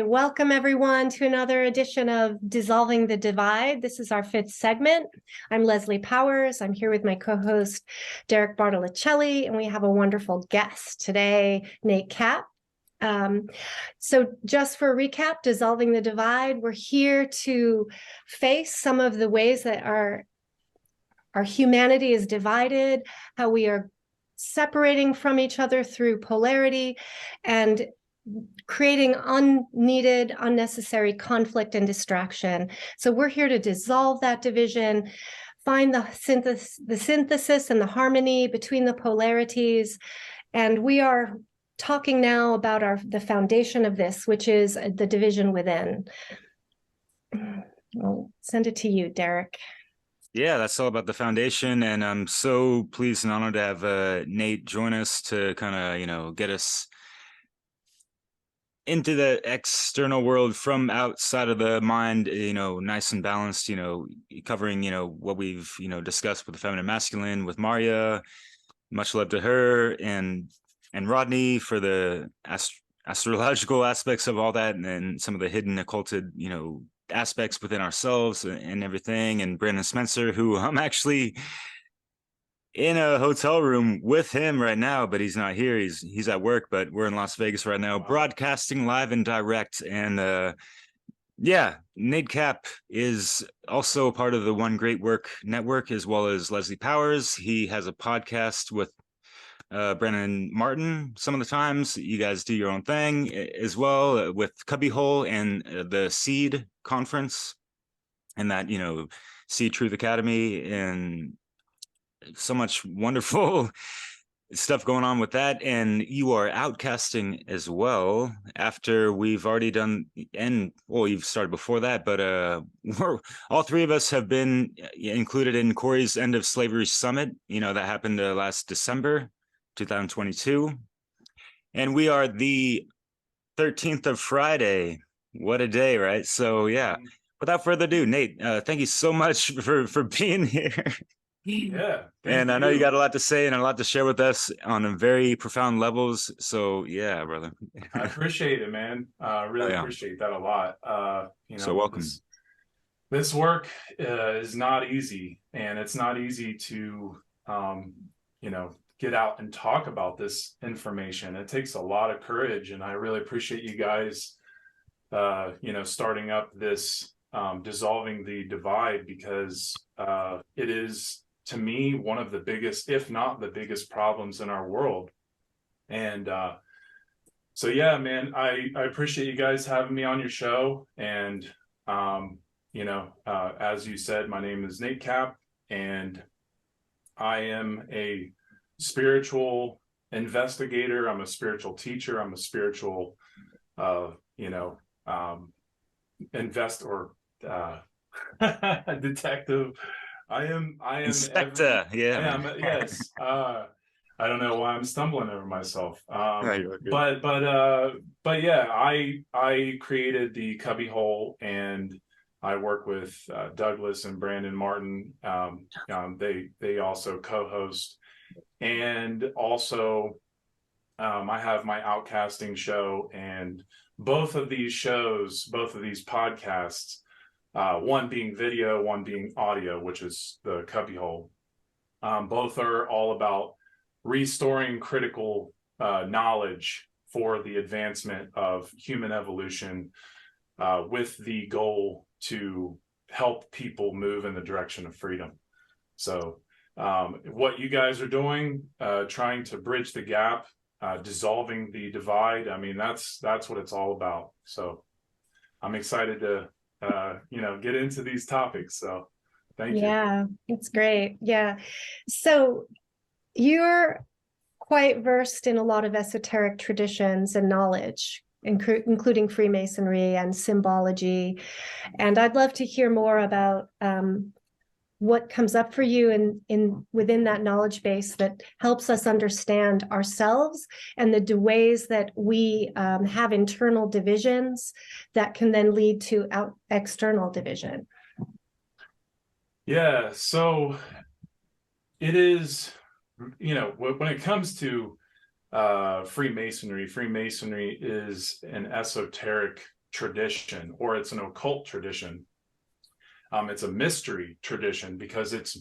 welcome everyone to another edition of Dissolving the Divide. This is our fifth segment. I'm Leslie Powers. I'm here with my co-host, Derek Bartolicelli, and we have a wonderful guest today, Nate Kapp. So just for a recap, Dissolving the Divide, we're here to face some of the ways that our humanity is divided, how we are separating from each other through polarity, and creating unneeded, unnecessary conflict and distraction. So we're here to dissolve that division, find the synthesis and the harmony between the polarities. And we are talking now about the foundation of this, which is the division within. I'll send it to you, Derek. Yeah, that's all about the foundation. And I'm so pleased and honored to have Nate join us to kind of, get us into the external world from outside of the mind, nice and balanced, covering, what we've, discussed with the feminine masculine with Maria. Much love to her and Rodney for the astrological aspects of all that, and then some of the hidden occulted, aspects within ourselves and everything. And Brandon Spencer, who I'm actually in a hotel room with him right now, but he's not here. He's at work, but we're in Las Vegas right now, broadcasting live and direct. And Nate Kapp is also part of the One Great Work Network, as well as Leslie Powers. He has a podcast with Brandon Martin. Some of the times you guys do your own thing as well with Cubbyhole and the Seed Conference, and that, Seed Truth Academy, and so much wonderful stuff going on with that. And you are outcasting as well, after we've already done, and well, you've started before that, but all three of us have been included in Corey's End of Slavery Summit, that happened last December 2022, and we are the 13th of Friday. What a day, right? So yeah, without further ado, Nate, thank you so much for being here. Yeah. And I know you got a lot to say and a lot to share with us on a very profound levels. So yeah, brother. I appreciate it, man. Really appreciate that a lot. So welcome. This work is not easy, and it's not easy to, get out and talk about this information. It takes a lot of courage, and I really appreciate you guys, starting up this Dissolving the Divide, because it is, to me, one of the biggest, if not the biggest, problems in our world. And so yeah, man, I appreciate you guys having me on your show. And as you said, my name is Nate Kapp, and I am a spiritual investigator. I'm a spiritual teacher. I'm a spiritual detective. I am Inspector. Yes. I don't know why I'm stumbling over myself. But yeah, I created the Cubbyhole, and I work with Douglas and Brandon Martin. They also co-host, and also I have my Outcasting show, and both of these podcasts, one being video, one being audio, which is the Cubbyhole. Both are all about restoring critical knowledge for the advancement of human evolution, with the goal to help people move in the direction of freedom. So what you guys are doing, trying to bridge the gap, dissolving the divide, I mean, that's what it's all about. So I'm excited to get into these topics. So thank you. Yeah, it's great. Yeah. So you're quite versed in a lot of esoteric traditions and knowledge, including Freemasonry and symbology. And I'd love to hear more about what comes up for you within that knowledge base that helps us understand ourselves, and the ways that we have internal divisions that can then lead to external division. Yeah, so it is, when it comes to Freemasonry is an esoteric tradition, or it's an occult tradition. It's a mystery tradition because it's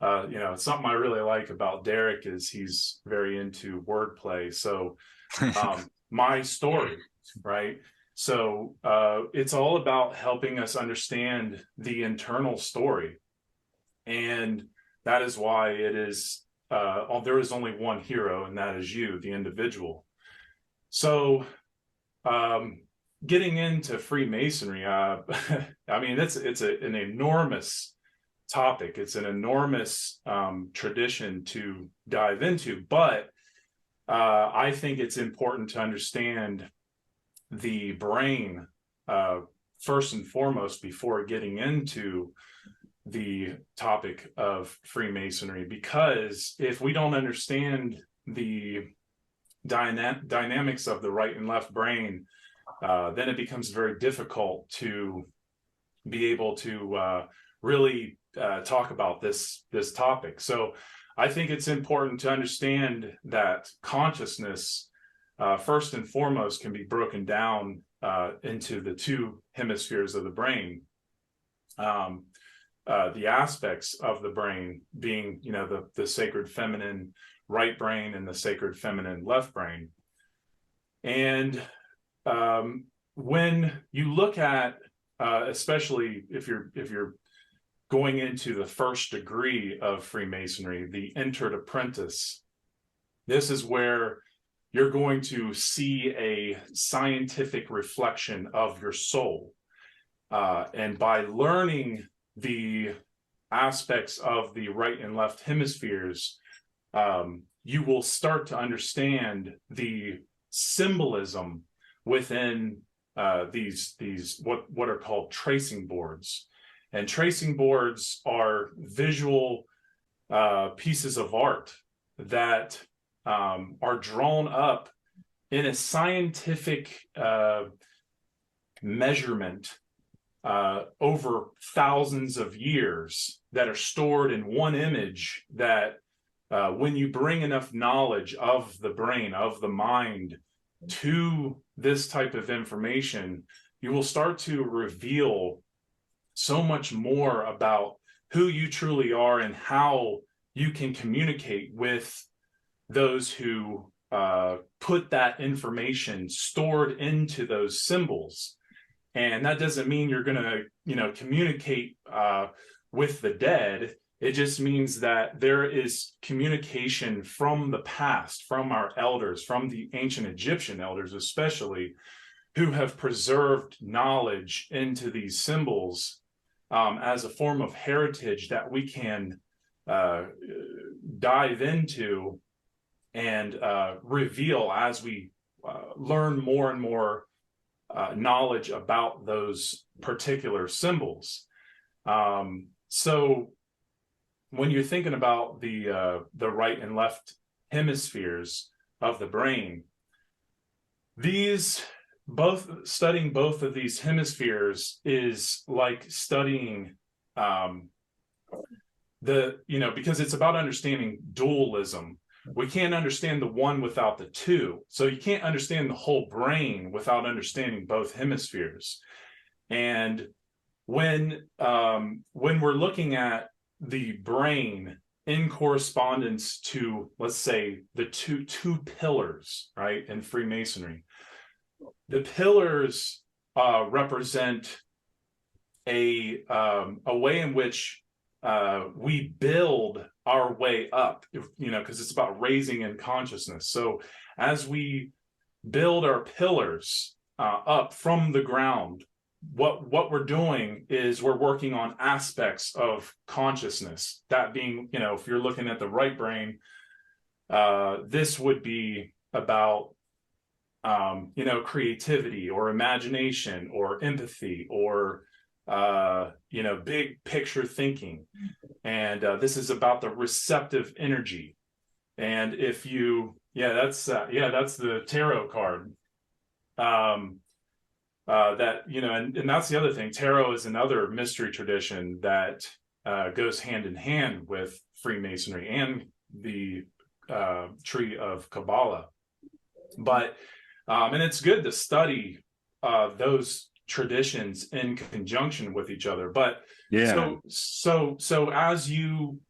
it's something I really like about Derek is he's very into wordplay. So my story, right? So it's all about helping us understand the internal story. And that is why it is, there is only one hero, and that is you, the individual. So getting into Freemasonry, I mean, it's an enormous topic. It's an enormous tradition to dive into, but I think it's important to understand the brain first and foremost before getting into the topic of Freemasonry, because if we don't understand the dynamics of the right and left brain, then it becomes very difficult to be able to really talk about this topic. So I think it's important to understand that consciousness, first and foremost, can be broken down into the two hemispheres of the brain. The aspects of the brain being, the sacred feminine right brain and the sacred feminine left brain. And when you look at, especially if you're going into the first degree of Freemasonry, the entered apprentice, this is where you're going to see a scientific reflection of your soul. And by learning the aspects of the right and left hemispheres, you will start to understand the symbolism within these what are called tracing boards. And tracing boards are visual pieces of art that are drawn up in a scientific measurement over thousands of years, that are stored in one image, that when you bring enough knowledge of the brain, of the mind, to this type of information, you will start to reveal so much more about who you truly are and how you can communicate with those who put that information stored into those symbols. And that doesn't mean you're going to, communicate with the dead. It just means that there is communication from the past, from our elders, from the ancient Egyptian elders especially, who have preserved knowledge into these symbols as a form of heritage that we can dive into and reveal as we learn more and more knowledge about those particular symbols. So when you're thinking about the right and left hemispheres of the brain, studying both of these hemispheres is like studying because it's about understanding dualism. We can't understand the one without the two. So you can't understand the whole brain without understanding both hemispheres. And when we're looking at the brain in correspondence to, let's say, the two pillars, right, in Freemasonry, the pillars represent a way in which we build our way up, because it's about raising in consciousness. So as we build our pillars up from the ground, what we're doing is we're working on aspects of consciousness. That being, if you're looking at the right brain, this would be about creativity or imagination or empathy or big picture thinking. And this is about the receptive energy. And if you, that's the tarot card. And that's the other thing. Tarot is another mystery tradition that goes hand in hand with Freemasonry and the tree of Kabbalah. But and it's good to study those traditions in conjunction with each other. But Yeah. so as you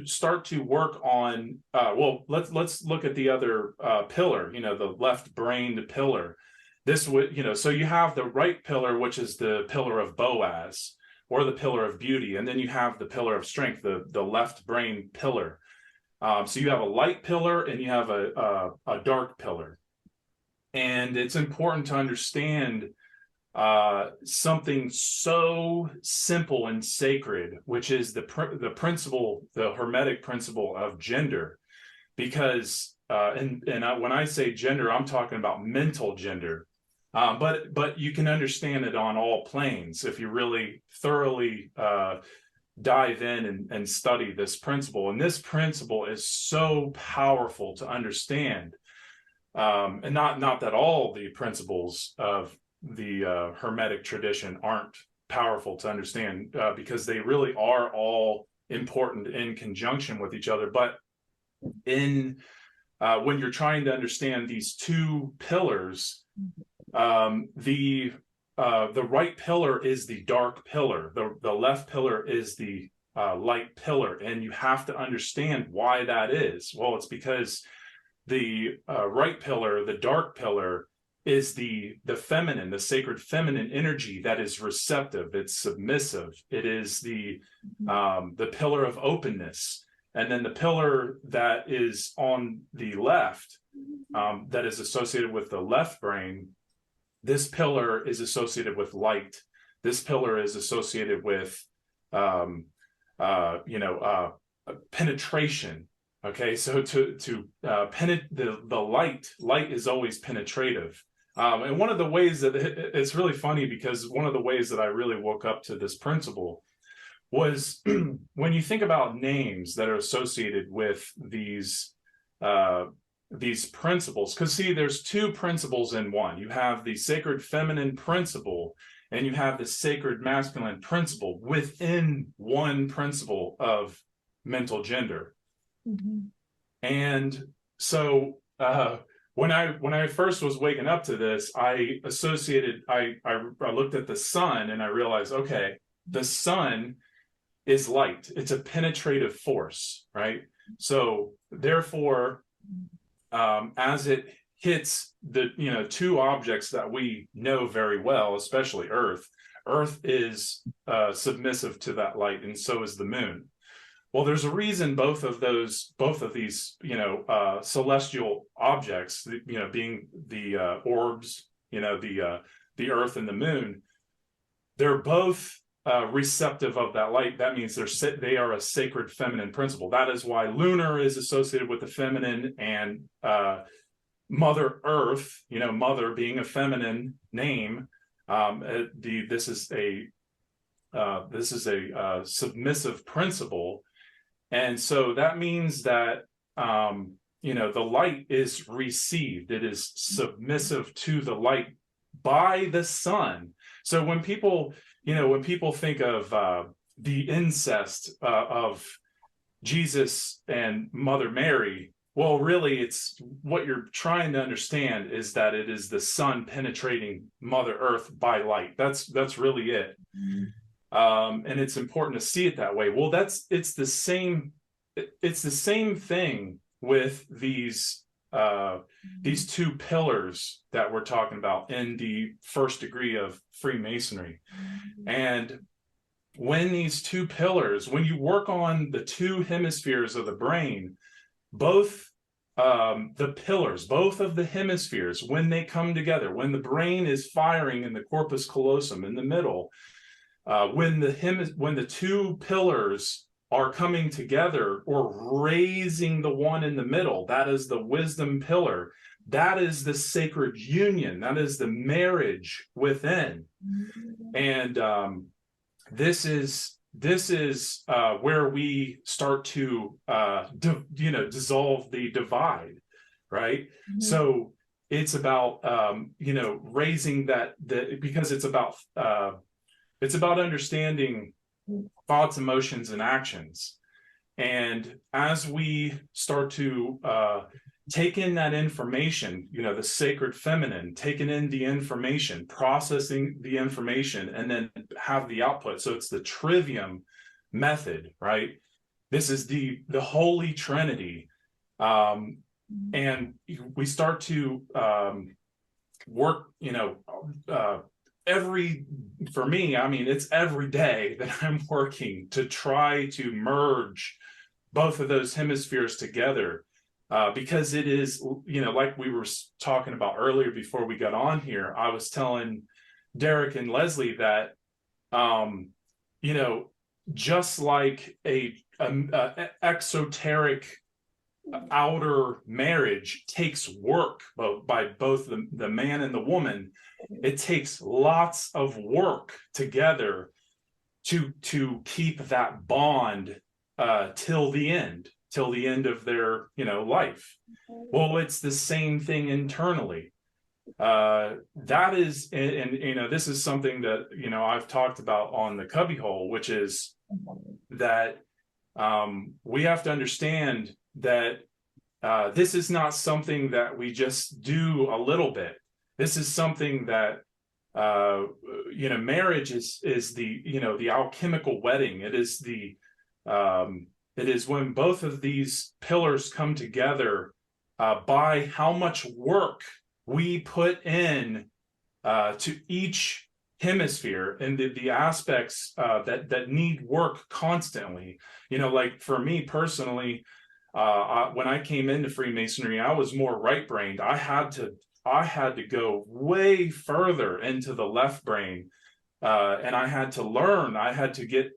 start to work on well, let's look at the other pillar, the left-brained pillar. This would, so you have the right pillar, which is the pillar of Boaz, or the pillar of beauty, and then you have the pillar of strength, the left brain pillar. So you have a light pillar and you have a dark pillar. And it's important to understand something so simple and sacred, which is the principle, the Hermetic principle of gender. Because when I say gender, I'm talking about mental gender. But you can understand it on all planes if you really thoroughly dive in and study this principle. And this principle is so powerful to understand. And not that all the principles of the Hermetic tradition aren't powerful to understand, because they really are all important in conjunction with each other. But when you're trying to understand these two pillars, the right pillar is the dark pillar, the left pillar is the light pillar, and you have to understand why that is. Well, it's because the right pillar, the dark pillar, is the feminine, the sacred feminine energy that is receptive, it's submissive, it is the pillar of openness. And then the pillar that is on the left, that is associated with the left brain, this pillar is associated with light. This pillar is associated with, penetration. Okay, so to the light is always penetrative. And one of the ways that it's really funny, because one of the ways that I really woke up to this principle was when you think about names that are associated with these principles. Because see, there's two principles in one. You have the sacred feminine principle, and you have the sacred masculine principle within one principle of mental gender. Mm-hmm. And so when I first was waking up to this, I looked at the sun and I realized, okay, the sun is light. It's a penetrative force, right? So therefore, as it hits the two objects that we know very well, especially Earth is submissive to that light, and so is the moon. Well, there's a reason both of these celestial objects, being the orbs, the Earth and the moon, they're both receptive of that light. That means they are a sacred feminine principle. That is why lunar is associated with the feminine, and Mother Earth, mother being a feminine name, this is a submissive principle. And so that means that the light is received. It is submissive to the light by the sun. So when people think of the incest of Jesus and Mother Mary, well, really, it's what you're trying to understand is that it is the sun penetrating Mother Earth by light. That's really it. Mm-hmm. And it's important to see it that way. Well, it's the same thing with these two pillars that we're talking about in the first degree of Freemasonry. And when these two pillars, when you work on the two hemispheres of the brain, both the pillars, both of the hemispheres, when they come together, when the brain is firing in the corpus callosum in the middle, when the two pillars are coming together or raising the one in the middle, that is the wisdom pillar. That is the sacred union. That is the marriage within. And this is where we start to dissolve the divide, right? Mm-hmm. So it's about raising that, because it's about understanding thoughts, emotions, and actions. And as we start to take in that information, the sacred feminine, taking in the information, processing the information, and then have the output. So it's the trivium method, right? This is the Holy Trinity. And we start to work, for me, I mean, it's every day that I'm working to try to merge both of those hemispheres together. Because it is, like we were talking about earlier before we got on here, I was telling Derek and Leslie that, just like a exoteric outer marriage takes work by both the man and the woman, it takes lots of work together to keep that bond till the end of their life. Well, it's the same thing internally. That is, and this is something that I've talked about on the Cubbyhole, which is that we have to understand that this is not something that we just do a little bit. This is something that marriage is the alchemical wedding. It is it is when both of these pillars come together by how much work we put in to each hemisphere and the aspects that need work constantly. Like for me personally, when I came into Freemasonry, I was more right-brained. I had to go way further into the left brain, and I had to learn. I had to get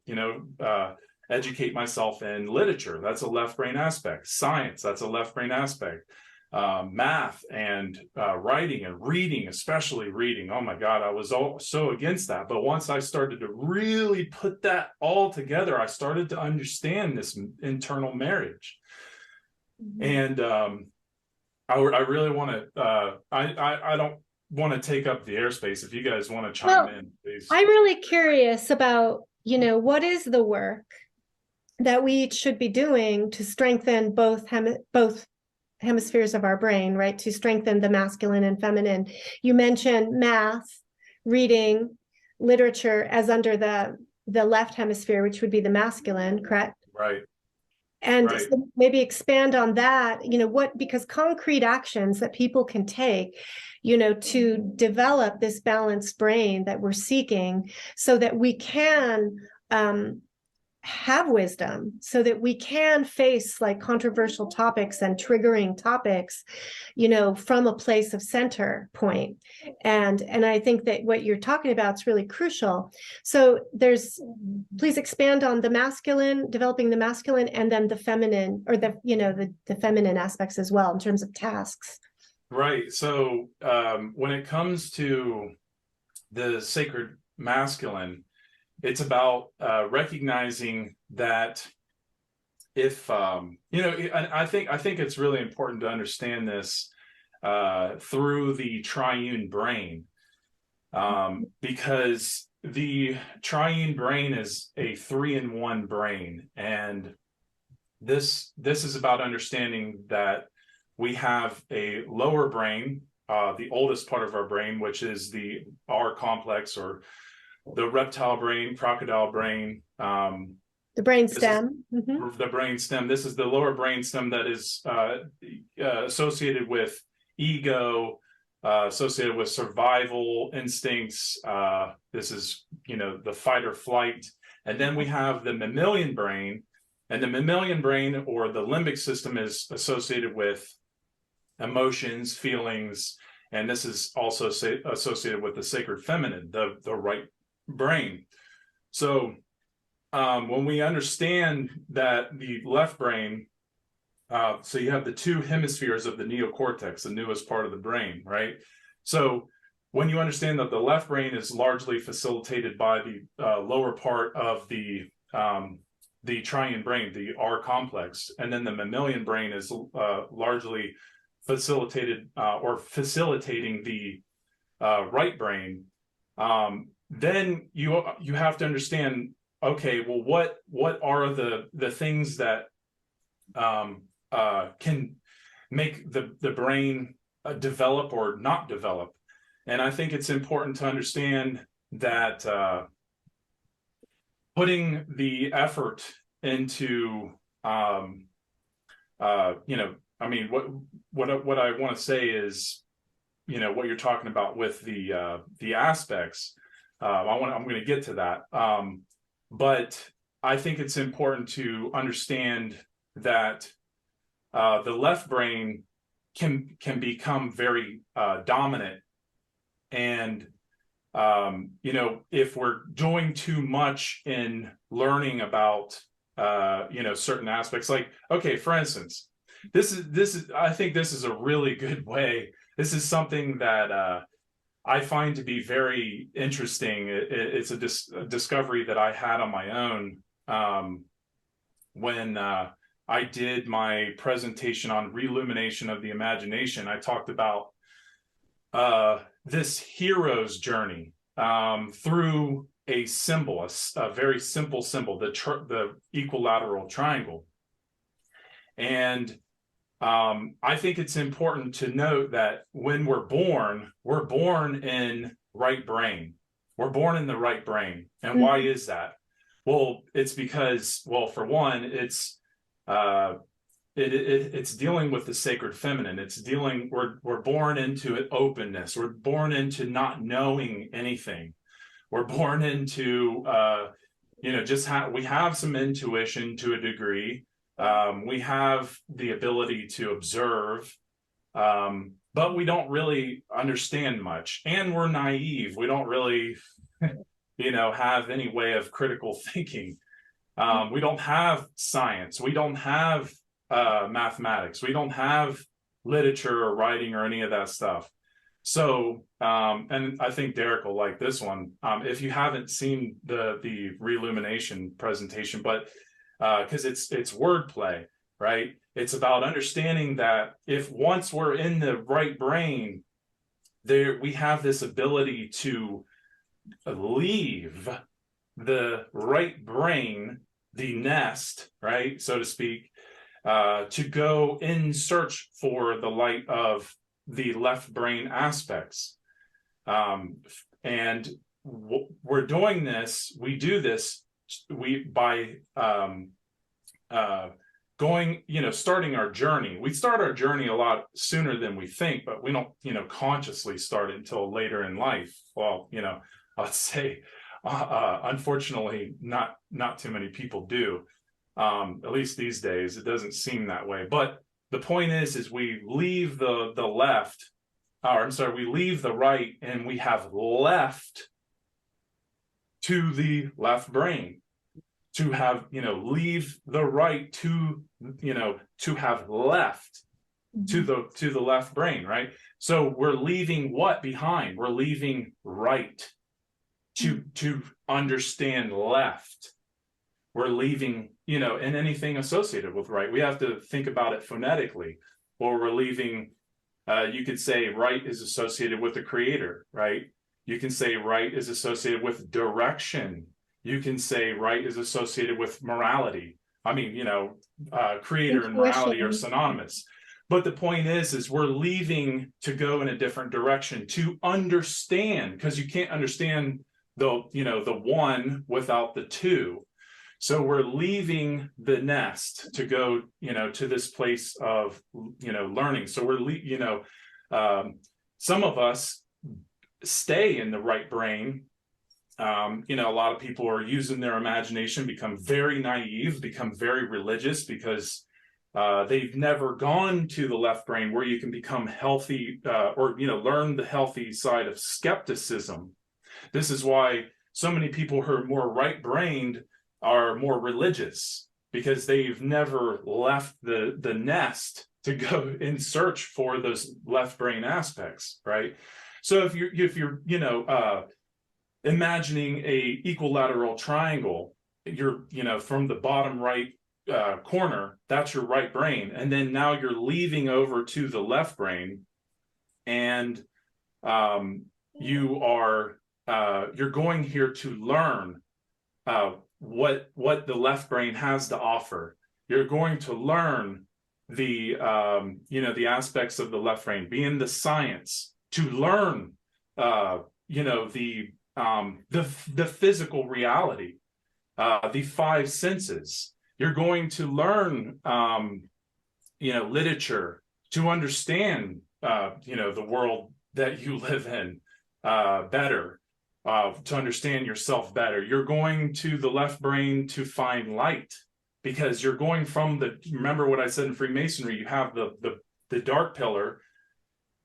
educate myself in literature. That's a left brain aspect. Science, that's a left brain aspect. Math and writing and reading, especially reading. Oh my God, I was so against that. But once I started to really put that all together, I started to understand this internal marriage. And I really want to, I don't want to take up the airspace. If you guys want to chime in, please. I'm really curious about, what is the work that we each should be doing to strengthen both hemispheres of our brain, right? To strengthen the masculine and feminine. You mentioned math, reading, literature as under the left hemisphere, which would be the masculine, correct? Right. And so maybe expand on that, because concrete actions that people can take, to develop this balanced brain that we're seeking so that we can have wisdom, so that we can face like controversial topics and triggering topics, from a place of center point. And I think that what you're talking about is really crucial. So please expand on the masculine, developing the masculine, and then the feminine, or the feminine aspects as well in terms of tasks. Right. So when it comes to the sacred masculine, it's about recognizing that if I think it's really important to understand this through the triune brain, because the triune brain is a 3-in-1 brain, and this is about understanding that we have a lower brain, the oldest part of our brain, which is the R complex, or the reptile brain, crocodile brain, the brain stem. The brain stem. This is the lower brain stem that is associated with ego, associated with survival instincts. This is, the fight or flight. And then we have the mammalian brain, and the mammalian brain, or the limbic system, is associated with emotions, feelings, and this is also associated with the sacred feminine, the right brain. So when we understand that the left brain, so you have the two hemispheres of the neocortex, the newest part of the brain, right? So when you understand that the left brain is largely facilitated by the lower part of the triune brain, the R complex, and then the mammalian brain is largely facilitated or facilitating the right brain, then you have to understand, okay, well, what are the things that can make the brain develop or not develop. And I think it's important to understand that putting the effort into, I mean, what I want to say is, what you're talking about with the aspects. I'm going to get to that, but I think it's important to understand that the left brain can become very dominant, and if we're doing too much in learning about certain aspects, like, okay, for instance, this is I think this is a really good way. This is something that I find to be very interesting. It's a discovery that I had on my own when I did my presentation on reillumination of the imagination. I talked about this hero's journey through a symbol, a very simple symbol, the equilateral triangle. And I think it's important to note that when we're born in right brain. We're born in the right brain. And why is that? Well, it's because, well, for one, it's dealing with the sacred feminine. It's dealing, we're born into openness. We're born into not knowing anything. We're born into we have some intuition to a degree. We have the ability to observe, but we don't really understand much, and we're naive. We don't really have any way of critical thinking. We don't have science. We don't have mathematics. We don't have literature or writing or any of that stuff. So, and I think Derek will like this one. If you haven't seen the Reillumination presentation, but because it's wordplay, right? It's about understanding that if once we're in the right brain, we have this ability to leave the right brain, the nest, right, so to speak, to go in search for the light of the left brain aspects. And we're doing this, we do this, by going, starting our journey. We start our journey a lot sooner than we think, but we don't, consciously start it until later in life. Well, I'd say, unfortunately, not too many people do. At least these days, it doesn't seem that way. But the point is we leave the left, we leave the right, and we have left to the left brain. To have, leave the right to have left to the left brain, right? So we're leaving what behind? We're leaving right to understand left. We're leaving, and anything associated with right. We have to think about it phonetically. Or we're leaving, you could say right is associated with the creator, right? You can say right is associated with direction. You can say right is associated with morality. I mean, creator and morality are synonymous. But the point is we're leaving to go in a different direction to understand, because you can't understand the one without the two. So we're leaving the nest to go, to this place of, learning. So we're, some of us stay in the right brain. A lot of people are using their imagination, become very naive, become very religious because they've never gone to the left brain where you can become healthy or learn the healthy side of skepticism. This is why so many people who are more right-brained are more religious, because they've never left the nest to go in search for those left brain aspects, right? So if you're imagining a equilateral triangle, you're, from the bottom right corner, that's your right brain. And then now you're leaving over to the left brain, and you're going here to learn what the left brain has to offer. You're going to learn the aspects of the left brain, being the science, to learn the physical reality, the five senses. You're going to learn literature to understand the world that you live in better, to understand yourself better. You're going to the left brain to find light, because you're going from remember what I said in Freemasonry, you have the dark pillar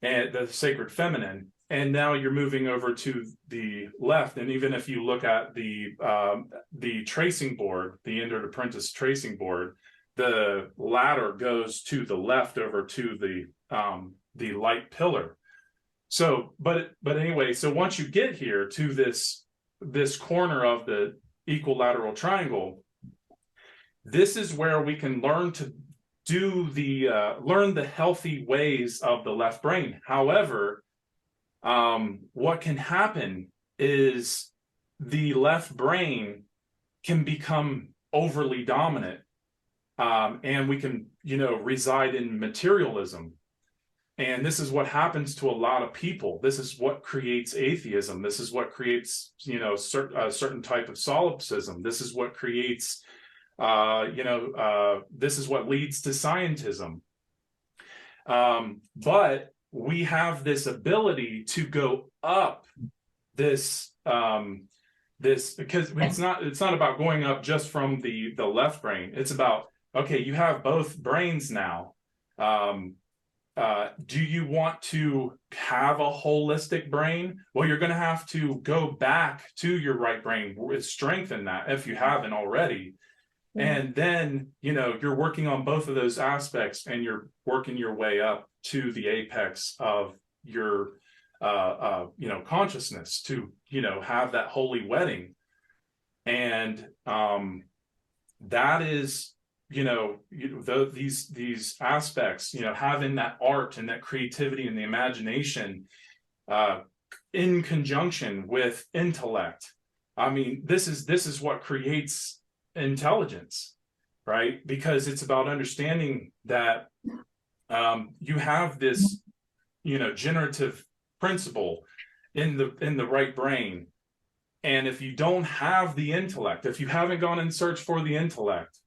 and the sacred feminine, and now you're moving over to the left. And even if you look at the tracing board, the Entered Apprentice tracing board, the ladder goes to the left over to the light pillar. So, but anyway, so once you get here to this corner of the equilateral triangle, this is where we can learn to do learn the healthy ways of the left brain. However, what can happen is the left brain can become overly dominant, and we can, reside in materialism. And this is what happens to a lot of people. This is what creates atheism. This is what creates, a certain type of solipsism. This is what creates, this is what leads to scientism. But we have this ability to go up this, because it's not about going up just from the left brain. It's about, okay, you have both brains now. Do you want to have a holistic brain? Well, you're going to have to go back to your right brain, strengthen that if you haven't already. Mm-hmm. And then, you're working on both of those aspects, and you're working your way up to the apex of your, consciousness to, have that holy wedding. And that is, these aspects, having that art and that creativity and the imagination in conjunction with intellect. I mean, this is what creates intelligence, right? Because it's about understanding that you have this, generative principle in the right brain. And if you don't have the intellect, if you haven't gone in search for the intellect,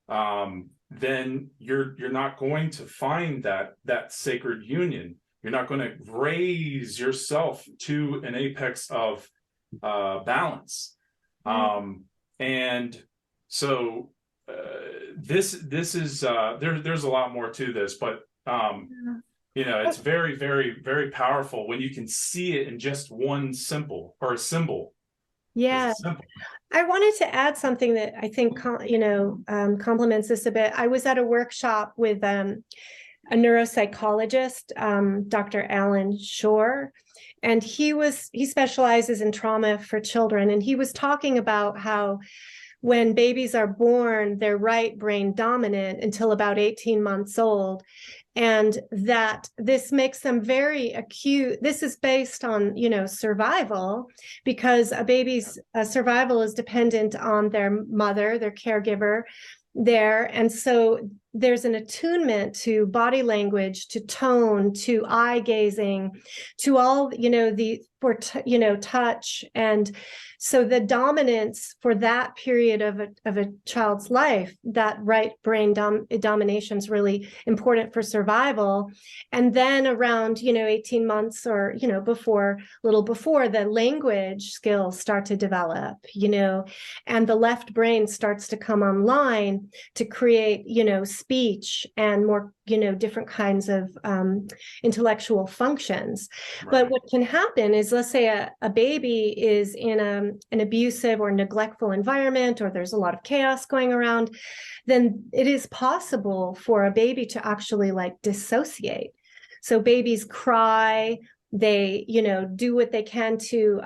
then you're not going to find that sacred union. You're not going to raise yourself to an apex of balance. And so this is there's a lot more to this, but it's very, very, very powerful when you can see it in just one symbol. Yeah. I wanted to add something that I think, complements this a bit. I was at a workshop with a neuropsychologist, Dr. Alan Shore, and he specializes in trauma for children. And he was talking about how when babies are born, they're right brain dominant until about 18 months old. And that this makes them very acute. This is based on, survival, because a baby's survival is dependent on their mother, their caregiver there. And so there's an attunement to body language, to tone, to eye gazing, to all, touch. And so the dominance for that period of a child's life, that right brain domination is really important for survival. And then around, 18 months or, before, the language skills start to develop, and the left brain starts to come online to create, speech and more, different kinds of intellectual functions. Right. But what can happen is, let's say a baby is in an abusive or neglectful environment, or there's a lot of chaos going around, then it is possible for a baby to actually dissociate. So babies cry, they, do what they can to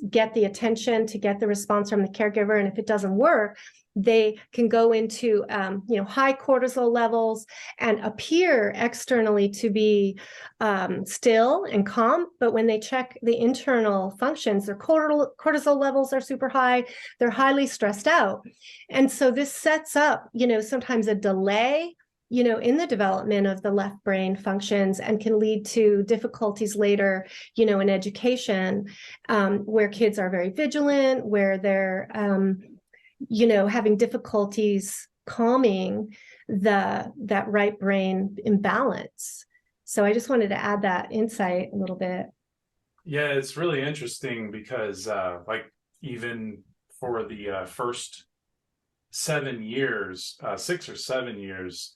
get the attention, to get the response from the caregiver. And if it doesn't work, they can go into, high cortisol levels and appear externally to be still and calm. But when they check the internal functions, their cortisol levels are super high. They're highly stressed out. And so this sets up, sometimes a delay in the development of the left brain functions and can lead to difficulties later, in education, where kids are very vigilant, where they're, having difficulties calming that right brain imbalance. So I just wanted to add that insight a little bit. Yeah, it's really interesting because like even for the first 7 years, 6 or 7 years,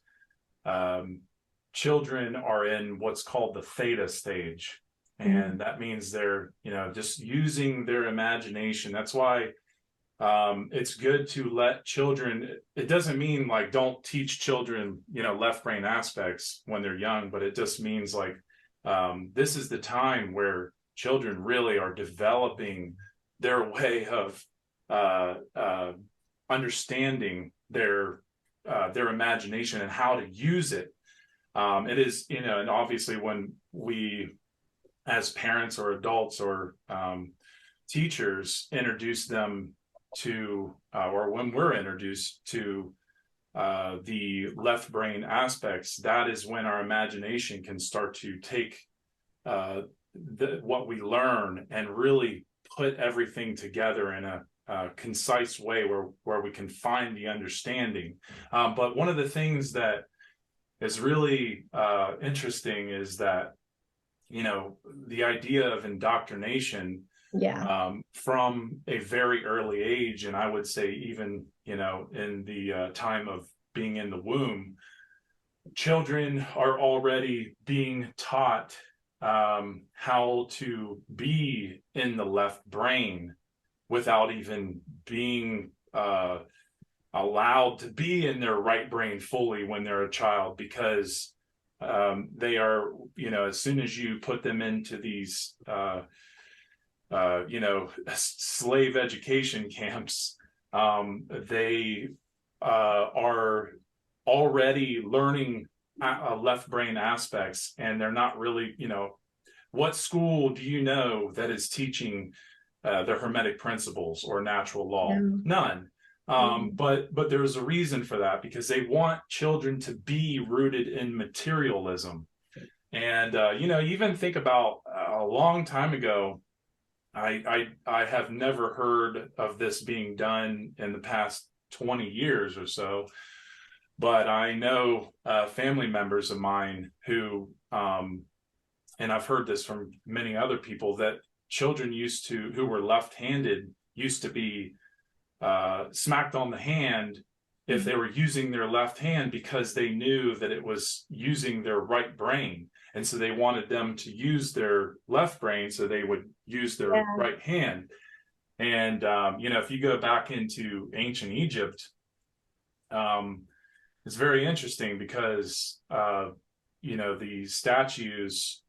children are in what's called the theta stage. And that means they're, just using their imagination. That's why it's good to let children, it doesn't mean like don't teach children, left brain aspects when they're young, but it just means like this is the time where children really are developing their way of understanding their imagination and how to use it. It is, and obviously when we, as parents or adults or teachers, introduce them to, or when we're introduced to the left brain aspects, that is when our imagination can start to take what we learn and really put everything together in a concise way where we can find the understanding. But one of the things that is really interesting is that, the idea of indoctrination from a very early age, and I would say even, in the time of being in the womb, children are already being taught how to be in the left brain without even being allowed to be in their right brain fully when they're a child, because they are, as soon as you put them into these, slave education camps, they are already learning left brain aspects, and they're not really, what school do you know that is teaching the Hermetic principles or natural law? None. But there's a reason for that, because they want children to be rooted in materialism. And even think about a long time ago, I have never heard of this being done in the past 20 years or so, but I know family members of mine who, and I've heard this from many other people, that children who were left-handed used to be smacked on the hand if they were using their left hand, because they knew that it was using their right brain. And so they wanted them to use their left brain, so they would use their right hand. And, if you go back into ancient Egypt, it's very interesting because, the statues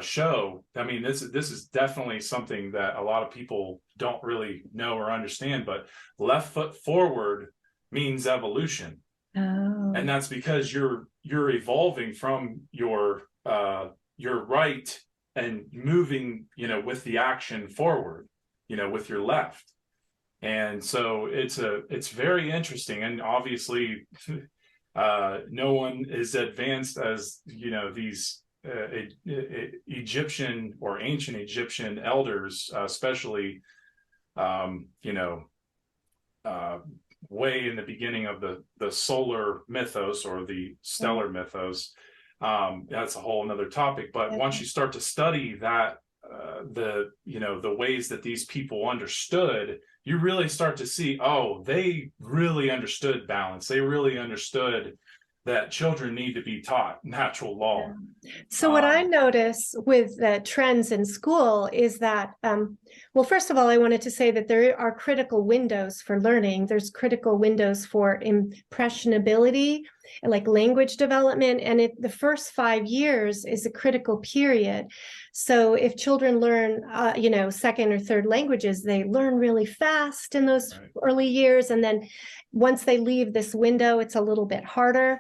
show, this is definitely something that a lot of people don't really know or understand, but left foot forward means evolution. And that's because you're evolving from your right and moving, with the action forward, with your left. And so it's very interesting. And obviously no one is advanced as, these Egyptian or ancient Egyptian elders, especially, way in the beginning of the solar mythos or the stellar mythos. That's a whole another topic. But once you start to study that, the ways that these people understood, you really start to see, they really understood balance. They really understood that children need to be taught natural law. So what I notice with the trends in school is that, first of all, I wanted to say that there are critical windows for learning. There's critical windows for impressionability, like language development. And the first 5 years is a critical period. So if children learn, second or third languages, they learn really fast in those early years. And then once they leave this window, it's a little bit harder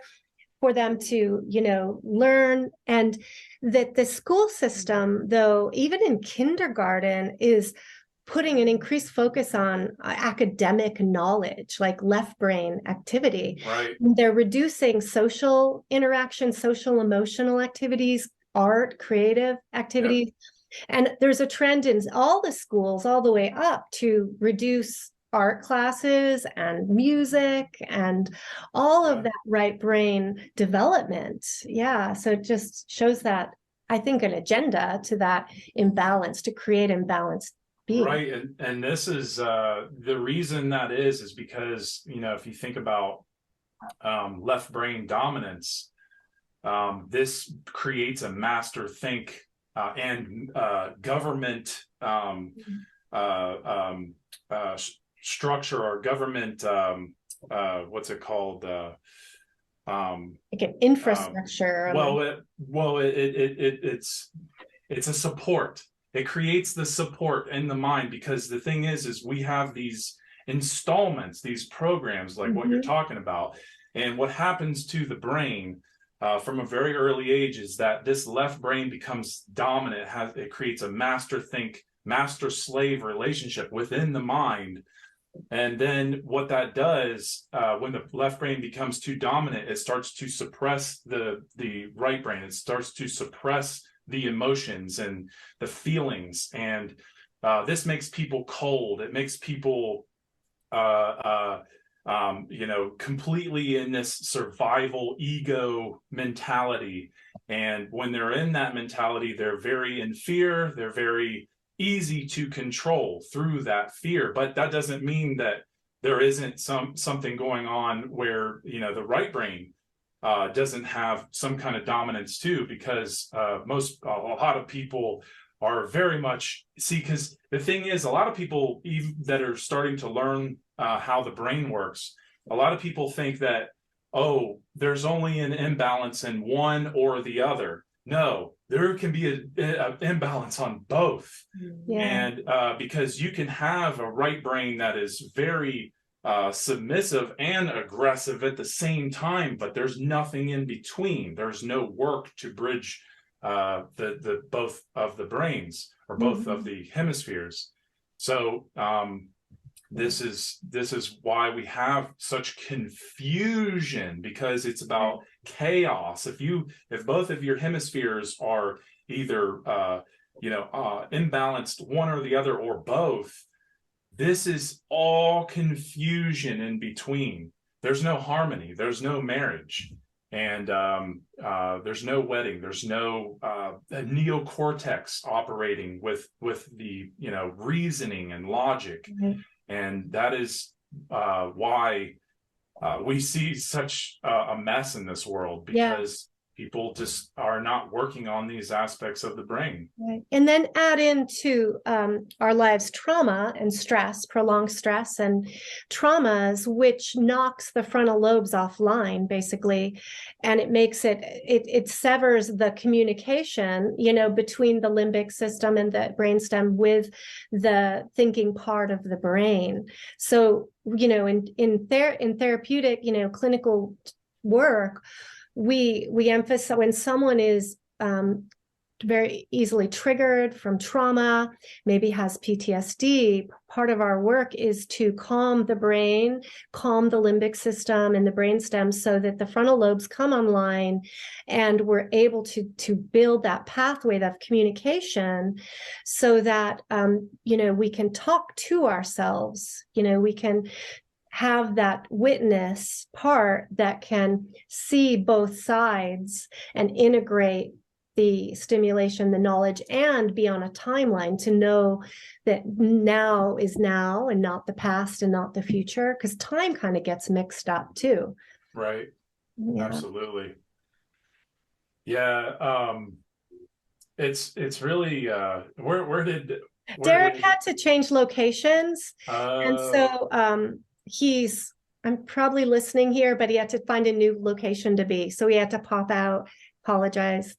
for them to, learn. And that the school system, though, even in kindergarten, is putting an increased focus on academic knowledge, like left brain activity. Right. They're reducing social interaction, social emotional activities, art, creative activities. And there's a trend in all the schools all the way up to reduce art classes and music and all of that right brain development. Yeah. So it just shows that, I think, an agenda to that imbalance, to create imbalanced being. Right. And this is the reason that is because, you know, if you think about left brain dominance, this creates a master think and government structure, or government what's it called, like an infrastructure. It's a support. It creates the support in the mind, because the thing is we have these installments, these programs, like what you're talking about. And what happens to the brain from a very early age is that this left brain becomes dominant. It creates a master think, master slave relationship within the mind. And then what that does, when the left brain becomes too dominant, it starts to suppress the right brain. It starts to suppress the emotions and the feelings. And this makes people cold. It makes people, completely in this survival ego mentality. And when they're in that mentality, they're very in fear. They're very easy to control through that fear. But that doesn't mean that there isn't something going on where, you know, the right brain doesn't have some kind of dominance too, because a lot of people are very much, because the thing is, a lot of people even that are starting to learn how the brain works, a lot of people think that, oh, there's only an imbalance in one or the other. No, there can be an imbalance on both. Yeah. And because you can have a right brain that is very submissive and aggressive at the same time, but there's nothing in between. There's no work to bridge the both of the brains, or both of the hemispheres. So this is why we have such confusion, because it's about chaos. If both of your hemispheres are either imbalanced, one or the other, or both, this is all confusion in between. There's no harmony. There's no marriage. And there's no wedding. There's no neocortex operating with the reasoning and logic. And that is why we see such a mess in this world, because people just are not working on these aspects of the brain. Right. And then add into our lives trauma and stress, prolonged stress and traumas, which knocks the frontal lobes offline, basically. And it makes it severs the communication, between the limbic system and the brainstem with the thinking part of the brain. So, in therapeutic, clinical work, we emphasize when someone is very easily triggered from trauma, maybe has PTSD, part of our work is to calm the brain, calm the limbic system and the brainstem, so that the frontal lobes come online and we're able to build that pathway of communication, so that we can talk to ourselves, we can have that witness part that can see both sides and integrate the stimulation, the knowledge, and be on a timeline to know that now is now and not the past and not the future, because time kind of gets mixed up too. Right. Yeah. Absolutely. Yeah. It's really where did Derek had to change locations, and so I'm probably listening here, but he had to find a new location to be, so he had to pop out. Apologize.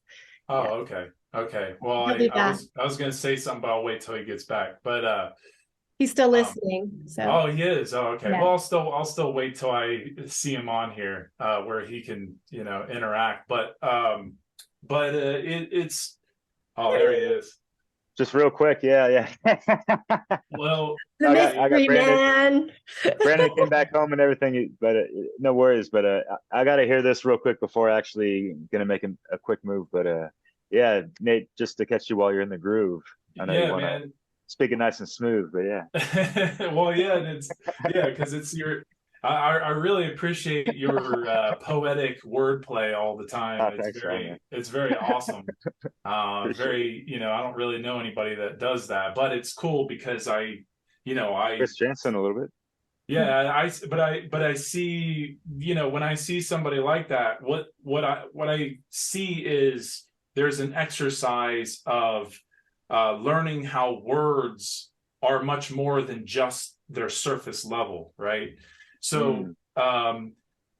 Oh, okay. Well, I was gonna say something, but I'll wait till he gets back. But he's still listening. So oh, he is. Oh, okay. Yeah. Well, I'll still wait till I see him on here, where he can interact. But it's there he is. Just real quick, yeah. Well, The I got mystery Brandon. man. Brandon came back home and everything, but no worries. But I got to hear this real quick before actually gonna make a quick move. But yeah, Nate, just to catch you while you're in the groove. I know you yeah, wanna man. speak it nice and smooth, but yeah. Well, yeah, and it's because it's your. I really appreciate your poetic wordplay all the time. Thanks, man. It's very awesome. Appreciate it. Very, I don't really know anybody that does that, but it's cool because I Chris Jansen a little bit. yeah, but I see, when I see somebody like that, what I see is there's an exercise of learning how words are much more than just their surface level, right? So,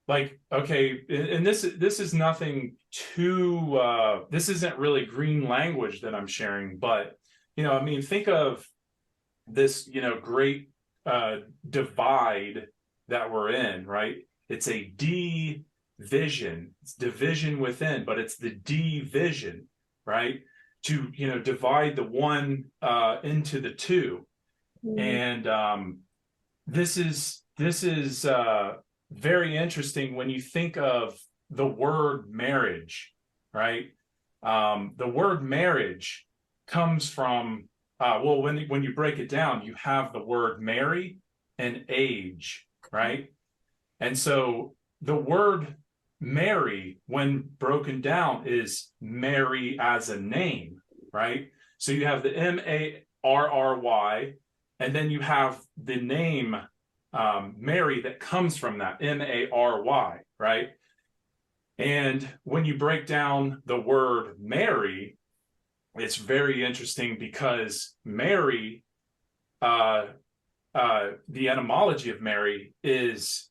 like, okay, and this is nothing too. This isn't really green language that I'm sharing, but I mean, think of this, great divide that we're in, right? It's a division. It's division within, but it's the division, right? To divide the one into the two, and this is very interesting when you think of the word marriage, right? The word marriage comes from well, when you break it down, you have the word marry and age, right? And so the word marry, when broken down, is Mary as a name, right? So you have the Marry, and then you have the name Mary that comes from that Mary, right? And when you break down the word Mary, it's very interesting because Mary, the etymology of Mary is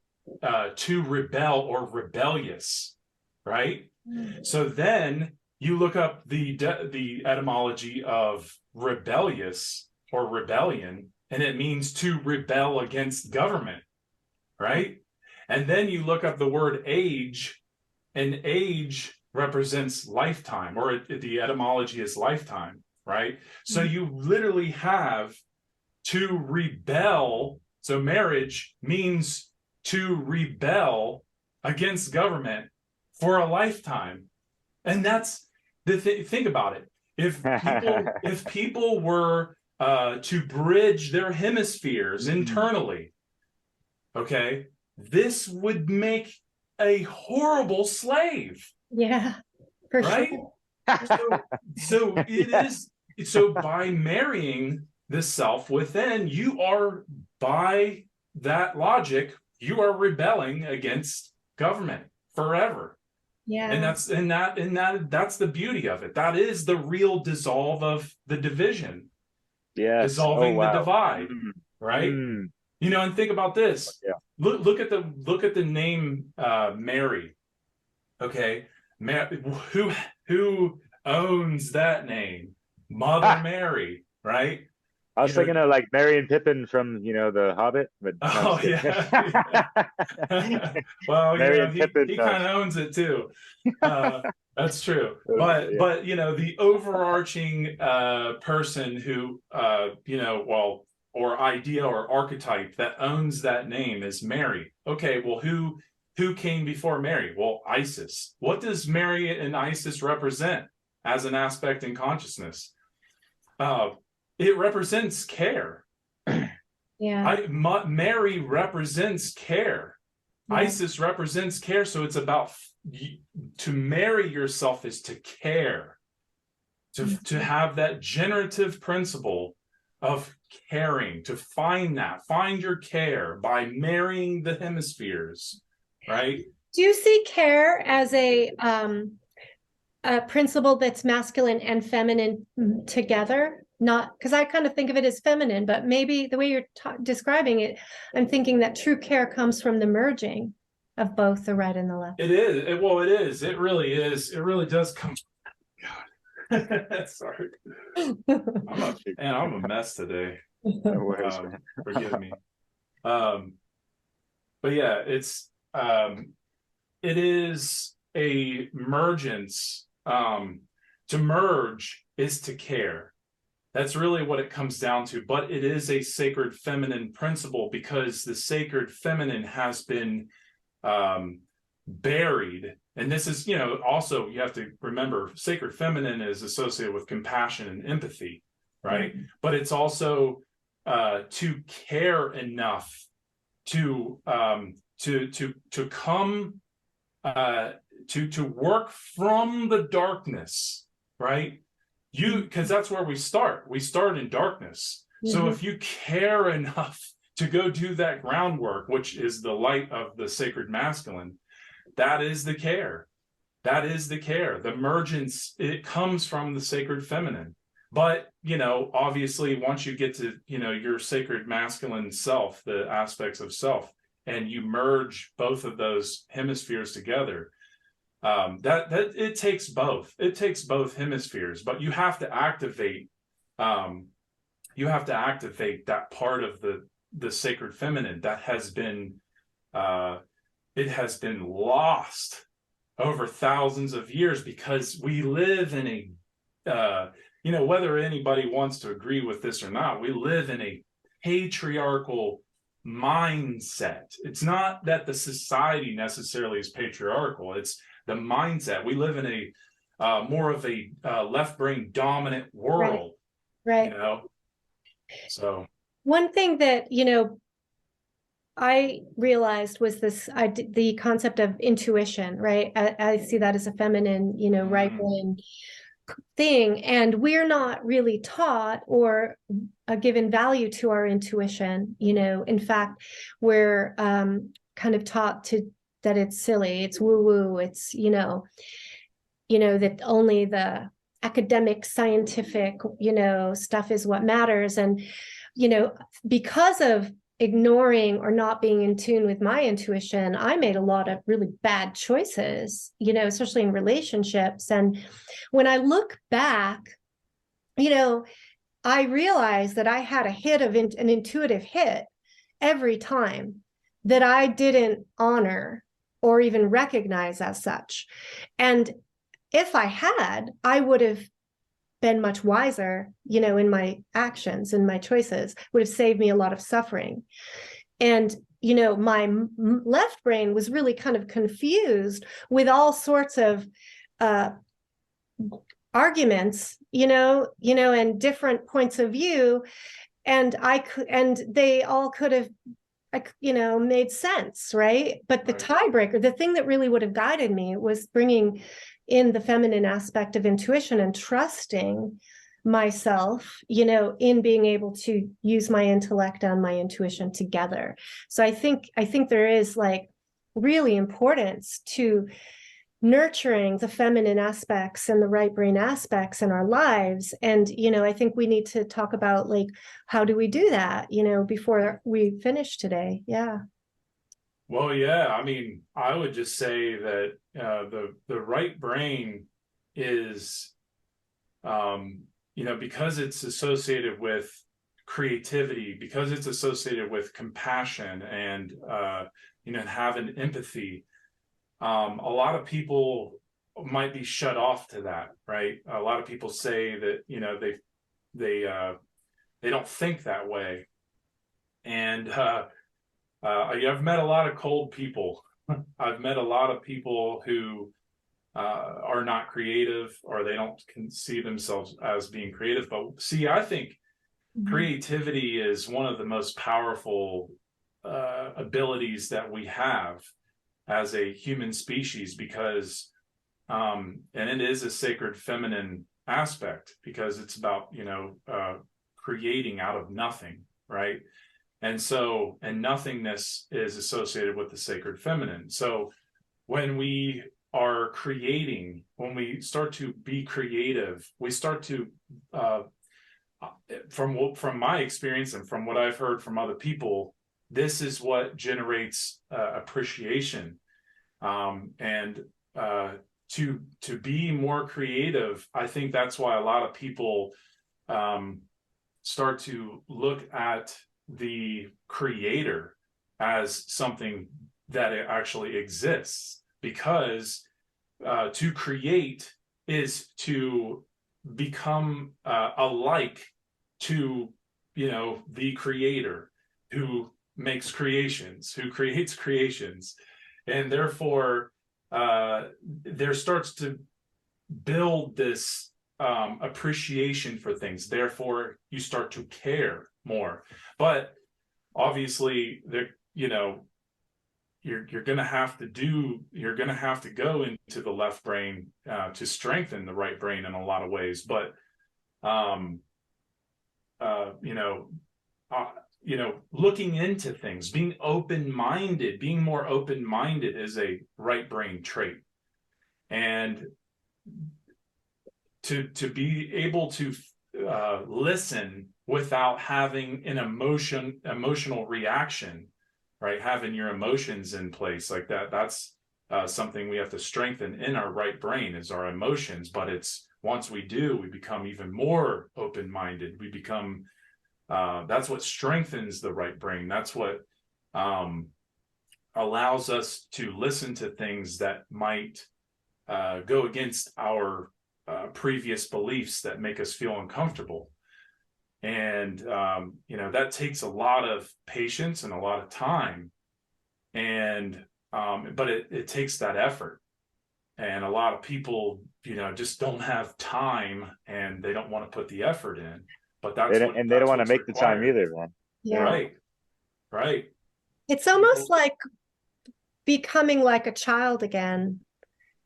to rebel or rebellious, right? So then you look up the etymology of rebellious or rebellion, and it means to rebel against government, right? And then you look up the word age, and age represents lifetime, or the etymology is lifetime, right? So you literally have to rebel. So marriage means to rebel against government for a lifetime. And that's the think about it. If people were to bridge their hemispheres internally, okay, this would make a horrible slave. Yeah, for right? sure. So it is. So by marrying the self within, you are, by that logic, you are rebelling against government forever. Yeah. And that's the beauty of it. That is the real dissolve of the division. Yes. Dissolving the divide, right? And think about this. Yeah. Look at the name Mary. Okay. Who owns that name? Mother Mary, right? I was thinking of like Merry and Pippin from the Hobbit, but oh yeah. Well, he kind of owns it too. That's true. But the overarching person who or idea or archetype that owns that name is Mary. Okay, well, who came before Mary? Well, Isis. What does Mary and Isis represent as an aspect in consciousness? It represents care. Yeah. Mary represents care. Yeah. Isis represents care. So it's about to marry yourself is to care, to have that generative principle of caring, to find your care by marrying the hemispheres. Right. Do you see care as a principle that's masculine and feminine together? Not because I kind of think of it as feminine, but maybe the way you're describing it, I'm thinking that true care comes from the merging of both the right and the left. It is. It is. It really is. It really does come. God. Sorry. I'm a mess today. No worries, forgive me. But yeah, it is a mergence. To merge is to care. That's really what it comes down to. But it is a sacred feminine principle, because the sacred feminine has been buried. And this is, also you have to remember, sacred feminine is associated with compassion and empathy, right? But it's also to care enough to come to work from the darkness, right? Because that's where we start in darkness. So if you care enough to go do that groundwork, which is the light of the sacred masculine, that is the care. That is the care. The emergence, it comes from the sacred feminine. But, obviously, once you get to, your sacred masculine self, the aspects of self, and you merge both of those hemispheres together, that it takes both. It takes both hemispheres, but you have to activate. That part of the sacred feminine that has been, it has been lost over thousands of years, because we live in a, whether anybody wants to agree with this or not, we live in a patriarchal mindset. It's not that the society necessarily is patriarchal. It's the mindset. We live in a more of a left brain dominant world, right. So one thing that, I realized was the concept of intuition, right? I see that as a feminine, right brain thing. And we're not really taught or given value to our intuition. In fact, we're kind of taught that it's silly, it's woo-woo, it's, that only the academic, scientific, stuff is what matters. And, because of ignoring or not being in tune with my intuition, I made a lot of really bad choices, especially in relationships. And when I look back, I realized that I had a hit of an intuitive hit every time that I didn't honor or even recognize as such. And if I had, I would have been much wiser, in my actions and my choices, would have saved me a lot of suffering. And, my left brain was really kind of confused with all sorts of arguments, and different points of view. And they all could have, made sense, right? But the tiebreaker, the thing that really would have guided me, was bringing in the feminine aspect of intuition and trusting myself, in being able to use my intellect and my intuition together. So I think there is really importance to nurturing the feminine aspects and the right brain aspects in our lives. And, I think we need to talk about how do we do that, before we finish today. Yeah. Well, yeah, I mean, I would just say that the right brain is, because it's associated with creativity, because it's associated with compassion and, having empathy. A lot of people might be shut off to that, right? A lot of people say that, they don't think that way. And, I've met a lot of cold people. I've met a lot of people who are not creative, or they don't see themselves as being creative. But see, I think creativity is one of the most powerful abilities that we have as a human species, because and it is a sacred feminine aspect, because it's about creating out of nothing, right? And nothingness is associated with the sacred feminine. So when we are creating, when we start to be creative, we start to, from my experience and from what I've heard from other people, this is what generates appreciation. And to be more creative, I think that's why a lot of people start to look at the creator as something that it actually exists, because to create is to become alike to, the creator who makes creations, who creates creations. And therefore, there starts to build this appreciation for things. Therefore, you start to care more. But obviously, you're going to have to go into the left brain to strengthen the right brain in a lot of ways. But looking into things, being more open-minded is a right brain trait. And to be able to listen without having an emotional reaction, right? Having your emotions in place like that, that's something we have to strengthen in our right brain, is our emotions. But it's once we do, we become even more open-minded. We become that's what strengthens the right brain. That's what allows us to listen to things that might go against our previous beliefs that make us feel uncomfortable. And that takes a lot of patience and a lot of time, and but it takes that effort. And a lot of people just don't have time, and they don't want to put the effort in. But They don't want to make the time either, man. Yeah. Right. It's almost like becoming like a child again,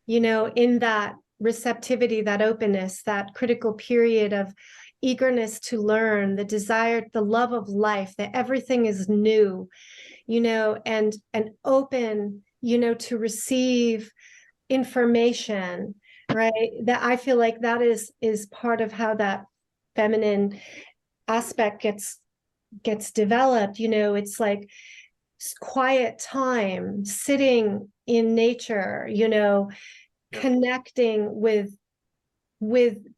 in that receptivity, that openness, that critical period of eagerness to learn, the desire, the love of life, that everything is new, and open, to receive information, right? That I feel like that is part of how that feminine aspect gets developed. It's like quiet time, sitting in nature, connecting with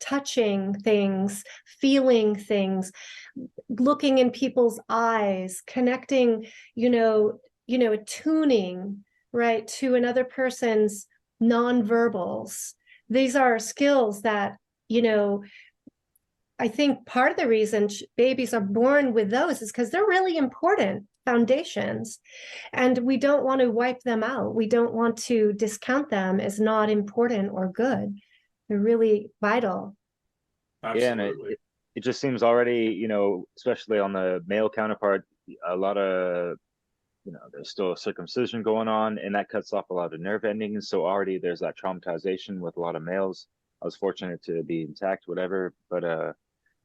touching things, feeling things, looking in people's eyes, connecting, attuning, right, to another person's nonverbals. These are skills that, I think part of the reason babies are born with those is because they're really important foundations, and we don't want to wipe them out. We don't want to discount them as not important or good. They're really vital. Absolutely. Yeah, and it just seems already, especially on the male counterpart, a lot of, there's still a circumcision going on, and that cuts off a lot of nerve endings. So already there's that traumatization with a lot of males. I was fortunate to be intact, whatever. But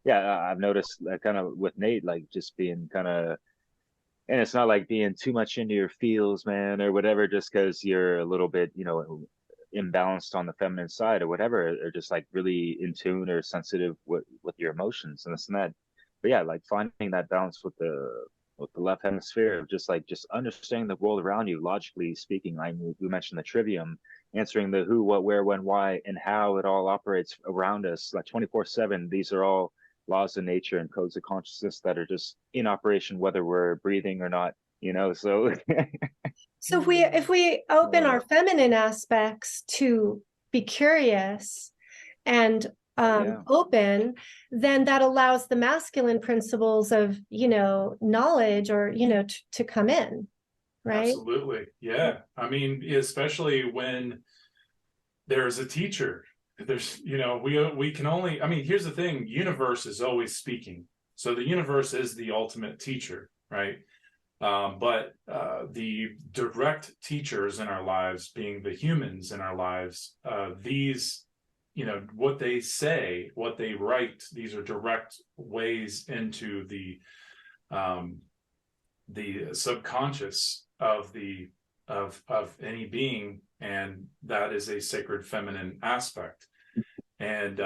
yeah, I've noticed that kind of with Nate, like just being kind of, and it's not like being too much into your feels, man, or whatever, just because you're a little bit, imbalanced on the feminine side or whatever, or just like really in tune or sensitive with your emotions and this and that. But yeah, like finding that balance with the left hemisphere of just understanding the world around you, logically speaking. Like we mentioned the trivium, answering the who, what, where, when, why, and how it all operates around us, like 24/7. These are all laws of nature and codes of consciousness that are just in operation whether we're breathing or not. So So if we open our feminine aspects to be curious and open, then that allows the masculine principles of, knowledge or, to come in, right? Absolutely. Yeah. I mean, especially when there's a teacher, there's, we can only, I mean, here's the thing, universe is always speaking. So the universe is the ultimate teacher, right? But the direct teachers in our lives, being the humans in our lives, these, what they say, what they write, these are direct ways into the subconscious of any being, and that is a sacred feminine aspect. And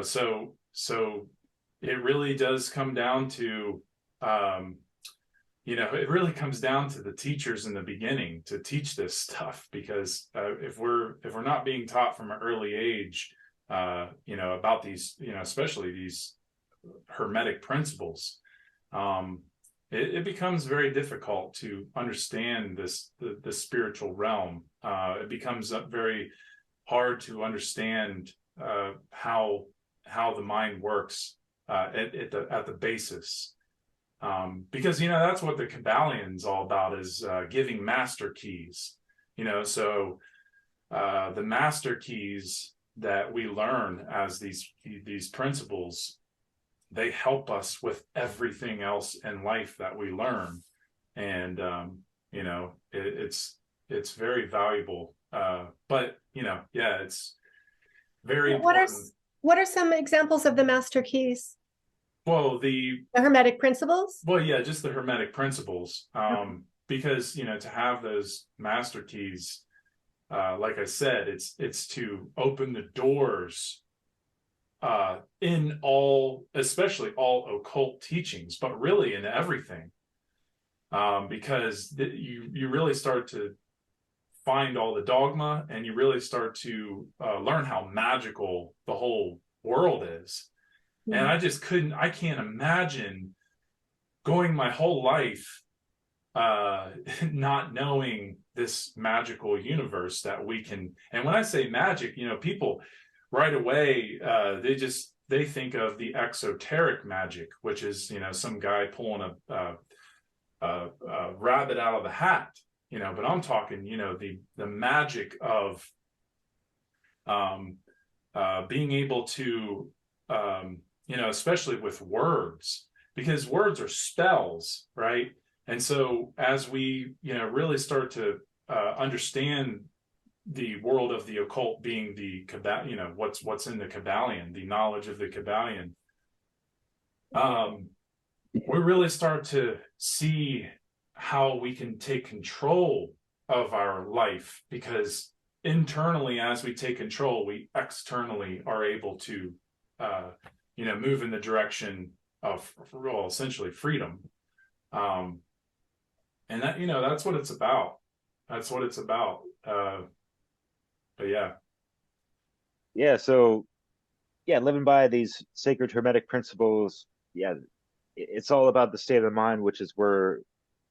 so it really does come down to it really comes down to the teachers in the beginning to teach this stuff, because if we're not being taught from an early age, about these, especially these hermetic principles, it becomes very difficult to understand the spiritual realm. It becomes very hard to understand how the mind works at the basis. Because that's what the Kabbalion's all about, is giving master keys. So the master keys that we learn as these principles, they help us with everything else in life that we learn, and it's very valuable. But it's very important. What are some examples of the master keys? Well, the Hermetic principles? Well, yeah, just the Hermetic principles. Because to have those master keys, like I said, it's to open the doors in all, especially all occult teachings, but really in everything. Because you really start to find all the dogma, and you really start to learn how magical the whole world is. And I can't imagine going my whole life not knowing this magical universe that we can. And when I say magic, people right away, they think of the exoteric magic, which is, some guy pulling a rabbit out of the hat, but I'm talking, the magic of being able to, especially with words, because words are spells, right? And so as we, really start to understand the world of the occult, being the Kabbal, what's in the Kabbalion, the knowledge of the Kabbalion, we really start to see how we can take control of our life, because internally, as we take control, we externally are able to move in the direction of, well, essentially freedom. And that, that's what it's about. That's what it's about. But yeah. Yeah. So, yeah, living by these sacred Hermetic principles. Yeah. It's all about the state of the mind, which is where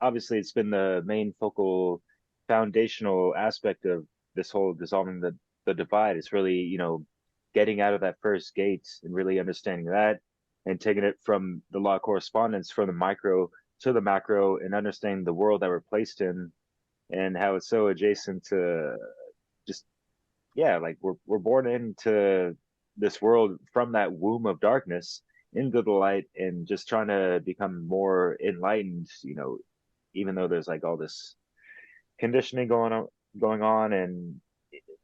obviously it's been the main focal foundational aspect of this whole dissolving the divide. It's really, getting out of that first gate and really understanding that, and taking it from the law of correspondence, from the micro to the macro, and understanding the world that we're placed in, and how it's so adjacent to just, like we're born into this world from that womb of darkness into the light, and just trying to become more enlightened, even though there's like all this conditioning going on, and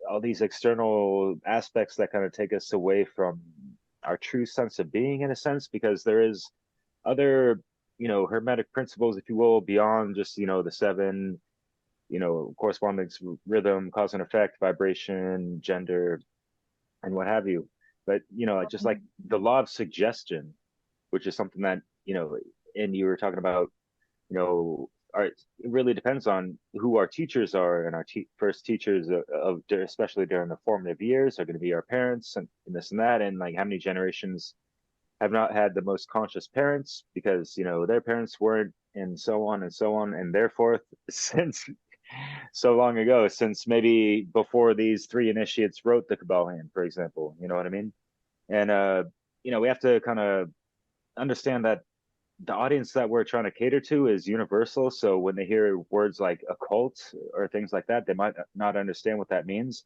all these external aspects that kind of take us away from our true sense of being, in a sense, because there is other, Hermetic principles, if you will, beyond just, the seven, correspondence, rhythm, cause and effect, vibration, gender, and what have you. But, just like the law of suggestion, which is something that, and you were talking about, it really depends on who our teachers are, and our first teachers of especially during the formative years are going to be our parents, and this and that, and like how many generations have not had the most conscious parents because their parents weren't, and so on and so on, and therefore since so long ago, since maybe before these three initiates wrote the Kabbalion, for example. You know what I mean? And we have to kind of understand that the audience that we're trying to cater to is universal. So when they hear words like occult or things like that, they might not understand what that means.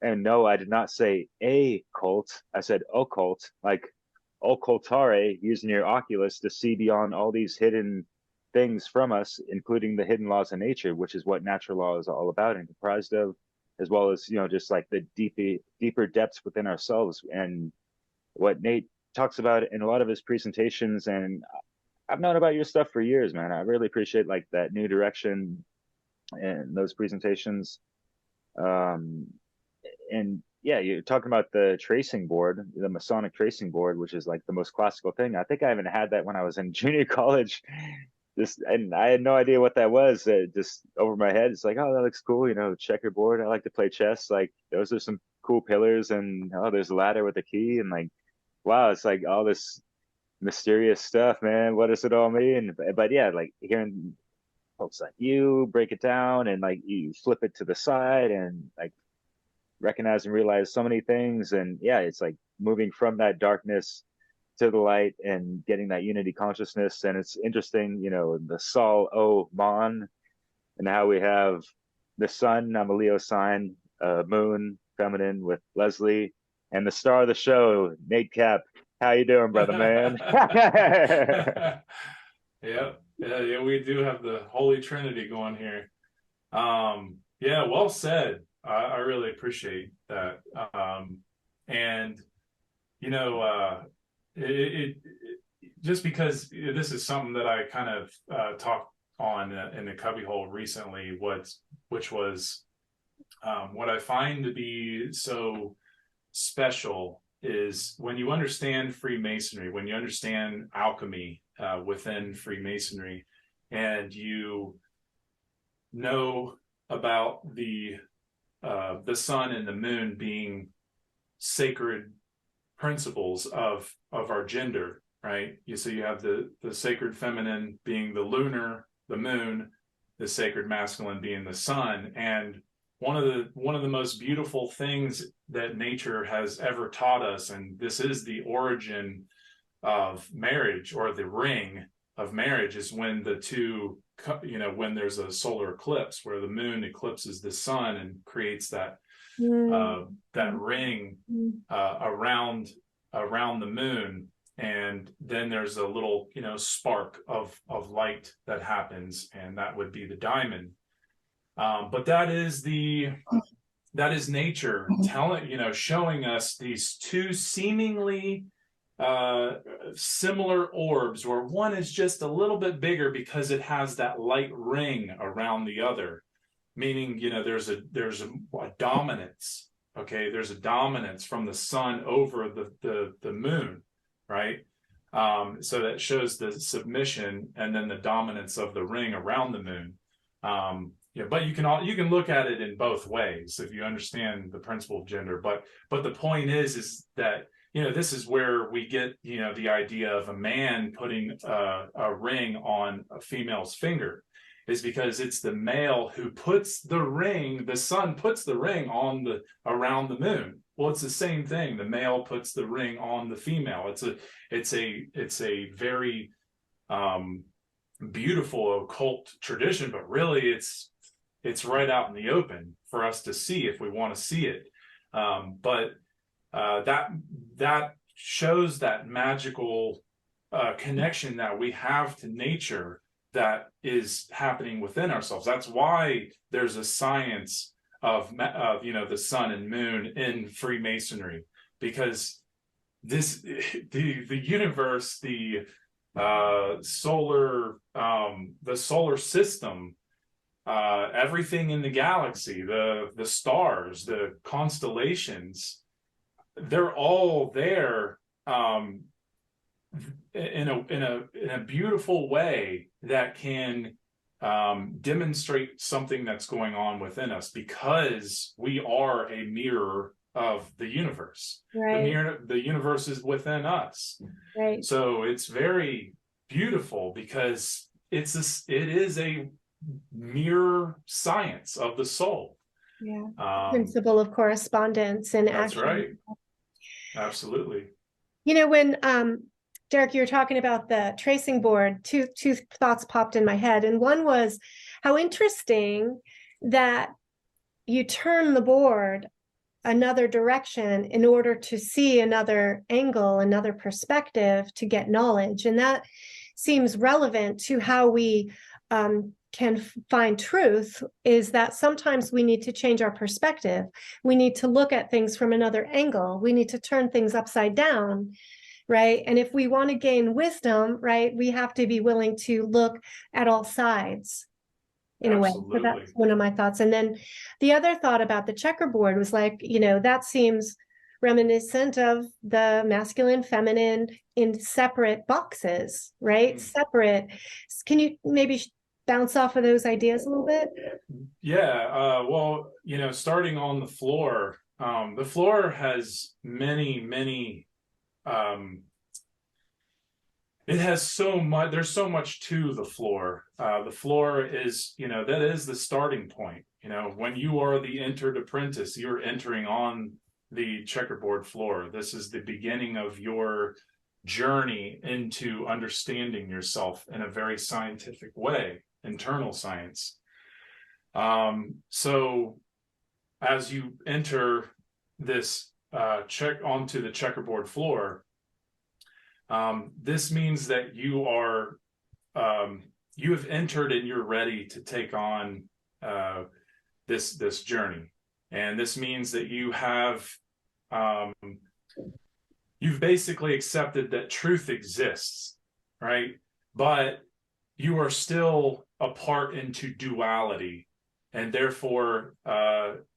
And no, I did not say a cult. I said occult, like occultare, using your Oculus to see beyond all these hidden things from us, including the hidden laws of nature, which is what natural law is all about and comprised of, as well as, just like the deeper depths within ourselves. And what Nate talks about in a lot of his presentations, and I've known about your stuff for years, man. I really appreciate like that new direction and those presentations. And yeah, you're talking about the tracing board, the Masonic tracing board, which is like the most classical thing. I think I even had that when I was in junior college. And I had no idea what that was. Just over my head, it's like, oh, that looks cool. Checkerboard. I like to play chess. Like those are some cool pillars, and there's a ladder with a key, and like, wow, it's like all this mysterious stuff, man. What does it all mean? But yeah, like hearing folks like you break it down, and like you flip it to the side, and like recognize and realize so many things. And yeah, it's like moving from that darkness to the light and getting that unity consciousness. And it's interesting, you know, the Sol O Mon, and how we have the sun, I'm a Leo sign, moon, feminine with Leslie, and the star of the show, Nate Cap. How you doing, brother man? Yeah, yeah, we do have the Holy Trinity going here. Yeah, well said. I really appreciate that. And you know, it just because this is something that I kind of talked on in the cubbyhole recently, which was what I find to be so special is when you understand Freemasonry, when you understand alchemy within Freemasonry, and you know about the sun and the moon being sacred principles of our gender, right? So you have the sacred feminine being the lunar, the moon, the sacred masculine being the sun. And one of the most beautiful things that nature has ever taught us, and this is the origin of marriage, or the ring of marriage, is when the two, you know, when there's a solar eclipse where the moon eclipses the sun and creates that that ring around the moon, and then there's a little, you know, spark of light that happens, and that would be the diamond. But that is nature telling, you know, showing us these two seemingly similar orbs, where one is just a little bit bigger because it has that light ring around the other, meaning, you know, there's a dominance. Okay, there's a dominance from the sun over the moon, right? So that shows the submission, and then the dominance of the ring around the moon. Yeah, but you can look at it in both ways if you understand the principle of gender. But the point is that, you know, this is where we get, you know, the idea of a man putting a ring on a female's finger, is because it's the male who puts the ring, the sun puts the ring on around the moon. Well, it's the same thing. The male puts the ring on the female. It's a very beautiful occult tradition, but really it's right out in the open for us to see if we want to see it. But that shows that magical connection that we have to nature that is happening within ourselves. That's why there's a science of you know, the sun and moon in Freemasonry, because the universe, the solar system, everything in the galaxy, the stars, the constellations, they're all there in a beautiful way that can demonstrate something that's going on within us, because we are a mirror of the universe. Right. The universe is within us. Right. So it's very beautiful, because it is a mirror science of the soul. Yeah. Principle of correspondence and that's action. right. Absolutely. You know, when Derek, you were talking about the tracing board, two thoughts popped in my head. And one was how interesting that you turn the board another direction in order to see another angle, another perspective, to get knowledge. And that seems relevant to how we can find truth, is that sometimes we need to change our perspective. We need to look at things from another angle. We need to turn things upside down, right? And if we want to gain wisdom, right, we have to be willing to look at all sides in a way. So that's one of my thoughts. And then the other thought about the checkerboard was like, you know, that seems reminiscent of the masculine, feminine in separate boxes, right? Separate. Can you maybe bounce off of those ideas a little bit? Yeah. Well, you know, starting on the floor has many, it has so much, there's so much to the floor. The floor is, you know, that is the starting point. You know, when you are the entered apprentice, you're entering on the checkerboard floor. This is the beginning of your journey into understanding yourself in a very scientific way, internal science. So as you enter this check onto the checkerboard floor, this means that you are you have entered and you're ready to take on this journey. And this means that you have you've basically accepted that truth exists, right? But you are still apart into duality, and therefore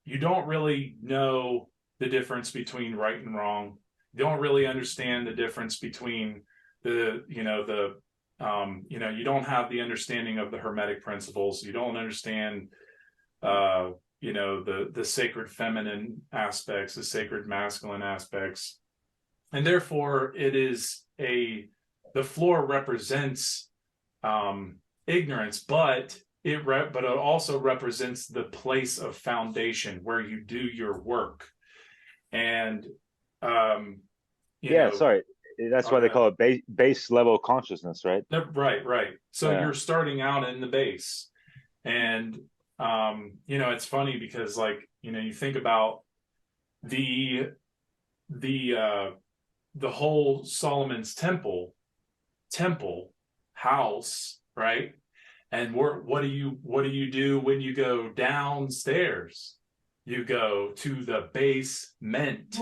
you don't really know the difference between right and wrong. You don't really understand the difference between you don't have the understanding of the Hermetic principles. You don't understand the sacred feminine aspects, the sacred masculine aspects. And therefore the floor represents ignorance, but it also represents the place of foundation where you do your work. And sorry, that's why they call it base level consciousness, right? Right. So you're starting out in the base, and it's funny because, like, you think about the whole Solomon's temple house, right? And what do you do when you go downstairs? You go to the basement,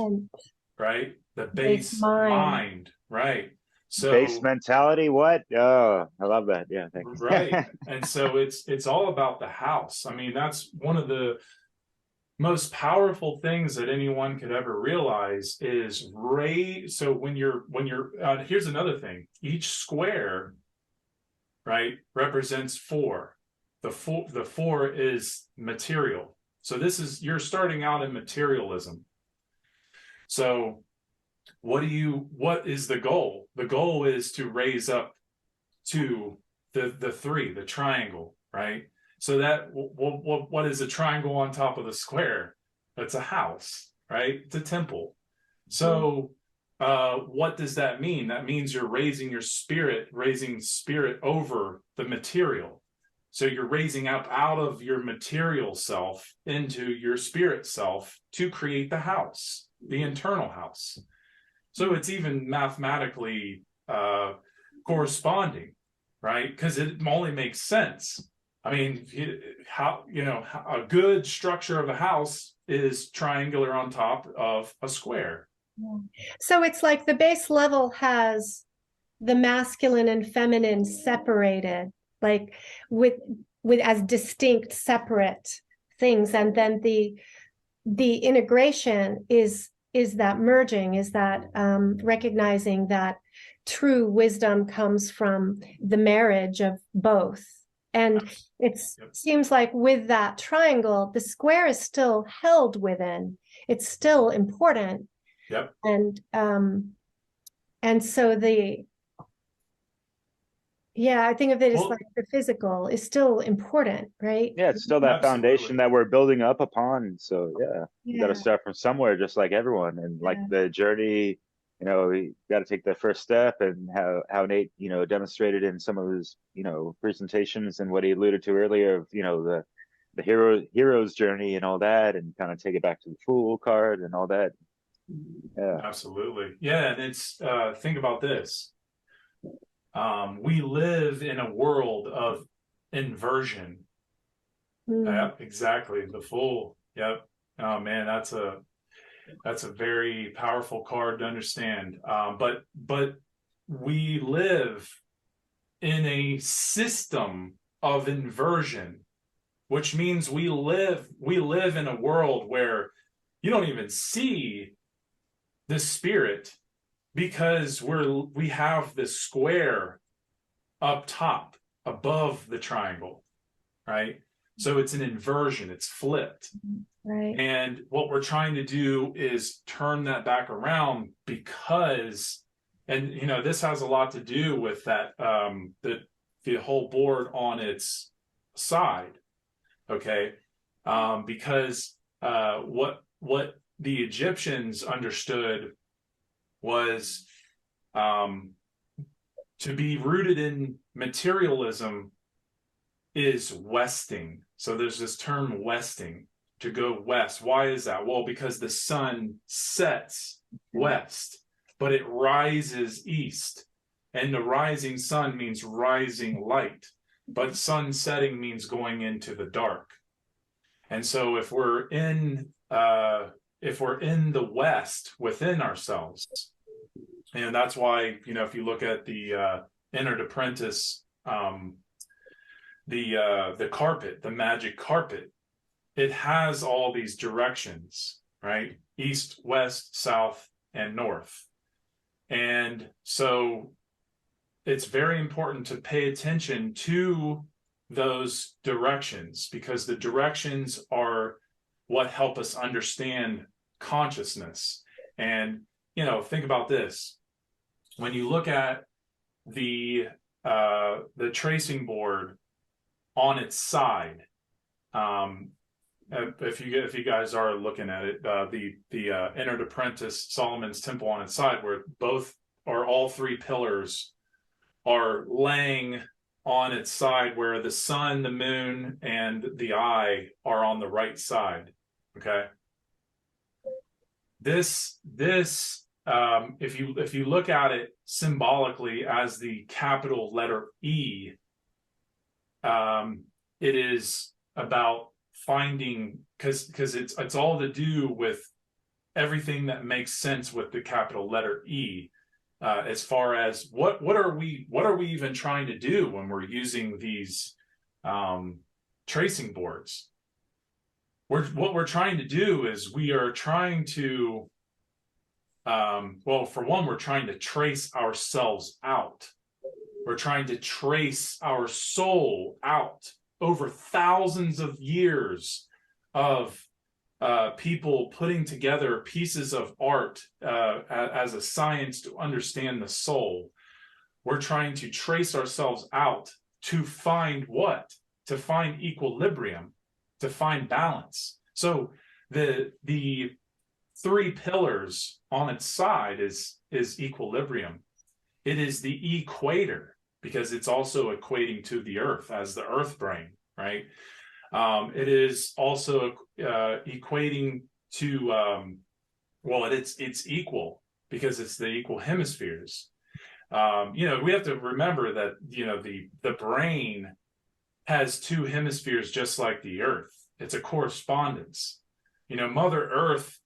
right? The base mind, right? So base mentality, what? Oh, I love that. Yeah, thanks. Right. And so it's all about the house. I mean, that's one of the most powerful things that anyone could ever realize is so when you're here's another thing. Each square, right, represents 4. The 4 is material. So you're starting out in materialism. So what is the goal? The goal is to raise up to the 3, the triangle, right? So that what is a triangle on top of the square? That's a house, right? It's a temple. So what does that mean? That means you're raising spirit over the material. So you're raising up out of your material self into your spirit self to create the house, the internal house. So it's even mathematically corresponding, right? Because it only makes sense. I mean, a good structure of a house is triangular on top of a square. So it's like the base level has the masculine and feminine separated, like with as distinct, separate things, and then the integration is that merging, is that recognizing that true wisdom comes from the marriage of both. And seems like with that triangle, the square is still held within. It's still important. Yep. And so I think of it as like the physical is still important, right? Yeah, it's still that foundation that we're building up upon. So you got to start from somewhere, just like everyone. And like the journey, we got to take that first step, and how Nate, demonstrated in some of his, presentations, and what he alluded to earlier of, the hero's journey and all that, and kind of take it back to the Fool card and all that. Yeah, absolutely. Yeah, and it's think about this. We live in a world of inversion. Yep, exactly. The Fool. Yep. Oh man, that's a very powerful card to understand. But we live in a system of inversion, which means we live in a world where you don't even see the spirit, because we have this square up top above the triangle, right? So it's an inversion, it's flipped. Right. And what we're trying to do is turn that back around, because, and this has a lot to do with that, the whole board on its side, okay? Because what the Egyptians understood was To be rooted in materialism is westing. So there's this term westing, to go west. Why is that? Well, because the sun sets west, but it rises east. And the rising sun means rising light, but sun setting means going into the dark. And so if we're in the West within ourselves, and that's why, if you look at the Entered Apprentice, the carpet, the magic carpet, it has all these directions, right? East, west, south, and north. And so it's very important to pay attention to those directions, because the directions are what help us understand consciousness. And, think about this. When you look at the tracing board on its side, if you guys are looking at it, the Entered Apprentice, Solomon's Temple on its side, where all three pillars are laying on its side, where the sun, the moon, and the eye are on the right side. Okay. This if you look at it symbolically as the capital letter E, it is about finding, because it's all to do with everything that makes sense with the capital letter E. As far as what are we even trying to do when we're using these tracing boards? What we're trying to do is we are trying to, for one, we're trying to trace ourselves out. We're trying to trace our soul out over thousands of years of people putting together pieces of art as a science to understand the soul. We're trying to trace ourselves out to find what? To find equilibrium, to find balance. So the three pillars on its side is equilibrium. It is the equator, because it's also equating to the earth as the earth brain, right? It is also equating to it's equal, because it's the equal hemispheres. We have to remember that the brain has two hemispheres, just like the earth. It's a correspondence. Mother Earth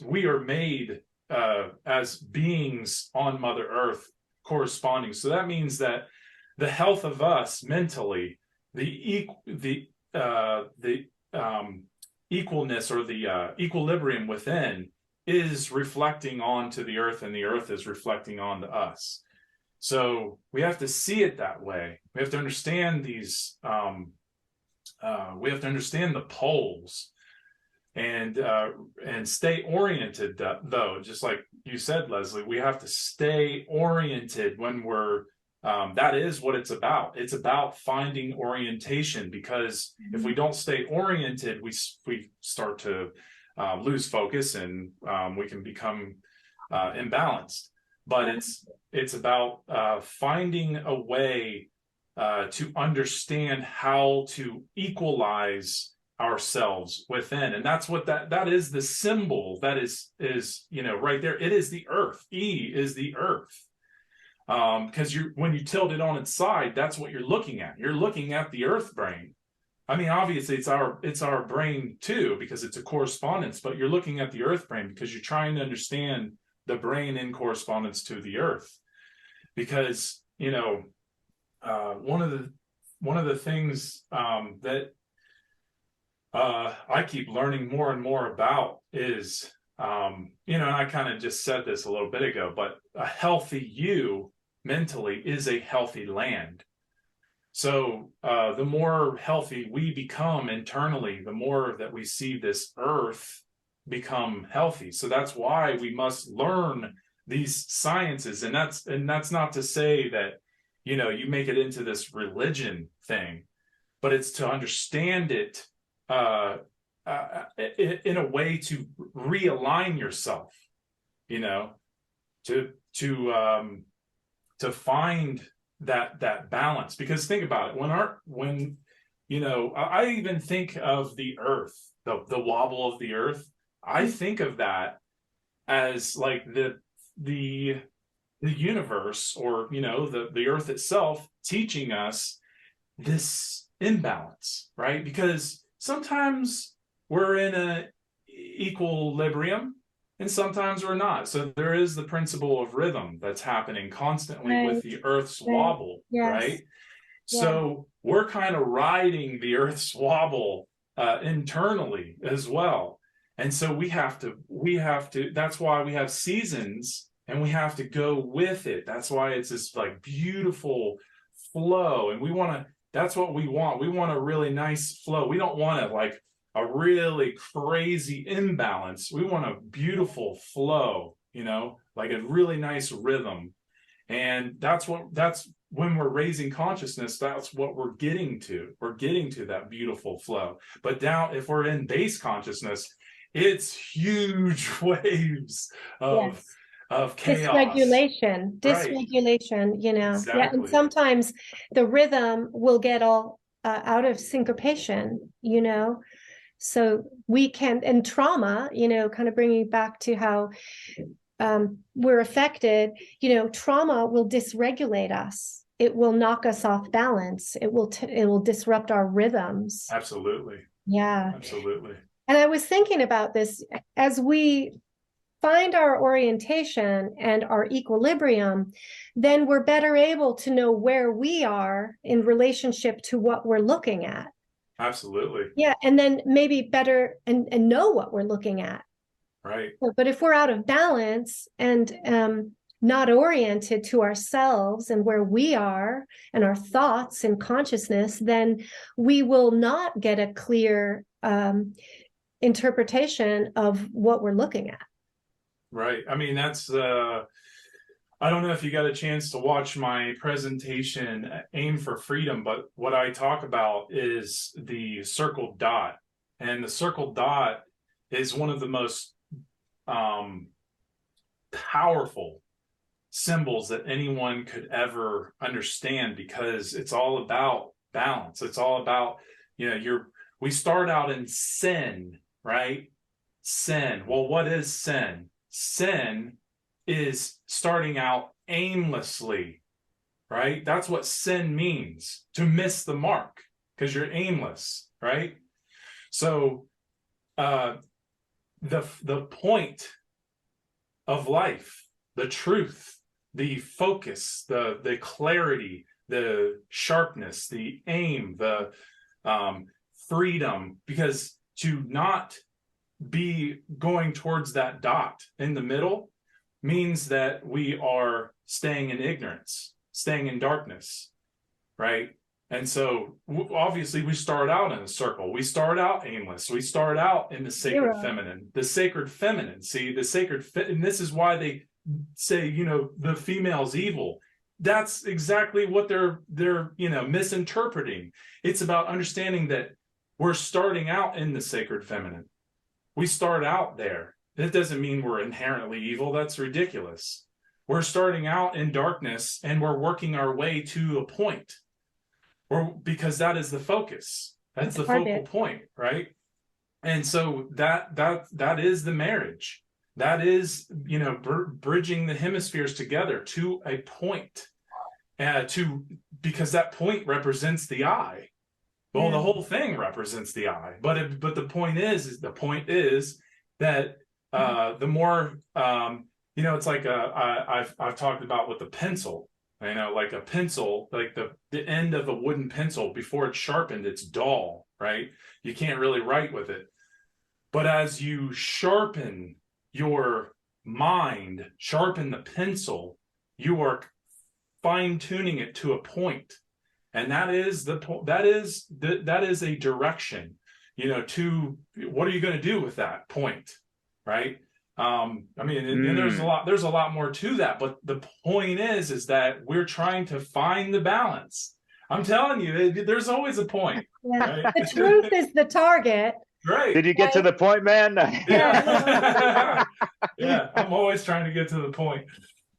we are made as beings on Mother Earth corresponding. So that means that the health of us mentally, the equalness or the equilibrium within is reflecting onto the earth, and the earth is reflecting onto us. So we have to see it that way. We have to understand these. We have to understand the poles, and stay oriented. Though, just like you said, Leslie, we have to stay oriented when we're. That is what it's about. It's about finding orientation, because if we don't stay oriented, we start to lose focus, and we can become imbalanced. But it's about finding a way to understand how to equalize ourselves within, and that's what that is. The symbol that is right there. It is the earth. E is the earth. Because when you tilt it on its side, that's what you're looking at. You're looking at the earth brain. I mean, obviously it's our brain too, because it's a correspondence, but you're looking at the earth brain because you're trying to understand the brain in correspondence to the earth. Because, one of the things that I keep learning more and more about is, and I kind of just said this a little bit ago, but a healthy you mentally is a healthy land. So the more healthy we become internally, the more that we see this earth become healthy. So that's why we must learn these sciences. And that's not to say that, you make it into this religion thing, but it's to understand it in a way to realign yourself, to find that balance. Because think about it, when you know, I even think of the earth, the wobble of the earth. I think of that as like the universe, or you know, the earth itself teaching us this imbalance, right? Because sometimes we're in a equilibrium and sometimes we're not. So there is the principle of rhythm that's happening constantly with the earth's wobble, Yes. right? So we're kind of riding the earth's wobble internally as well. And so we have to, that's why we have seasons and we have to go with it. That's why it's this like beautiful flow. And that's what we want. We want a really nice flow. We don't want like a really crazy imbalance. We want a beautiful flow, you know, like a really nice rhythm. And that's when we're raising consciousness, that's what we're getting to. We're getting to that beautiful flow. But down, if we're in base consciousness, it's huge waves of chaos. Dysregulation, you know. Exactly. Yeah, and sometimes the rhythm will get all out of syncopation, you know. So we can, and trauma, you know, kind of bringing back to how we're affected, you know, trauma will dysregulate us. It will knock us off balance. It will disrupt our rhythms. Absolutely. Yeah. Absolutely. And I was thinking about this as we find our orientation and our equilibrium, then we're better able to know where we are in relationship to what we're looking at. Absolutely. Yeah. And then maybe better and know what we're looking at. Right. But if we're out of balance and not oriented to ourselves and where we are and our thoughts and consciousness, then we will not get a clear interpretation of what we're looking at. Right. I mean, that's I don't know if you got a chance to watch my presentation, Aim for Freedom, but what I talk about is the circle dot. And the circle dot is one of the most powerful symbols that anyone could ever understand, because it's all about balance. It's all about, you know, we start out in sin, right? Sin. Well, what is sin? Sin is starting out aimlessly, right? That's what sin means, to miss the mark, because you're aimless, right? So the point of life, the truth, the focus, the clarity, the sharpness, the aim, the freedom, because to not be going towards that dot in the middle means that we are staying in ignorance, staying in darkness, right? And so obviously we start out in a circle. We start out aimless. We start out in the sacred feminine. The sacred feminine. See, the sacred, and this is why they say, you know, the female's evil. That's exactly what they're you know, misinterpreting. It's about understanding that we're starting out in the sacred feminine. We start out there. That doesn't mean we're inherently evil. That's ridiculous. We're starting out in darkness and we're working our way to a point. Because that is the focus. That's the focal point, right? And so that is the marriage. That is, you know, bridging the hemispheres together to a point, because that point represents the eye. Well, the whole thing represents the eye. But the point is that the more you know, it's like I've talked about with the pencil. You know, like a pencil, like the end of a wooden pencil, before it's sharpened, it's dull, right? You can't really write with it. But as you sharpen your mind, sharpen the pencil, you are fine-tuning it to a point. And that is a direction, you know, to what are you going to do with that point, right? I mean, and there's a lot more to that, but the point is that we're trying to find the balance. I'm telling you, there's always a point. Yeah. Right? The truth is the target. Right. Did you get to the point, man? Yeah. Yeah. I'm always trying to get to the point.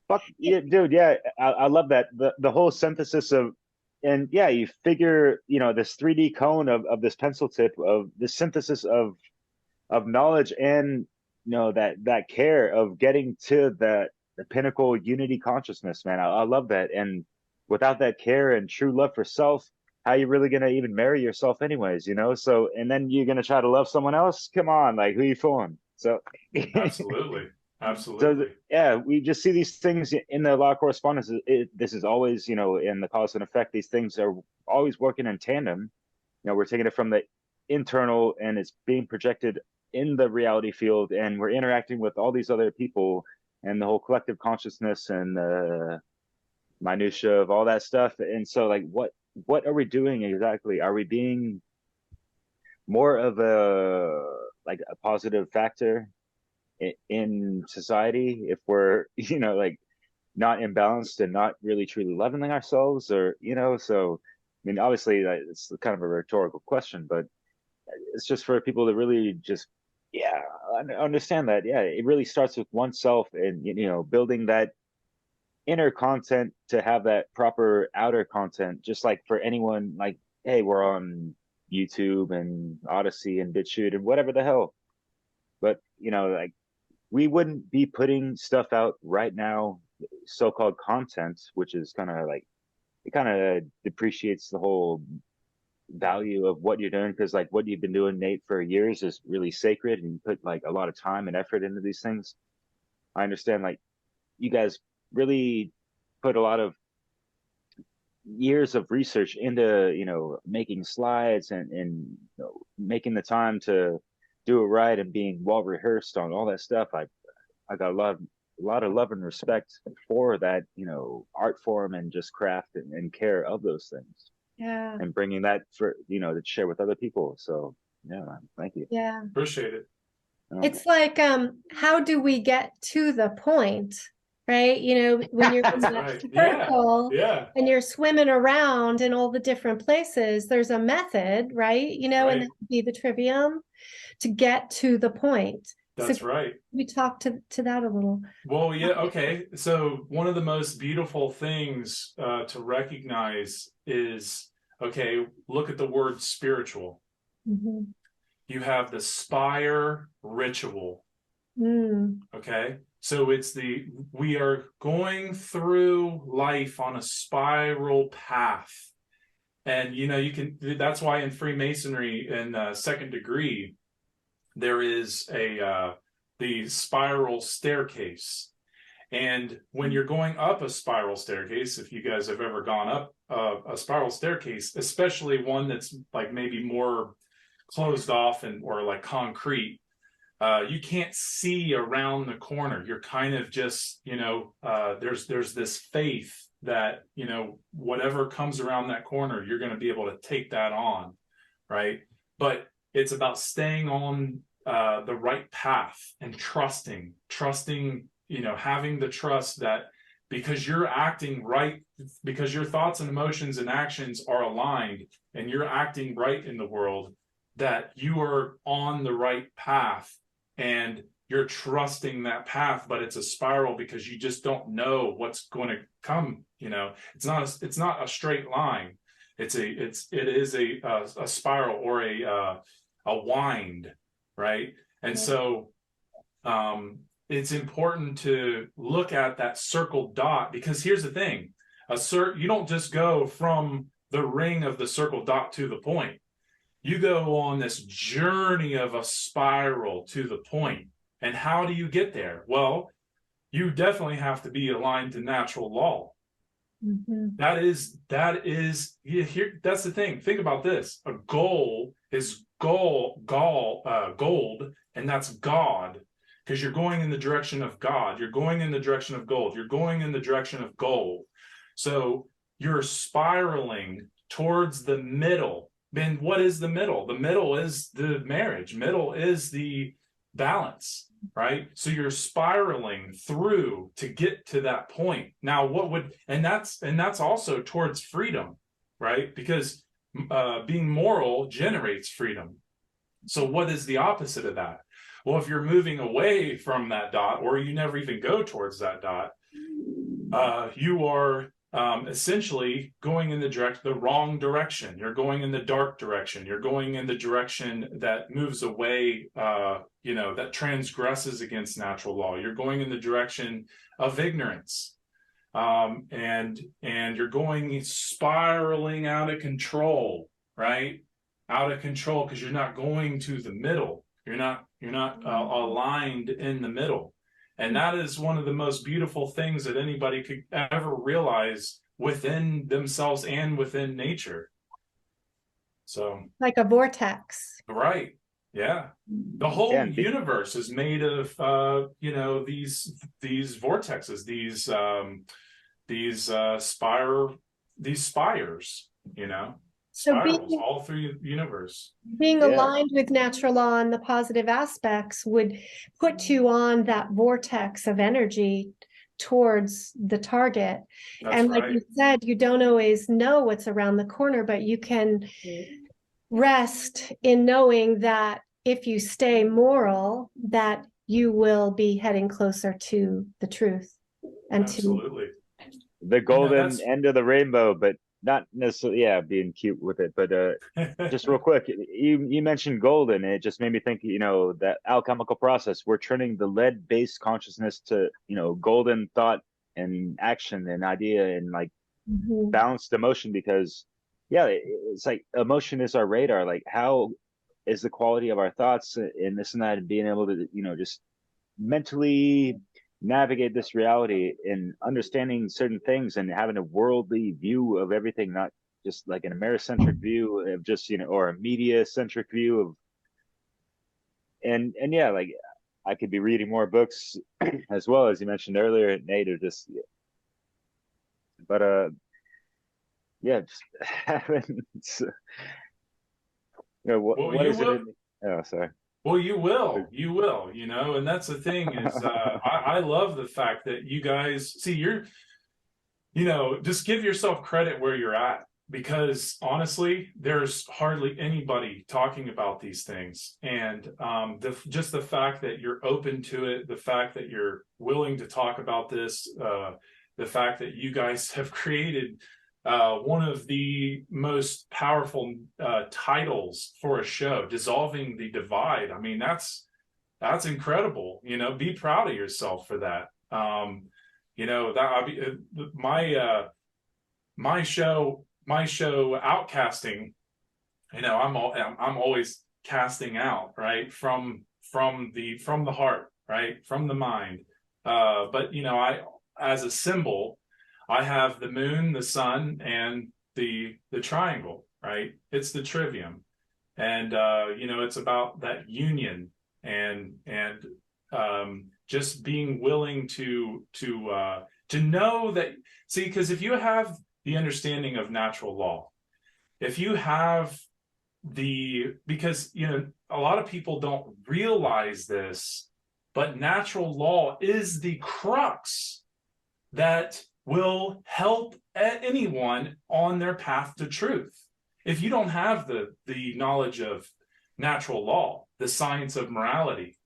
Fuck yeah, dude. Yeah, I love that. The whole synthesis of, and yeah, you figure, this 3D cone of this pencil tip, of the synthesis of knowledge, and that care of getting to the pinnacle unity consciousness, man. I love that. And without that care and true love for self, how you really gonna even marry yourself anyways, So, and then you're gonna try to love someone else? Come on, like, who you fooling? So Absolutely. so Absolutely. yeah, we just see these things in the law of correspondence. This is always, in the cause and effect, these things are always working in tandem. We're taking it from the internal, and it's being projected in the reality field, and we're interacting with all these other people and the whole collective consciousness and the minutia of all that stuff. And so, like, what are we doing exactly? Are we being more of a positive factor in society if we're like not imbalanced and not really truly loving ourselves? Or so, I mean, obviously, it's kind of a rhetorical question, but it's just for people to really just, yeah, understand that, yeah, it really starts with oneself, and building that inner content to have that proper outer content. Just like for anyone, like, hey, we're on YouTube and Odyssey and BitChute and whatever the hell, but like, we wouldn't be putting stuff out right now, so-called content, which is kind of like, it kind of depreciates the whole value of what you're doing, because like what you've been doing, Nate, for years is really sacred, and you put like a lot of time and effort into these things. I understand, like, you guys really put a lot of years of research into making slides, and making the time to do it right, and being well rehearsed on all that stuff. I got a lot of love and respect for that, art form, and just craft and care of those things, Yeah, and bringing that for to share with other people. So yeah, man, thank you. yeah. Appreciate it. It's like, how do we get to the point, right? When you're in That's that right. Yeah. circle Yeah. and you're swimming around in all the different places, there's a method, right? And Right. that would be the trivium to get to the point. So That's right. we talk to that a little. Well, yeah, okay. So one of the most beautiful things to recognize is, okay, look at the word spiritual. Mhm. You have the spire ritual. Mm. Okay. So we are going through life on a spiral path. And, that's why in Freemasonry in second degree, there is the spiral staircase. And when you're going up a spiral staircase, if you guys have ever gone up a spiral staircase, especially one that's like maybe more closed off or like concrete, you can't see around the corner. You're kind of just, there's this faith that, whatever comes around that corner, you're going to be able to take that on, right? But it's about staying on the right path and trusting, having the trust that because you're acting right, because your thoughts and emotions and actions are aligned, and you're acting right in the world, that you are on the right path, and you're trusting that path. But it's a spiral because you just don't know what's going to come. It's not a straight line. It is a spiral, or a wind, right? And so it's important to look at that circle dot, because here's the thing: you don't just go from the ring of the circle dot to the point. You go on this journey of a spiral to the point. And how do you get there? Well, you definitely have to be aligned to natural law. Mm-hmm. That's the thing. Think about this. A goal is gold, and that's God, because you're going in the direction of God. You're going in the direction of gold. You're going in the direction of gold. So you're spiraling towards the middle. Then what is the middle? The middle is the marriage. Middle is the balance, right? So you're spiraling through to get to that point. Now, that's also towards freedom, right? Because being moral generates freedom. So what is the opposite of that? Well, if you're moving away from that dot, or you never even go towards that dot, you are essentially going in the wrong direction. You're going in the dark direction. You're going in the direction that moves away, that transgresses against natural law. You're going in the direction of ignorance. And you're going spiraling out of control, right? Out of control, because you're not going to the middle. You're not aligned in the middle. And that is one of the most beautiful things that anybody could ever realize within themselves and within nature. So, like a vortex. right. Yeah. The whole universe is made of these vortexes, these spires, So spirals all through the universe. Being aligned with natural law and the positive aspects would put you on that vortex of energy towards the target. And like you said, you don't always know what's around the corner, but you can rest in knowing that if you stay moral, that you will be heading closer to the truth and absolutely the golden end of the rainbow, but not necessarily being cute with it. But just real quick, you mentioned golden, and it just made me think, that alchemical process, we're turning the lead-based consciousness to golden thought and action and idea and like balanced emotion, because it's like emotion is our radar. Like, how is the quality of our thoughts and this and that, and being able to just mentally navigate this reality and understanding certain things and having a worldly view of everything, not just like an Americentric view of just or a media centric view of, and like I could be reading more books as well, as you mentioned earlier, Nate, or just just having what is it? Oh, sorry. Well, you will, and that's the thing is, I love the fact that you guys see just give yourself credit where you're at, because honestly, there's hardly anybody talking about these things. And just the fact that you're open to it, the fact that you're willing to talk about this, the fact that you guys have created one of the most powerful titles for a show, Dissolving the Divide. I mean, that's incredible. Be proud of yourself for that. My show Outcasting. I'm always casting out, right, from the heart, right, from the mind. But I, as a symbol, I have the moon, the sun, and the triangle, right? It's the trivium. And it's about that union and just being willing to know that, see, because if you have the understanding of natural law, if you have because a lot of people don't realize this, but natural law is the crux that will help anyone on their path to truth. If you don't have the knowledge of natural law, the science of morality,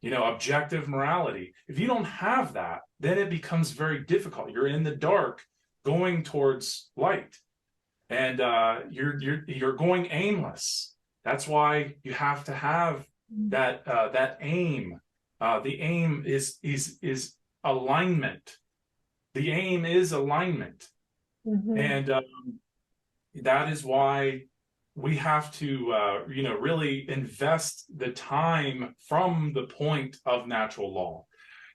objective morality, if you don't have that, then it becomes very difficult. You're in the dark going towards light, and you're going aimless. That's why you have to have that aim. The aim is alignment. The aim is alignment. And that is why we have to, really invest the time from the point of natural law.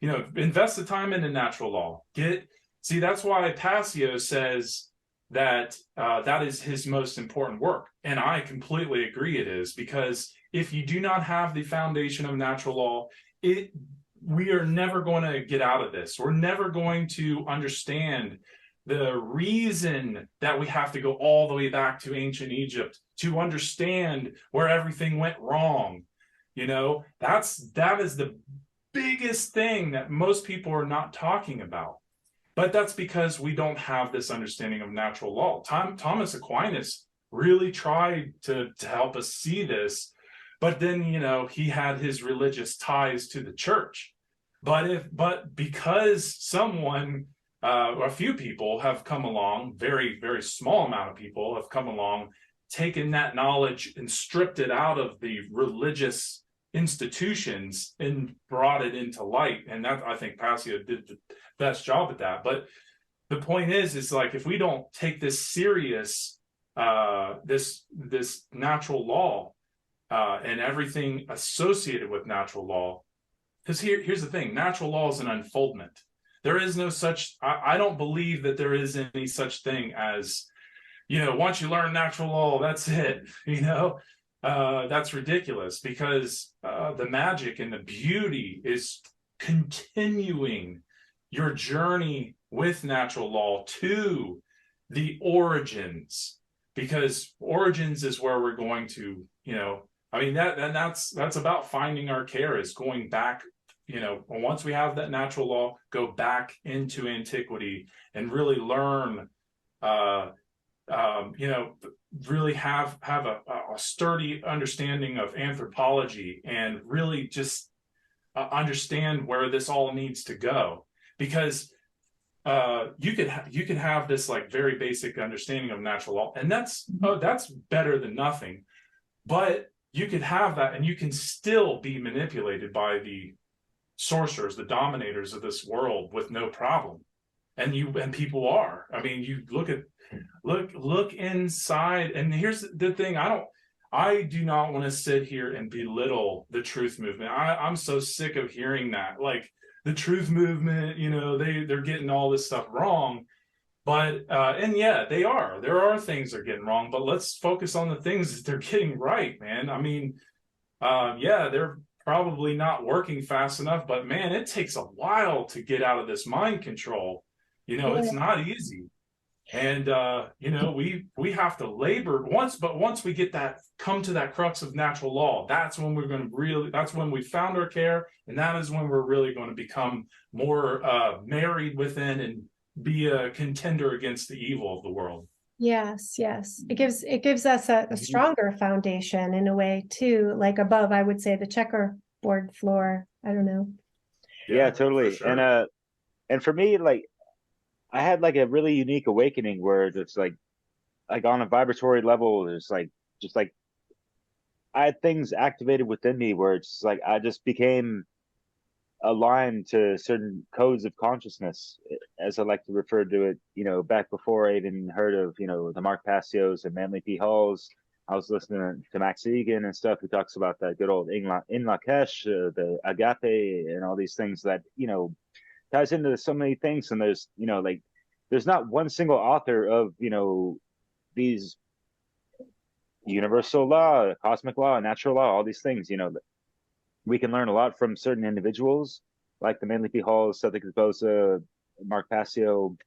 Invest the time into natural law. That's why Passio says that that is his most important work. And I completely agree it is, because if you do not have the foundation of natural law, we are never going to get out of this. We're never going to understand the reason that we have to go all the way back to ancient Egypt to understand where everything went wrong. That is the biggest thing that most people are not talking about. But that's because we don't have this understanding of natural law. Thomas Aquinas really tried to help us see this, but then, he had his religious ties to the church. but because someone, a few people have come along, very, very small amount of people have come along, taken that knowledge and stripped it out of the religious institutions and brought it into light. And that, I think Passio did the best job at that. But the point is like, if we don't take this serious, this natural law, and everything associated with natural law, because here's the thing, natural law is an unfoldment. There is no such, I don't believe that there is any such thing as, once you learn natural law, that's it, that's ridiculous, because the magic and the beauty is continuing your journey with natural law to the origins, because origins is where we're going to, that's about finding our care, is going back, once we have that natural law, go back into antiquity and really learn, really have a sturdy understanding of anthropology, and really just understand where this all needs to go. Because you could have this like very basic understanding of natural law, and that's better than nothing. But you could have that, and you can still be manipulated by the sorcerers, the dominators of this world, with no problem. And people are. I mean, you look inside, and here's the thing: I do not want to sit here and belittle the truth movement. I'm so sick of hearing that, like, the truth movement, they're getting all this stuff wrong. But and yeah, there are things they're getting wrong, but let's focus on the things that they're getting right, man. I mean, they're probably not working fast enough, but man, it takes a while to get out of this mind control. It's not easy. And we have to labor once we come to that crux of natural law, that's when we're going to that's when we found our care, and that is when we're really going to become more married within and be a contender against the evil of the world. Yes. It gives us a stronger foundation in a way too, like above, I would say, the checkerboard floor. I don't know. Yeah, totally. Sure. And for me, like, I had like a really unique awakening where it's like on a vibratory level, it's like, just like I had things activated within me where it's like I just became aligned to certain codes of consciousness, as I like to refer to it, back before I even heard of, the Mark Passios and Manly P. Halls. I was listening to Max Egan and stuff, who talks about that good old In Lakesh, the agape, and all these things that, ties into so many things. And there's, there's not one single author of, these universal law, cosmic law, natural law, all these things, we can learn a lot from certain individuals like the Manly P. Halls, Cedric Bosa, Mark Passio,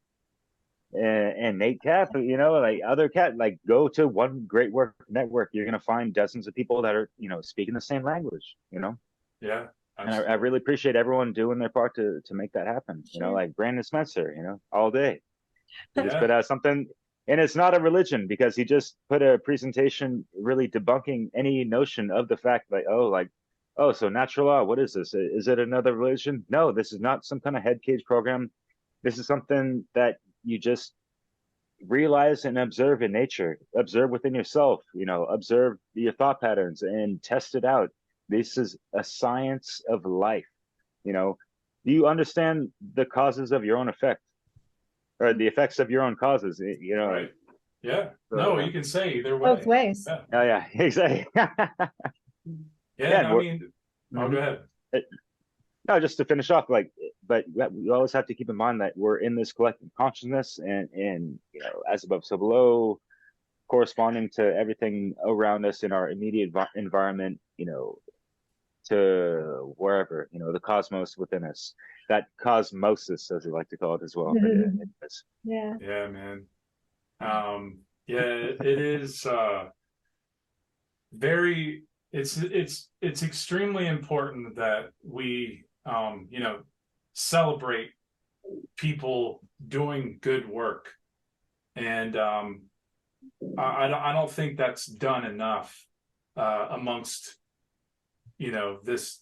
and Nate Cap, like other like go to One Great Work Network. You're going to find dozens of people that are, speaking the same language, Yeah. And I really appreciate everyone doing their part to make that happen. Sure. Like Brandon Spencer, all day. He just Yeah. put out something, and it's not a religion, because he just put a presentation really debunking any notion of the fact that, so natural law, what is this? Is it another religion? No, this is not some kind of head cage program. This is something that you just realize and observe in nature, observe within yourself, observe your thought patterns and test it out. This is a science of life. Do you understand the causes of your own effect, or the effects of your own causes? Right. Yeah. So, No, you can say either way. Both ways. Yeah. Oh yeah, exactly. Yeah. I mean, go ahead. No, just to finish off, but we always have to keep in mind that we're in this collective consciousness, and as above, so below, corresponding to everything around us in our immediate environment, to wherever, the cosmos within us, that cosmosis, as we like to call it as well. Yeah. Yeah, man. It is very, it's extremely important that we celebrate people doing good work. And I don't think that's done enough amongst this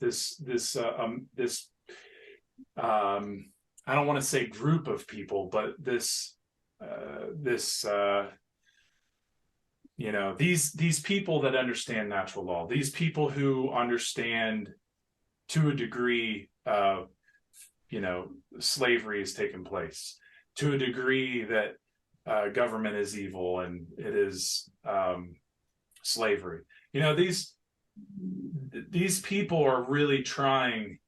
I don't want to say group of people, but this you know, these people that understand natural law, these people who understand to a degree, you know, slavery has taken place, to a degree that government is evil and it is slavery. You know, these people are really trying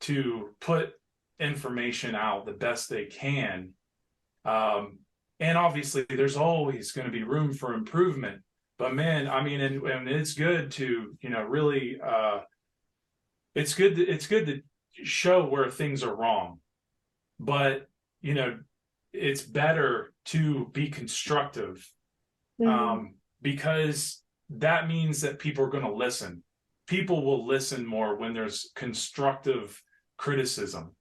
to put information out the best they can. And obviously there's always going to be room for improvement, but man, I mean, and it's good to, you know, really, it's good to show where things are wrong, but you know, it's better to be constructive, because that means that people are going to listen. People will listen more when there's constructive criticism.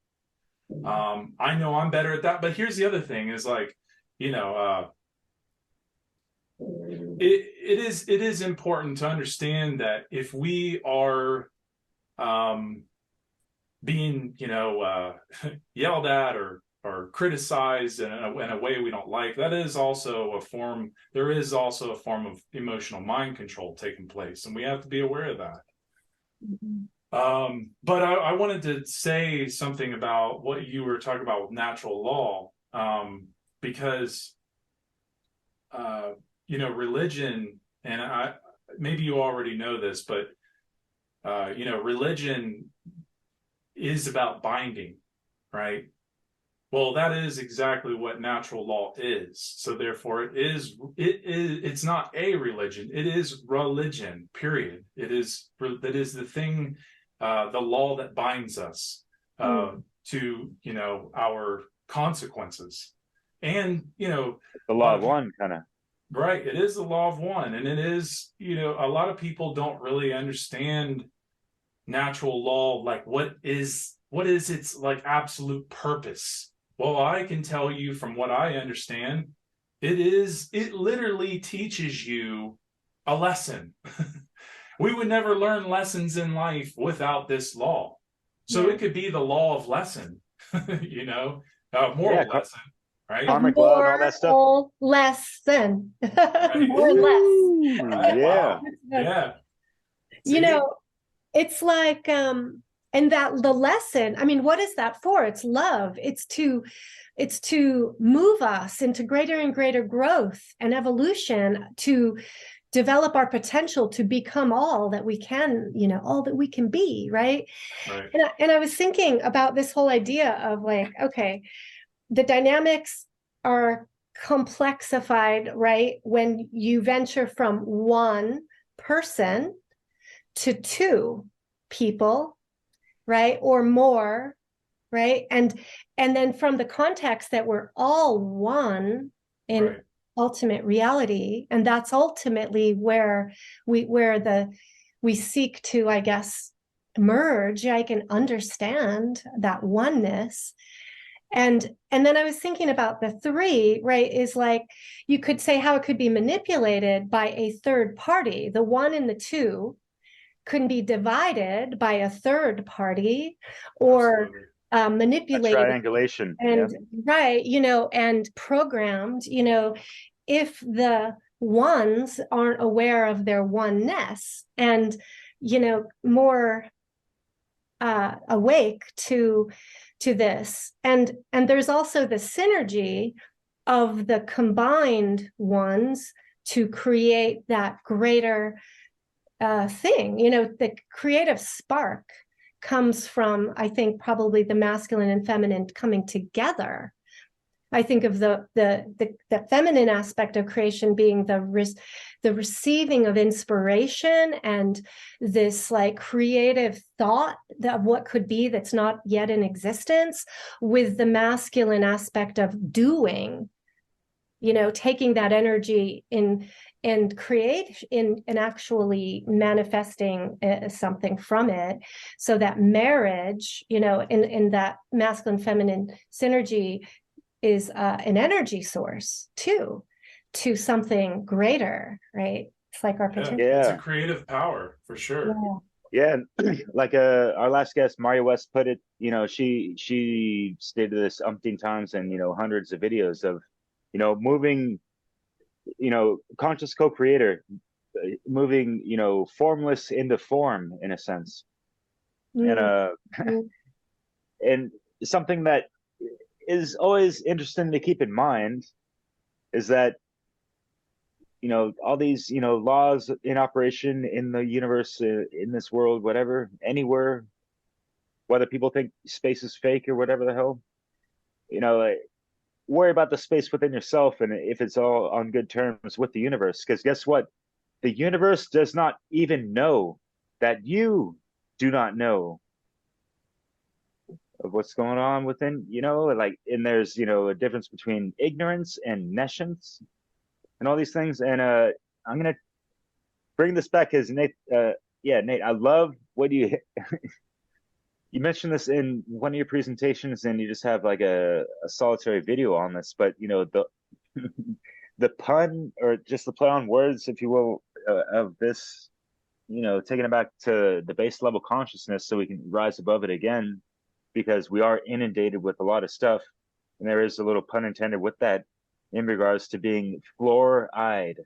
I know I'm better at that, but here's the other thing is like, you know, it is important to understand that if we are being, you know, yelled at or criticized in a way we don't like, that is also a form, there is also a form of emotional mind control taking place, and we have to be aware of that. But I wanted to say something about what you were talking about with natural law, because you know, religion, and maybe you already know this, but you know, religion is about binding, right? Well, that is exactly what natural law is. So therefore it's not a religion, it is religion, period. That is the thing, the law that binds us to, you know, our consequences. And, you know, The law of one, kind of. right, it is the law of one, and it is, you know, a lot of people don't really understand natural law, like what is its like absolute purpose. Well, I can tell you from what I understand, it literally teaches you a lesson. We would never learn lessons in life without this law. So it could be the law of lesson, you know, moral lesson, right? Karmic law and all that stuff. More, less than. More and less. Right? Yeah. Wow. Yeah. You See? know, it's like, and that the lesson, I mean, what is that for? It's love. It's to move us into greater and greater growth and evolution, to develop our potential to become all that we can, you know, all that we can be, right? Right. And I was thinking about this whole idea of like, okay, the dynamics are complexified, right? When you venture from one person to two people, right? Or more, right? And then from the context that we're all one in Right. ultimate reality, and that's ultimately where we seek to, I guess, merge. I can understand that oneness. And then I was thinking about the three, right? Is like, you could say how it could be manipulated by a third party. The one and the two couldn't be divided by a third party, or manipulated Triangulation. and right, you know, and programmed, you know, if the ones aren't aware of their oneness and, you know, more awake to this. And there's also the synergy of the combined ones to create that greater thing. You know, the creative spark comes from, I think, probably the masculine and feminine coming together. I think of the feminine aspect of creation being the receiving of inspiration and this like creative thought of what could be that's not yet in existence, with the masculine aspect of doing, you know, taking that energy in and create in and actually manifesting something from it. So that marriage, you know, in that masculine feminine synergy is an energy source too, to something greater, right? It's like our potential. It's a creative power for sure. Yeah, like our last guest, Maria West, put it. She stated this umpteen times and hundreds of videos of moving, conscious co-creator, moving formless into form in a sense, and Mm, mm, and something that is always interesting to keep in mind is that all these laws in operation in the universe, in this world, whatever, anywhere, whether people think space is fake or whatever the hell, like, worry about the space within yourself and if it's all on good terms with the universe, because guess what, the universe does not even know that you do not know of what's going on within, like, and there's a difference between ignorance and nescience and all these things. And I'm gonna bring this back because Nate, yeah, Nate, I love what you mentioned this in one of your presentations, and you just have like a solitary video on this. But the the pun, or just the play on words, if you will, of this, taking it back to the base level consciousness, so we can rise above it again, because we are inundated with a lot of stuff, and there is a little pun intended with that in regards to being floor-eyed.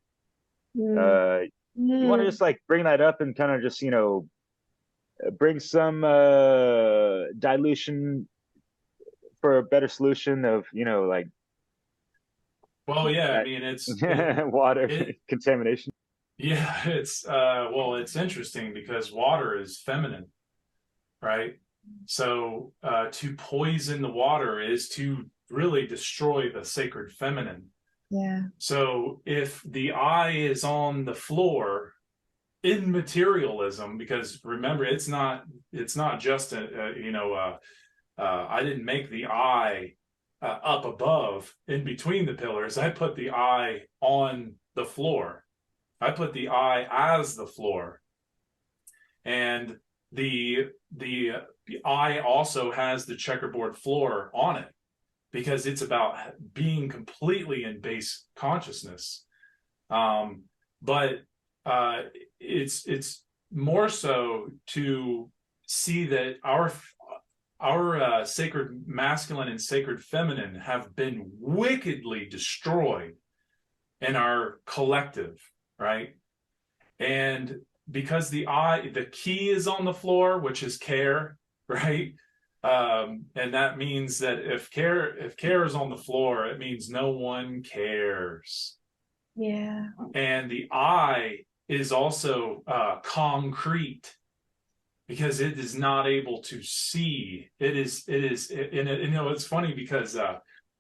mm, You want to mm. just like bring that up and kind of just bring some dilution for a better solution of like Well, yeah, I that mean, water it contamination. yeah, it's interesting because water is feminine, right? So to poison the water is to really destroy the sacred feminine. Yeah. So if the eye is on the floor in materialism, because remember, it's not just I didn't make the eye up above in between the pillars. I put the eye on the floor. I put the eye as the floor, and the eye also has the checkerboard floor on it because it's about being completely in base consciousness. Um, but uh, it's more so to see that our sacred masculine and sacred feminine have been wickedly destroyed in our collective, right? And because the key is on the floor, which is care, right? And that means that if care is on the floor, it means no one cares. Yeah. And the eye is also concrete because it is not able to see. It's funny because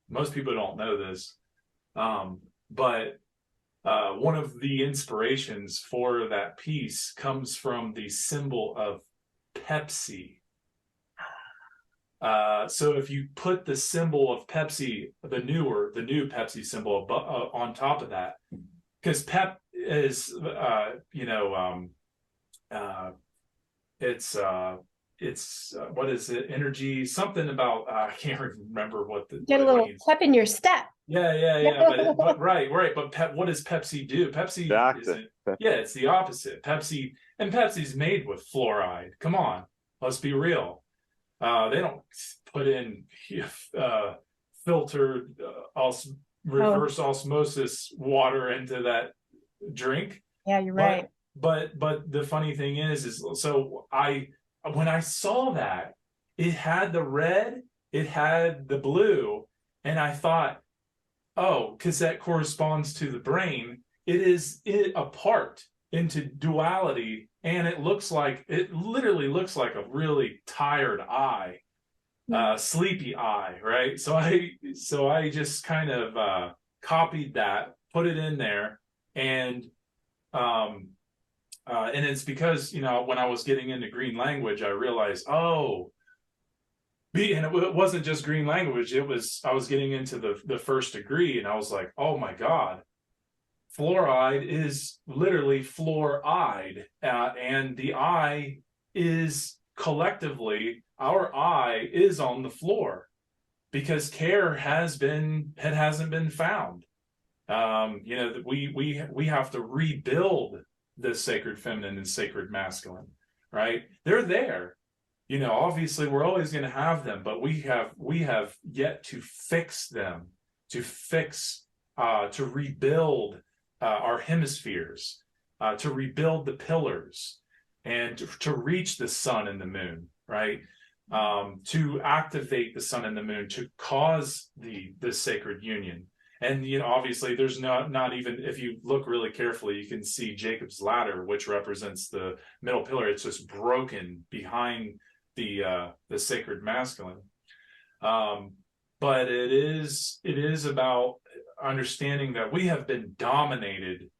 most people don't know this, but one of the inspirations for that piece comes from the symbol of Pepsi. So if you put the symbol of Pepsi, the new Pepsi symbol on top of that, because Pep is, it's what is it? Energy, something about I can't remember what Get a it little means. pep in your step. Yeah. But right. But what does Pepsi do? Pepsi Doctor. isn't. Yeah, it's the opposite. Pepsi's made with fluoride. Come on, let's be real. They don't put in filtered reverse osmosis water into that drink. Yeah, you're But right. but the funny thing is so when I saw that, it had the red, it had the blue, and I thought, oh, because that corresponds to the brain. It is apart into duality, and it literally looks like a really tired eye, sleepy eye, right? So I just kind of copied that, put it in there, and and it's because when I was getting into green language, I realized, and it wasn't just green language. I was getting into the first degree, and I was like, oh my god, fluoride is literally floor-eyed, and the eye is collectively, our eye is on the floor because care hasn't been found. We have to rebuild the sacred feminine and sacred masculine. right? They're there. You know, obviously we're always going to have them, but we have yet to fix them, to rebuild our hemispheres, to rebuild the pillars, and to reach the sun and the moon, right? To activate the sun and the moon, to cause the sacred union. And you know, obviously, there's not even, if you look really carefully, you can see Jacob's ladder, which represents the middle pillar. It's just broken behind the sacred masculine. But it is about understanding that we have been dominated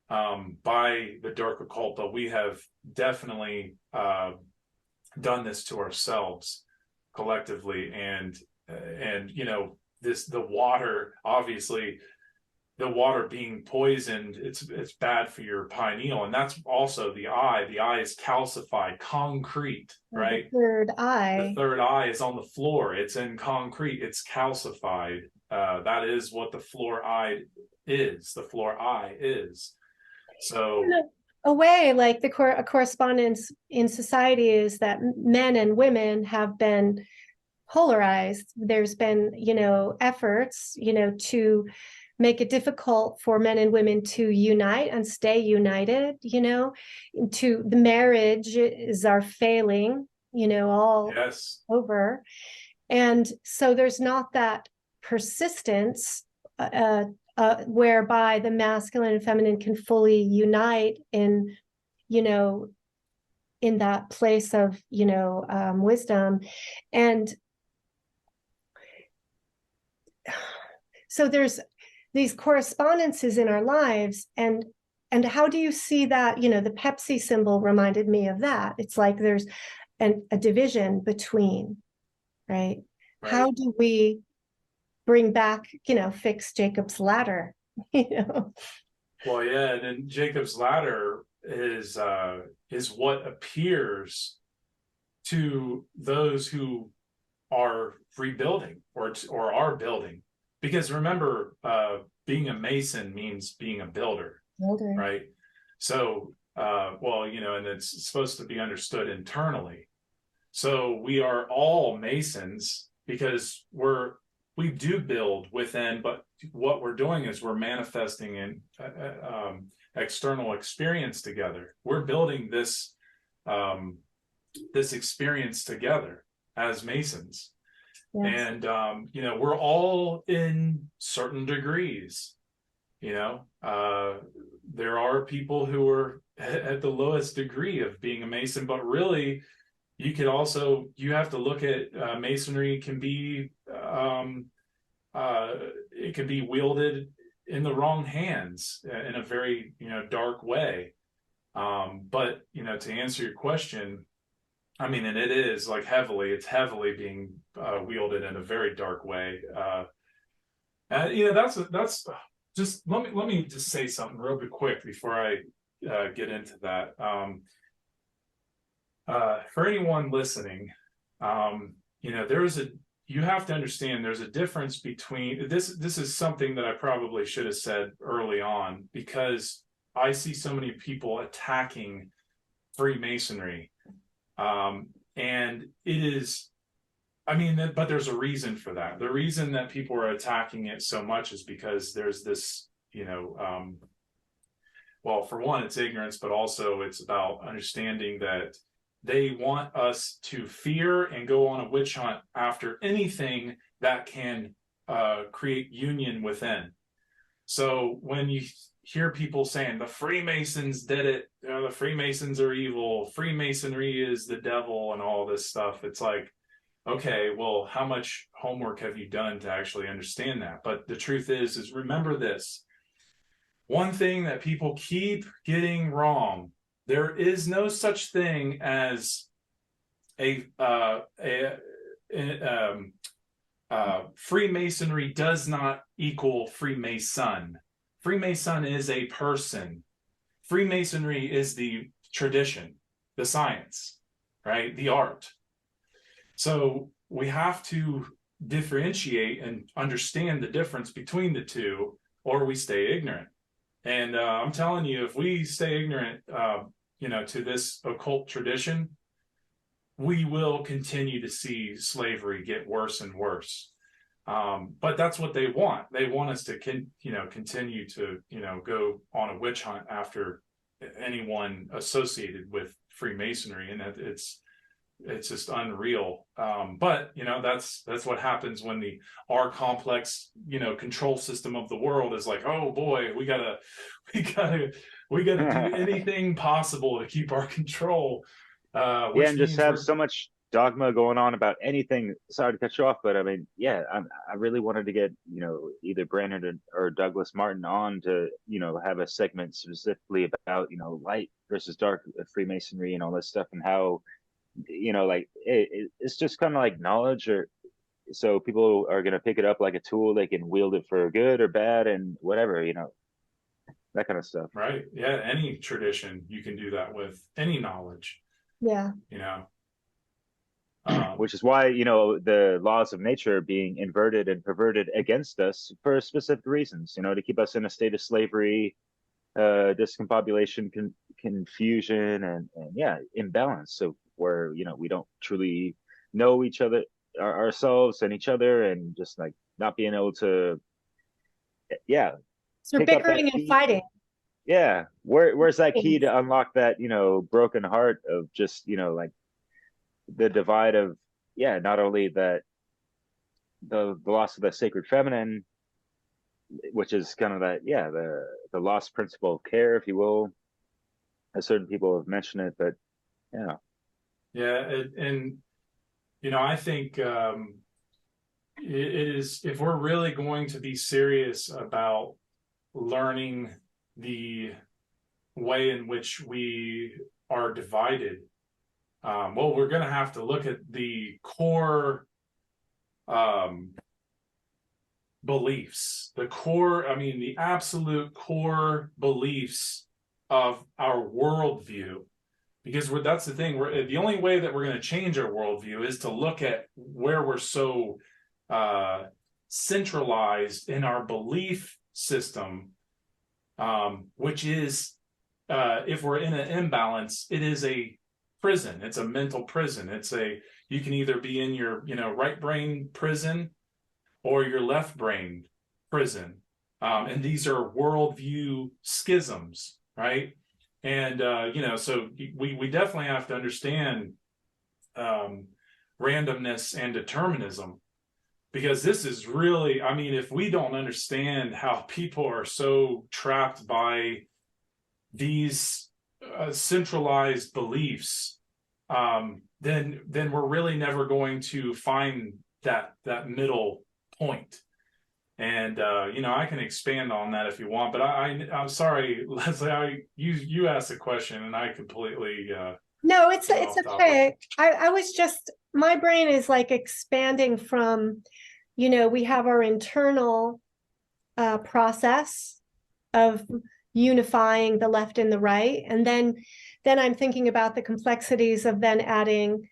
by the dark occult, but we have definitely done this to ourselves collectively. And you know, the water, obviously the water being poisoned, it's bad for your pineal. And that's also the eye. The eye is calcified concrete, right? The third eye. The third eye is on the floor. It's in concrete. It's calcified. That is what the floor eye is. The floor eye is. So a way, like a correspondence in society is that men and women have been polarized. There's been, you know, efforts, you know, to make it difficult for men and women to unite and stay united, you know, to the marriages are failing, you know, all yes, over. And so there's not that persistence whereby the masculine and feminine can fully unite in, you know, in that place of, you know, wisdom. And so there's these correspondences in our lives, and how do you see that? You know, the Pepsi symbol reminded me of that. It's like there's a division between, right? How do we bring back, you know, fix Jacob's ladder? You know. Well, yeah, and then Jacob's ladder is what appears to those who are rebuilding or are building. Because remember, being a mason means being a builder, right? So, well, you know, and it's supposed to be understood internally. So we are all masons because we do build within, but what we're doing is we're manifesting in external experience together. We're building this experience together as masons. Yes. And, you know, we're all in certain degrees, you know, there are people who are at the lowest degree of being a mason, but really you have to look at masonry can be, it can be wielded in the wrong hands in a very, you know, dark way. But, you know, to answer your question, I mean, and it's heavily being wielded in a very dark way. You know, that's just, let me just say something real quick before I get into that. For anyone listening, you know, you have to understand there's a difference between this is something that I probably should have said early on, because I see so many people attacking Freemasonry. And it is, I mean, but there's a reason for that. The reason that people are attacking it so much is because there's this, you know, well, for one, it's ignorance, but also it's about understanding that they want us to fear and go on a witch hunt after anything that can create union within. So when you hear people saying the Freemasons did it, you know, the Freemasons are evil, Freemasonry is the devil, and all this stuff, it's like, okay, well, how much homework have you done to actually understand that? But the truth is remember this. One thing that people keep getting wrong: there is no such thing as Freemasonry does not equal Freemason. Freemason is a person. Freemasonry is the tradition, the science, right? The art. So we have to differentiate and understand the difference between the two, or we stay ignorant. And I'm telling you, if we stay ignorant, to this occult tradition, we will continue to see slavery get worse and worse. But that's what they want. They want us to continue to go on a witch hunt after anyone associated with Freemasonry, and it's just unreal. But that's what happens when our complex control system of the world is like, oh boy, we gotta do anything possible to keep our control. Which and just means have so much dogma going on about anything. Sorry to cut you off, but I mean, yeah, I really wanted to get either Brandon or Douglas Martin on to have a segment specifically about light versus dark Freemasonry and all this stuff, and how like it's just kind of like knowledge, or so people are going to pick it up like a tool. They can wield it for good or bad and whatever, that kind of stuff. right. Yeah, any tradition you can do that with, any knowledge. Yeah. Which is why the laws of nature are being inverted and perverted against us for specific reasons, to keep us in a state of slavery, discombobulation, confusion, and yeah, imbalance. So where we don't truly know each other, ourselves and each other, and just like not being able to, yeah. So bickering and fighting. Yeah, where's that key to unlock that broken heart of just like the divide of not only that the loss of the sacred feminine, which is kind of that the lost principle of care, if you will, as certain people have mentioned it, but and I think it is, if we're really going to be serious about learning the way in which we are divided, we're going to have to look at the core beliefs, the absolute core beliefs of our worldview. Because that's the thing, the only way that we're going to change our worldview is to look at where we're so centralized in our belief system, which is, if we're in an imbalance, it is a prison. It's a mental prison. You can either be in your right brain prison or your left brain prison, and these are worldview schisms, right? And so we definitely have to understand randomness and determinism, because this is really, if we don't understand how people are so trapped by these centralized beliefs, then we're really never going to find that middle point. And I can expand on that if you want, but I'm sorry, Leslie, you asked a question and I completely no, it's okay. I was just, my brain is like expanding from, we have our internal process of unifying the left and the right, and then I'm thinking about the complexities of then adding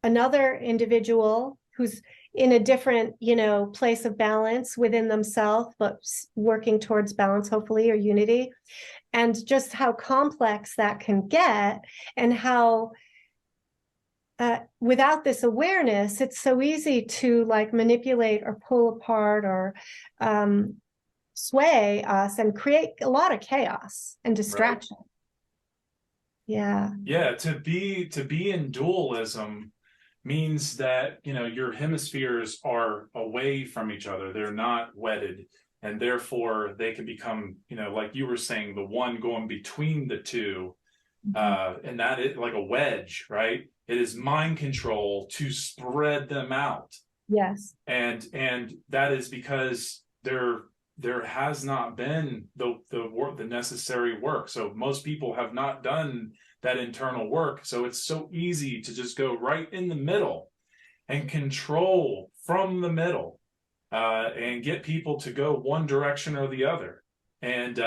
another individual who's in a different, place of balance within themselves, but working towards balance, hopefully, or unity, and just how complex that can get, and how without this awareness, it's so easy to like manipulate or pull apart or sway us and create a lot of chaos and distraction. Right. Yeah. To be in dualism means that your hemispheres are away from each other. They're not wedded, and therefore they can become like you were saying, the one going between the two, and that is like a wedge, right? It is mind control to spread them out. Yes. And that is because there has not been the work, the necessary work. So most people have not done that internal work. So it's so easy to just go right in the middle and control from the middle, and get people to go one direction or the other. And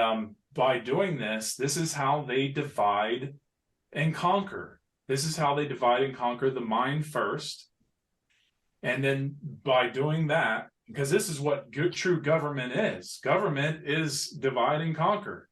by doing this is how they divide and conquer. This is how they divide and conquer the mind first. And then by doing that, because this is what true government is. Government is divide and conquer.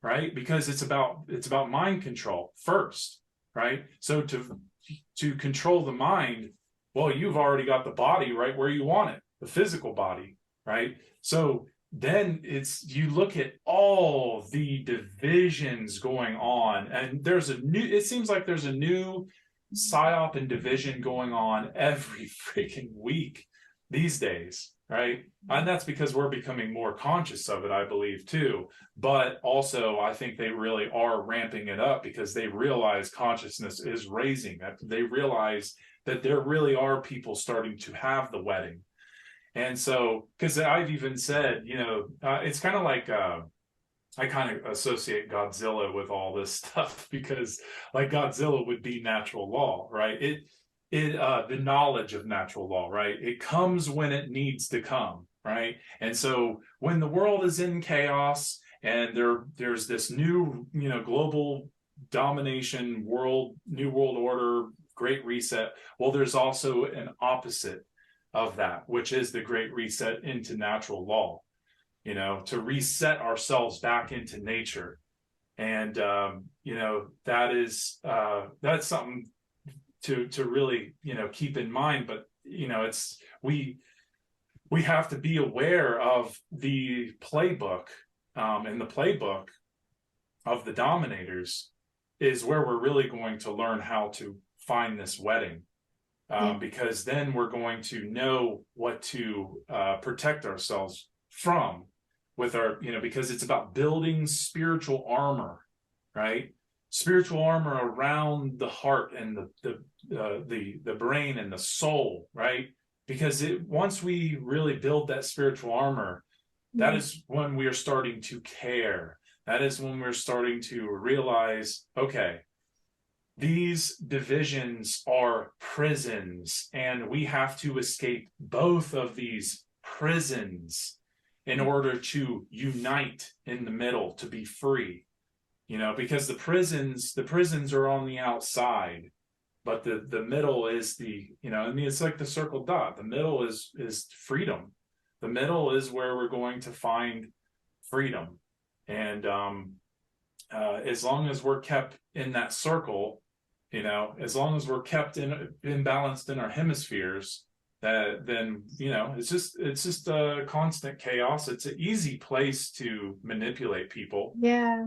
right? Because it's about mind control first, right? So to control the mind, well, you've already got the body right where you want it, the physical body, right? So then you look at all the divisions going on, and it seems like there's a new psyop and division going on every freaking week these days, right? And that's because we're becoming more conscious of it, I believe, too. But also, I think they really are ramping it up because they realize consciousness is raising. That they realize that there really are people starting to have the wedding. And so, because I've even said, it's kind of like I kind of associate Godzilla with all this stuff because, like, Godzilla would be natural law, right? The knowledge of natural law, right? It comes when it needs to come, right? And so, when the world is in chaos and there's this new, global domination, new world order, great reset. Well, there's also an opposite of that, which is the great reset into natural law, to reset ourselves back into nature. And, that's something to really, keep in mind. But, we have to be aware of the playbook, and the playbook of the dominators is where we're really going to learn how to find this wedding. Because then we're going to know what to protect ourselves from with our, because it's about building spiritual armor, right? Spiritual armor around the heart and the brain and the soul, right? Because once we really build that spiritual armor, that is when we are starting to care. That is when we're starting to realize, okay, these divisions are prisons, and we have to escape both of these prisons in order to unite in the middle to be free. Because the prisons are on the outside, but the middle is it's like the circle dot. The middle is freedom. The middle is where we're going to find freedom. And as long as we're kept in that circle, as long as we're kept imbalanced in our hemispheres, then it's just a constant chaos. It's an easy place to manipulate people. Yeah.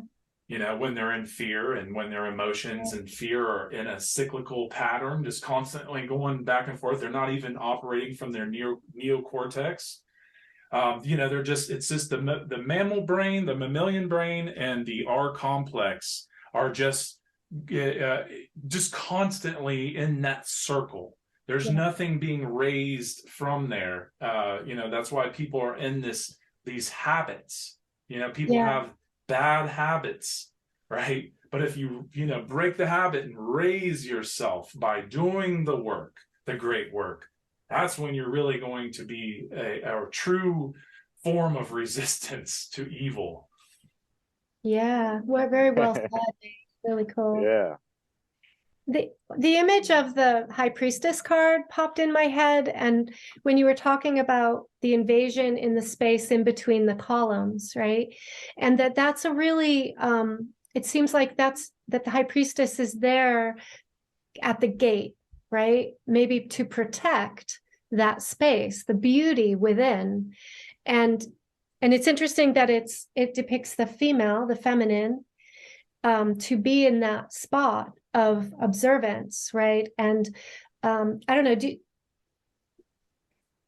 When they're in fear and when their emotions and fear are in a cyclical pattern, just constantly going back and forth. They're not even operating from their neocortex. It's just the mammal brain, the mammalian brain, and the R complex are just constantly in that circle. There's nothing being raised from there. That's why people are in these habits. People have bad habits, right? But if you break the habit and raise yourself by doing the work, the great work, that's when you're really going to be a true form of resistance to evil. Yeah, we're very well said. Really cool. Yeah. The image of the High Priestess card popped in my head, and when you were talking about the invasion in the space in between the columns, right? And that's a really it seems like that the High Priestess is there at the gate, right? Maybe to protect that space, the beauty within. And it's interesting that it depicts the female, the feminine, to be in that spot of observance, right? And I don't know,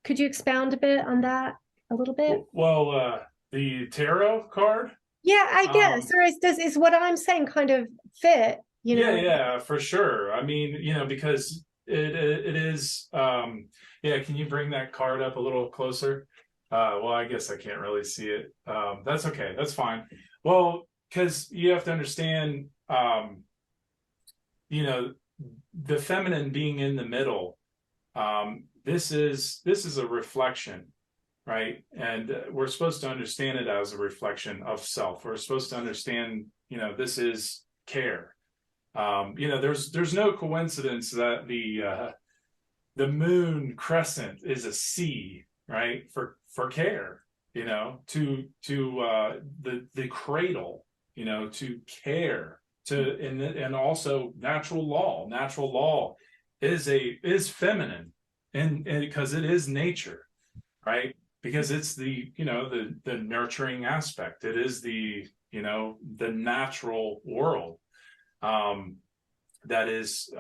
could you expound a bit on that a little bit? Well, the tarot card? Yeah, I guess. Or is what I'm saying kind of fit, Yeah, for sure. I mean, because it is can you bring that card up a little closer? Well, I guess I can't really see it. That's okay. That's fine. Well, because you have to understand, the feminine being in the middle. This is a reflection, right? And we're supposed to understand it as a reflection of self. We're supposed to understand, this is care. There's no coincidence that the moon crescent is a C, right? For care, to the cradle. to care, and also natural law. Natural law is feminine, and because it is nature, right? Because it's the nurturing aspect. It is the natural world that is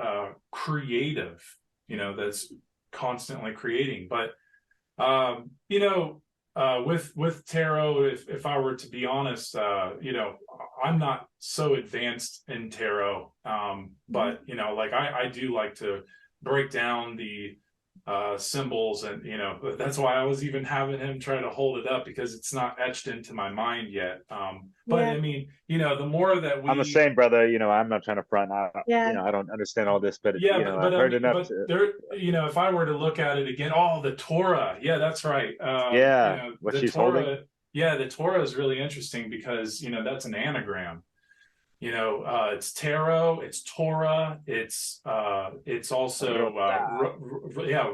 creative, that's constantly creating. But with tarot, if I were to be honest, I'm not so advanced in tarot, but like I do like to break down the symbols, and that's why I was even having him try to hold it up, because it's not etched into my mind yet. But Yeah. I mean, the more that I'm the same, brother. I'm not trying to front. Yeah. I don't understand all this, but yeah, but I've I heard mean, enough but to. there, if I were to look at it again, the Torah, yeah, that's right. Yeah, what The she's Torah, holding. yeah, the Torah is really interesting because that's an anagram. It's tarot, it's Torah, it's also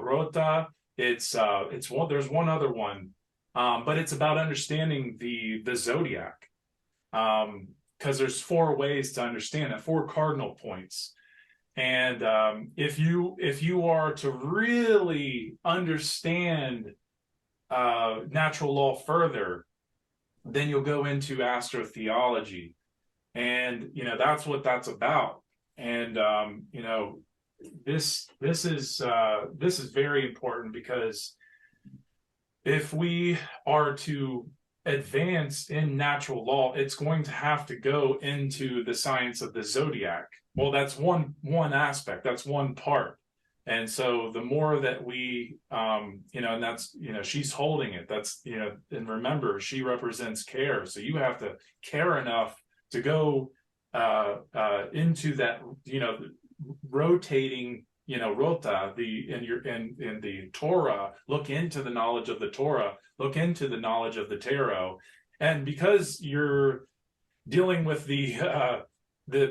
Rota. It's one. There's one other one, but it's about understanding the zodiac. Because there's 4 ways to understand it, 4 cardinal points. And if you are to really understand natural law further, then you'll go into astrotheology, and that's what that's about. And this is very important, because if we are to advance in natural law, it's going to have to go into the science of the zodiac. Well, that's one aspect, that's one part. And so the more that we and that's she's holding it, that's and remember, she represents care, so you have to care enough to go into that rotating Rota, in the Torah. Look into the knowledge of the Torah, look into the knowledge of the tarot. And because you're dealing with the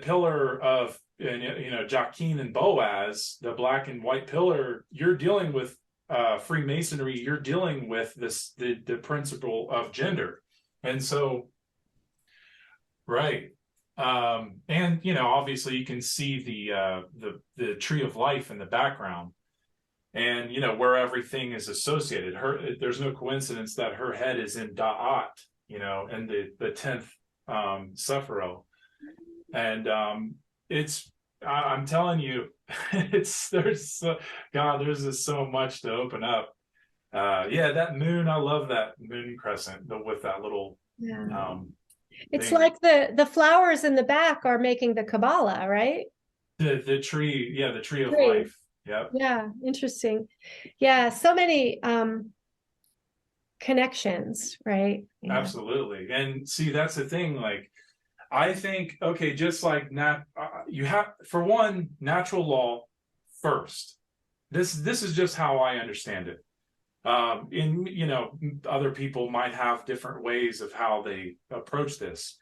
pillar of Jachin and Boaz, the black and white pillar, you're dealing with Freemasonry, you're dealing with the principle of gender. And so right. And obviously you can see the tree of life in the background, and where everything is associated. There's no coincidence that her head is in Da'at, and the 10th Sephiro. And I'm telling you, there's just so much to open up. That moon, I love that moon crescent with that little It's like the flowers in the back are making the Kabbalah, right? The tree, the tree of life. Yep. Yeah, interesting. Yeah, so many connections, right? Yeah. Absolutely. And see, that's the thing. Like, I think, okay, just like you have, for one, natural law first. This is just how I understand it. Other people might have different ways of how they approach this,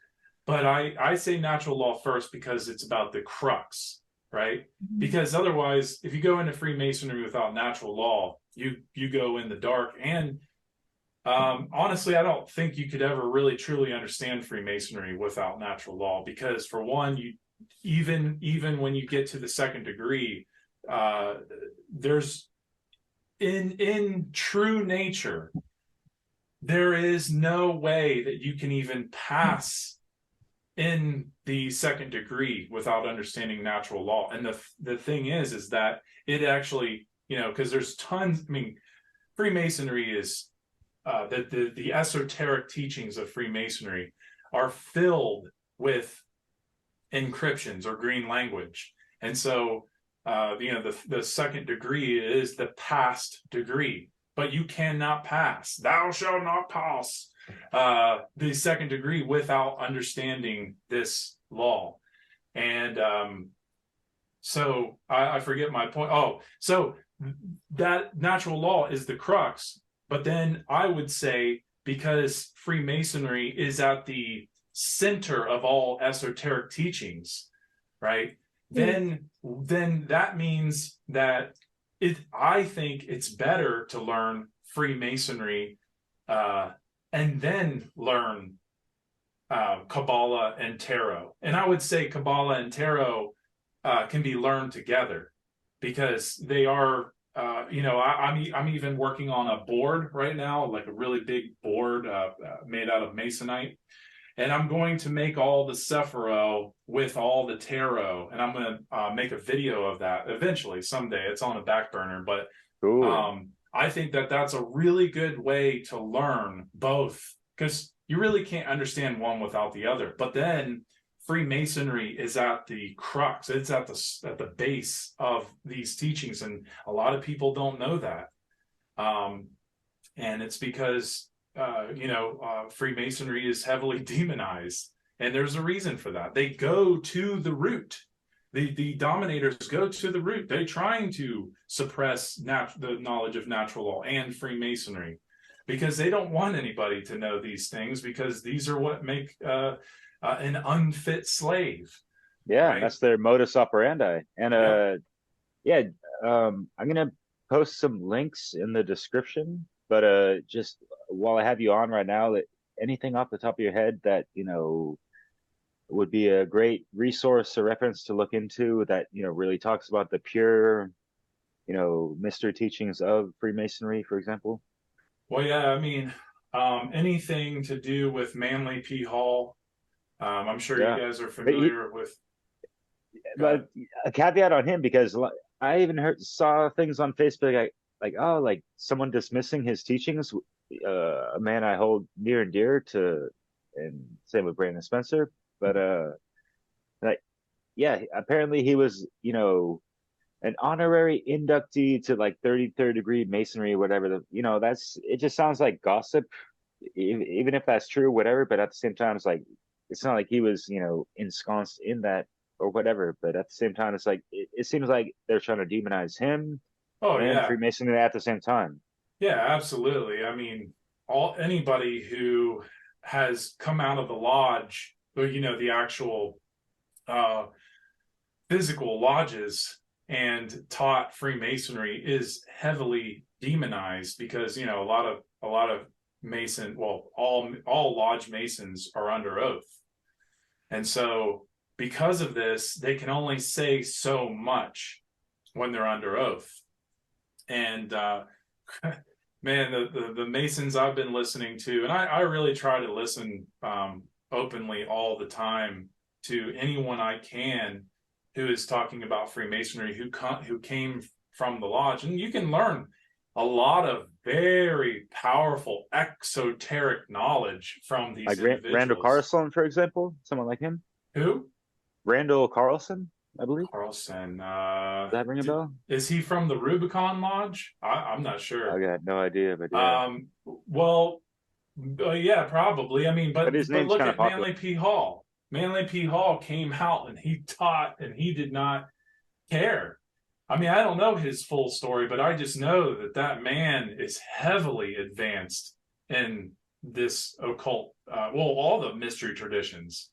but I say natural law first, because it's about the crux, right? Mm-hmm. Because otherwise, if you go into Freemasonry without natural law, you go in the dark. And honestly, I don't think you could ever really truly understand Freemasonry without natural law, because for one, even when you get to the second degree, there's in true nature, there is no way that you can even pass in the second degree without understanding natural law. And the thing is that it actually, because there's tons. I mean, Freemasonry is the esoteric teachings of Freemasonry are filled with encryptions or green language. And so the second degree is the past degree, but you cannot pass. Thou shalt not pass the second degree without understanding this law. And so I forget my point. Oh, so that natural law is the crux. But then I would say, because Freemasonry is at the center of all esoteric teachings, right? Then that means that I think it's better to learn Freemasonry and then learn Kabbalah and tarot. And I would say Kabbalah and tarot can be learned together because they are, I'm even working on a board right now, like a really big board made out of masonite. And I'm going to make all the Sephiroth with all the tarot, and I'm going to make a video of that eventually someday. It's on a back burner, but Cool. I think that that's a really good way to learn both because you really can't understand one without the other. But then Freemasonry is at the crux; it's at the base of these teachings, and a lot of people don't know that. And it's because Freemasonry is heavily demonized, and there's a reason for that. They go to the root. The dominators go to the root. They're trying to suppress the knowledge of natural law and Freemasonry because they don't want anybody to know these things because these are what make an unfit slave. Yeah, Right? that's their modus operandi. And yeah, I'm gonna post some links in the description. But just while I have you on right now, that anything off the top of your head that would be a great resource or reference to look into that really talks about the pure mystery teachings of Freemasonry, for example. Well, yeah, I mean, anything to do with Manly P. Hall. I'm sure Yeah, you guys are but familiar with. but a caveat on him because I even saw things on Facebook like someone dismissing his teachings, a man I hold near and dear to, and same with Brandon Spencer. But like yeah, apparently he was an honorary inductee to like 33rd degree masonry, whatever. That's, it just sounds like gossip, even if that's true, whatever. But at the same time, it's not like he was ensconced in that or whatever. But at the same time, it's like it seems like they're trying to demonize him Oh and yeah, Freemasonry at the same time. yeah, absolutely. I mean, anybody who has come out of the lodge, or the actual uh, physical lodges and taught Freemasonry is heavily demonized because a lot of Mason, well, all lodge Masons are under oath, and so because of this, they can only say so much when they're under oath. And man, the Masons I've been listening to, and I really try to listen openly all the time to anyone I can who is talking about Freemasonry, who came from the lodge, and you can learn a lot of very powerful exoteric knowledge from these Like Randall individuals. Carlson, for example, someone like him. Who? Randall Carlson, I believe. Carlson. Does that ring a bell? Is he from the Rubicon Lodge? I'm not sure. I got no idea, but yeah. Well, yeah, probably. I mean, But his name's look kind of at popular. Manly P. Hall. Manly P. Hall came out and he taught, and he did not care. I mean, I don't know his full story, but I just know that man is heavily advanced in this occult. All the mystery traditions.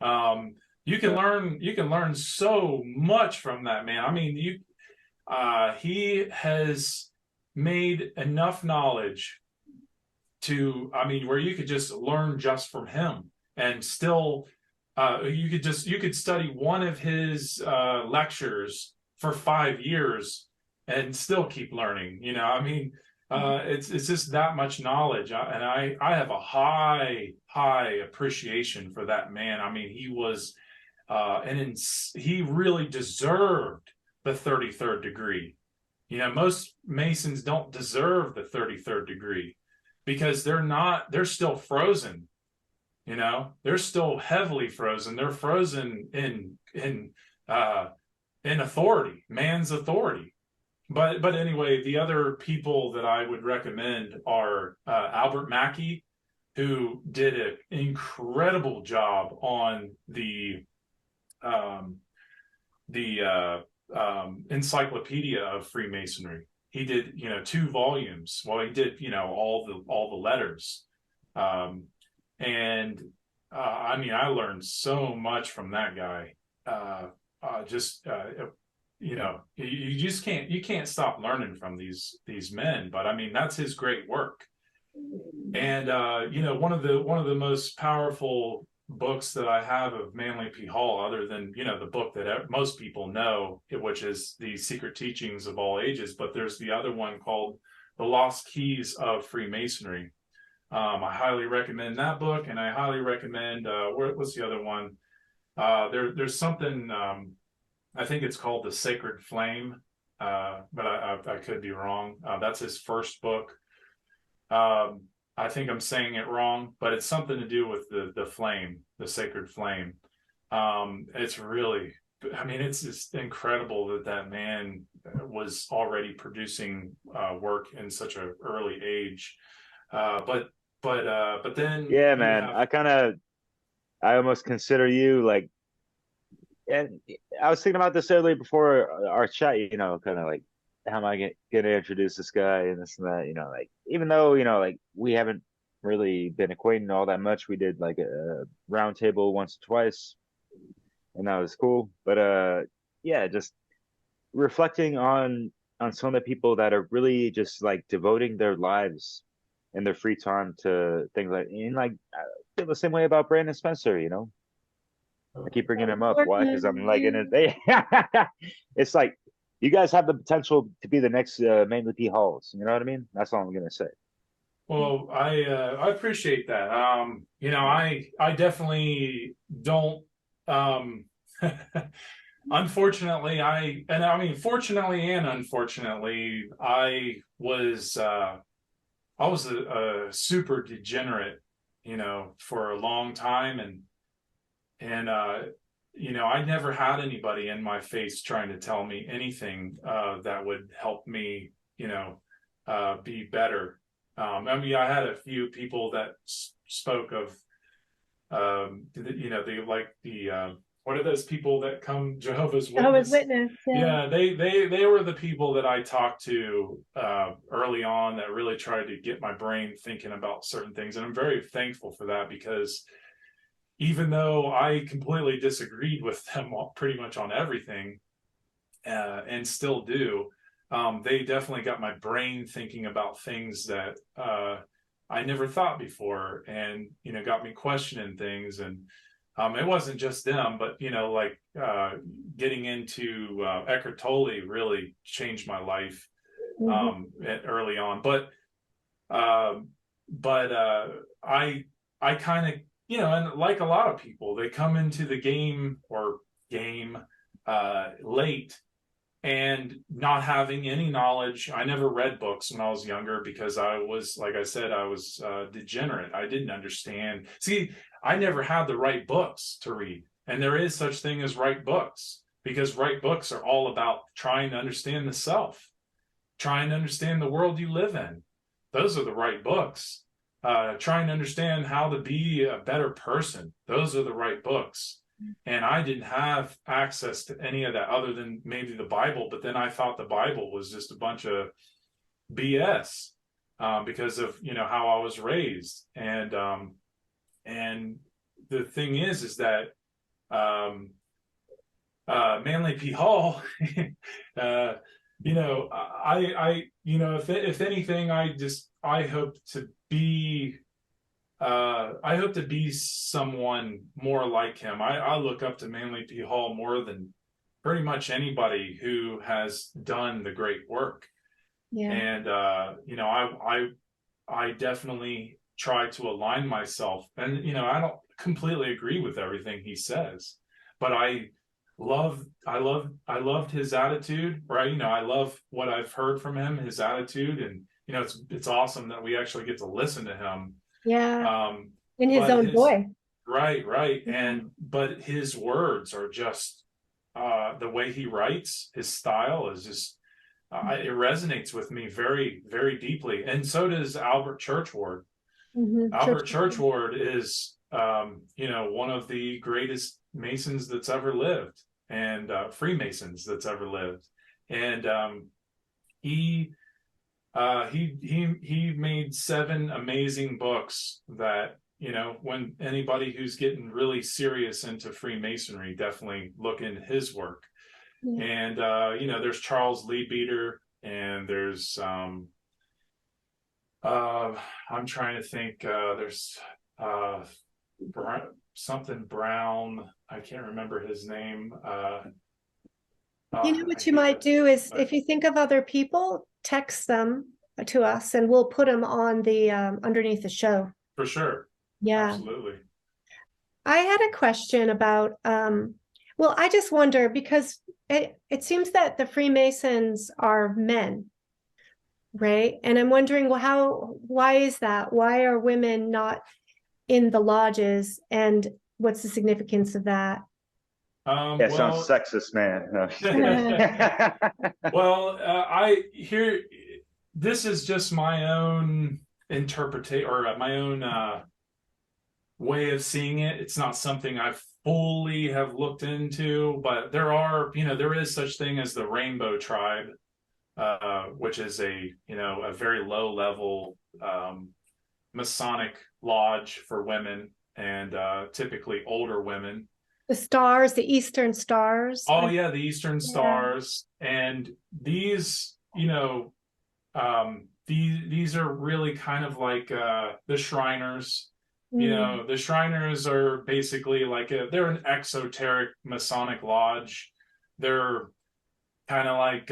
You can learn so much from that man. I mean, he has made enough knowledge where you could just learn just from him, and still you could study one of his lectures for 5 years and still keep learning. It's just that much knowledge, and I have a high appreciation for that man. I mean, he was he really deserved the 33rd degree. Most Masons don't deserve the 33rd degree because they're still frozen. They're still heavily frozen. They're frozen in authority, man's authority. But anyway, the other people that I would recommend are Albert Mackey, who did an incredible job on the Encyclopedia of Freemasonry. He did 2 volumes. Well, he did all the letters, and I mean, I learned so much from that guy. You just can't stop learning from these men. But I mean, that's his great work. And you know, one of the most powerful books that I have of Manly P. Hall, other than, you know, the book that most people know, which is The Secret Teachings of All Ages, but there's the other one called The Lost Keys of Freemasonry. I highly recommend that book, and I highly recommend what's the other one? There's something, I think it's called The Sacred Flame, but I could be wrong. That's his first book. I think I'm saying it wrong, but it's something to do with the flame, the sacred flame. It's really, I mean, it's just incredible that man was already producing work in such an early age. But then Yeah, you man. have, I almost consider you like, and I was thinking about this earlier before our chat, you know, kind of like, how am I gonna introduce this guy and this and that, you know, like, even though, you know, like we haven't really been acquainted all that much, we did like a round table once or twice, and that was cool. But yeah, just reflecting on some of the people that are really just like devoting their lives and their free time to things like, and like I feel the same way about Brandon Spencer, you know. I keep bringing him up. Why? Because I'm like in it. They, it's like you guys have the potential to be the next Manly P. Halls. You know what I mean? That's all I'm gonna say. well, I appreciate that. You know, I definitely don't. Um, Unfortunately, I mean, fortunately and unfortunately, I was a super degenerate, you know, for a long time, and you know, I never had anybody in my face trying to tell me anything that would help me, you know, be better. I mean, I had a few people that spoke of, you know, they like the what are those people that come, Jehovah's Jehovah's Witness? Witness. Yeah. Yeah, they were the people that I talked to early on that really tried to get my brain thinking about certain things, and I'm very thankful for that, because even though I completely disagreed with them pretty much on everything, and still do, they definitely got my brain thinking about things that I never thought before, and, you know, got me questioning things. And it wasn't just them, but, you know, like getting into Eckhart Tolle really changed my life Mhm. early on. Um, but I kind of, you know, and like a lot of people, they come into the game late, and not having any knowledge. I never read books when I was younger because I was, like I said, I was degenerate. I didn't understand. See, I never had the right books to read, and there is such thing as right books, because right books are all about trying to understand the self, trying to understand the world you live in. Those are the right books. Trying to understand how to be a better person. Those are the right books. And I didn't have access to any of that other than maybe the Bible. But then I thought the Bible was just a bunch of BS, because of, you know, how I was raised. And the thing is that um, Manly P. Hall, uh, you know, you know, if anything, I hope to be, I hope to be someone more like him. I look up to Manly P. Hall more than pretty much anybody who has done the great work. Yeah. And, you know, I definitely try to align myself, and, you know, I don't completely agree with everything he says, but I loved his attitude, right? You know, I love what I've heard from him, his attitude, and, you know, it's awesome that we actually get to listen to him. Yeah. Um, In his but own his voice. right, Mhm. and but his words are just the way he writes, his style is just it resonates with me very, very deeply, and so does Albert Churchward. Church. Albert Churchward is, you know, one of the greatest Masons that's ever lived, and Freemasons that's ever lived. And he he made 7 amazing books that, you know, when anybody who's getting really serious into Freemasonry, definitely look into his work. Yeah. And you know, there's Charles Leadbeater, and there's I'm trying to think. There's something Brown. I can't remember his name. You know what you might do is if you think of other people, text them to us and we'll put them on the underneath the show. For sure. Yeah. Absolutely. I had a question about well, I just wonder because it seems that the Freemasons are men, right? And I'm wondering, well, why is that? Why are women not in the lodges? And what's the significance of that? Yeah, sounds sexist, man. No. Well, this is just my own interpretation or my own way of seeing it. It's not something I fully have looked into, but there is such thing as the Rainbow Tribe, which is a very low level Masonic lodge for women and typically older women. The stars, the Eastern Stars. Oh yeah, the Eastern Stars, and these these are really kind of like the Shriners. The Shriners are basically like they're an exoteric Masonic lodge. They're kind of like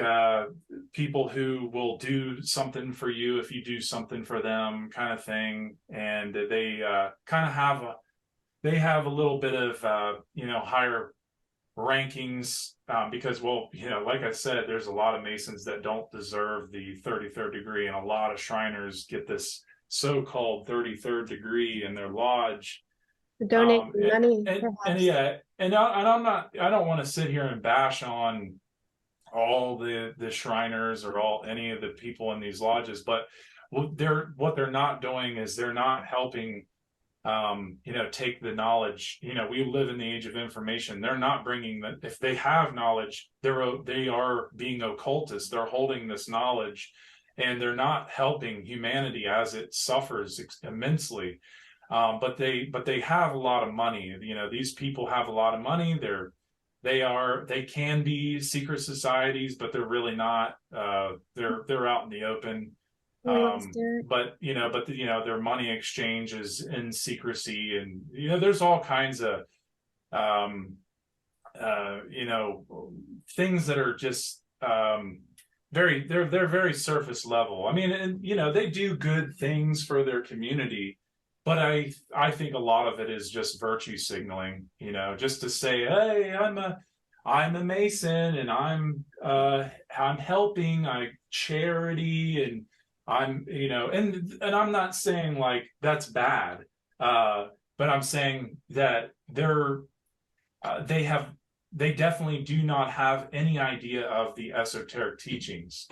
people who will do something for you if you do something for them, kind of thing. And they kind of have a little bit of higher rankings because, well, like I said, there's a lot of Masons that don't deserve the 33rd degree, and a lot of Shriners get this so-called 33rd degree in their lodge. Donate money, and I don't want to sit here and bash on all the Shriners or any of the people in these lodges, but what they're not doing is they're not helping take the knowledge. We live in the age of information. They're not bringing that. If they have knowledge, they are being occultists. They're holding this knowledge, and they're not helping humanity as it suffers immensely. But they have a lot of money. These people have a lot of money. They can be secret societies, but they're really not. They're out in the open. But their money exchange is in secrecy, and there's all kinds of things that are just they're very surface level. I mean, and they do good things for their community, but I think a lot of it is just virtue signaling, just to say, hey, I'm a Mason, and I'm helping, charity, and I'm, and I'm not saying like that's bad, but I'm saying that they definitely do not have any idea of the esoteric teachings,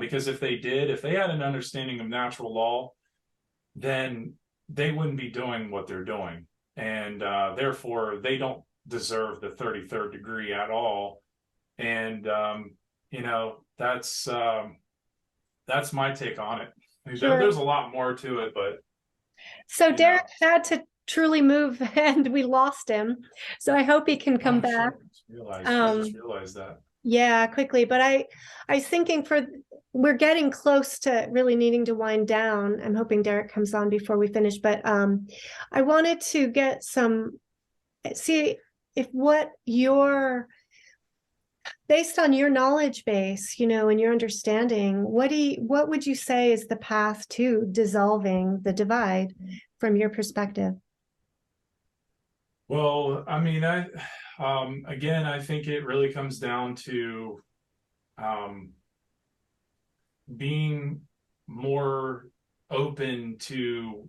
because if they had an understanding of natural law, then they wouldn't be doing what they're doing, and therefore they don't deserve the 33rd degree at all. And that's my take on it. Sure. There's a lot more to it, but so Derek had to truly move, and we lost him. So I hope he can come back. I just realized that. Yeah, quickly. But I was thinking we're getting close to really needing to wind down. I'm hoping Derek comes on before we finish. But I wanted to see if based on your knowledge base, and your understanding, what would you say is the path to dissolving the divide from your perspective? Well, I mean, again, I think it really comes down to being more open to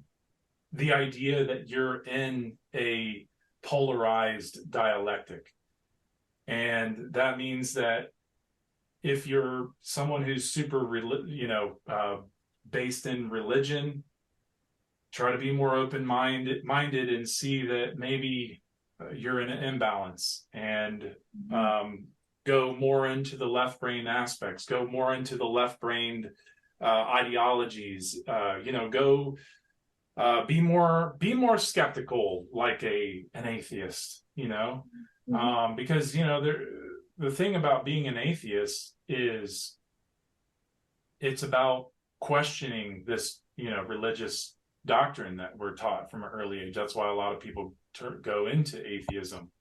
the idea that you're in a polarized dialectic. And that means that if you're someone who's super, based in religion, try to be more open-minded and see that maybe you're in an imbalance, and go more into the left-brain aspects, go more into the left-brained ideologies, go be more skeptical, like an atheist, because the thing about being an atheist is it's about questioning this religious doctrine that we're taught from an early age. That's why a lot of people go into atheism.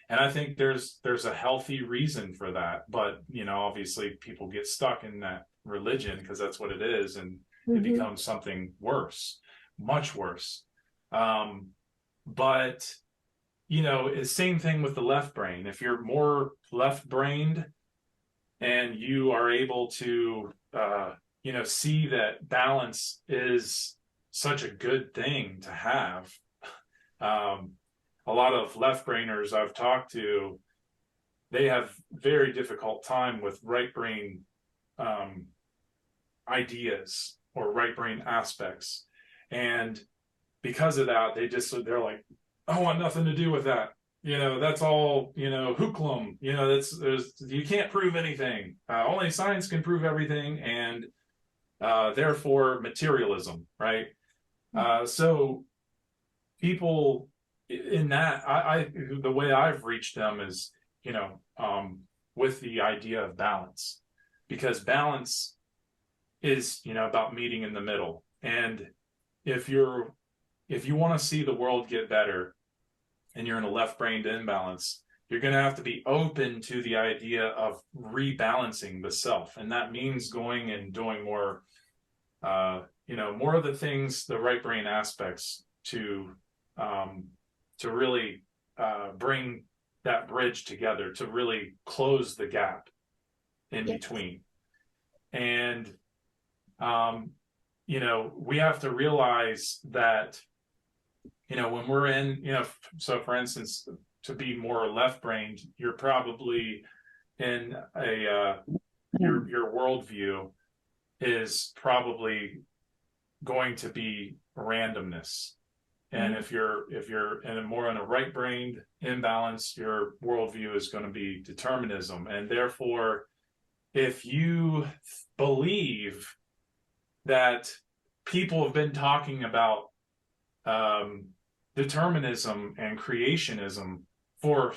And I think there's a healthy reason for that. But, obviously people get stuck in that religion because that's what it is. And it becomes something worse, much worse. But, it's same thing with the left brain. If you're more left brained and you are able to, see that balance is such a good thing to have. A lot of left brainers I've talked to, they have very difficult time with right brain ideas or right brain aspects. And because of that, they're like, I want nothing to do with that. That's all, hoodlum, you can't prove anything. Only science can prove everything. And therefore materialism, right? So people in that, the way I've reached them is, with the idea of balance, because balance is, about meeting in the middle. And if you want to see the world get better and you're in a left-brained imbalance, you're going to have to be open to the idea of rebalancing the self. And that means going and doing more, more of the things, the right brain aspects to really bring that bridge together, to really close the gap in between. And, we have to realize that, when we're in, so for instance, to be more left-brained, you're probably in your worldview is probably going to be randomness. And if you're more in a right-brained imbalance, your worldview is going to be determinism. And therefore, if you believe that people have been talking about determinism and creationism for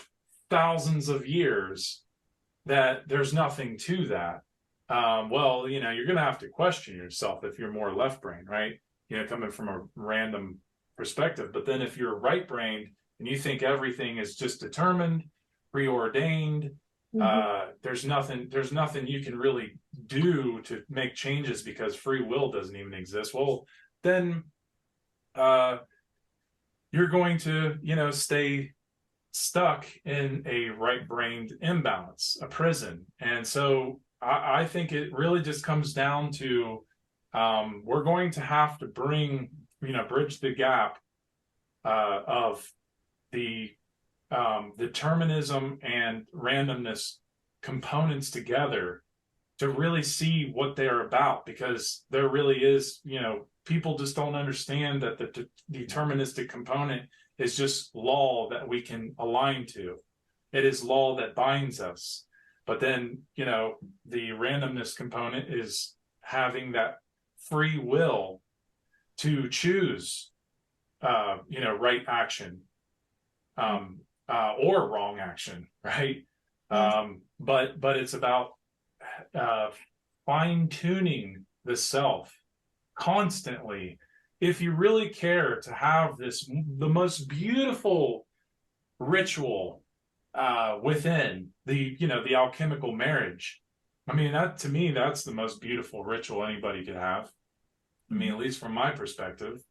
thousands of years, that there's nothing to that, well, you're going to have to question yourself if you're more left-brained, right? Coming from a random perspective. But then if you're right-brained and you think everything is just determined, preordained, there's nothing you can really do to make changes because free will doesn't even exist. Well, then you're going to, stay stuck in a right-brained imbalance, a prison. And so I think it really just comes down to we're going to have to bridge the gap of the determinism and randomness components together to really see what they're about, because there really is, people just don't understand that the deterministic component is just law that we can align to. It is law that binds us. But then, the randomness component is having that free will to choose, right action, or wrong action, right? But it's about fine-tuning the self constantly. If you really care to have the most beautiful ritual within the alchemical marriage, I mean, that to me, that's the most beautiful ritual anybody could have. I mean, at least from my perspective.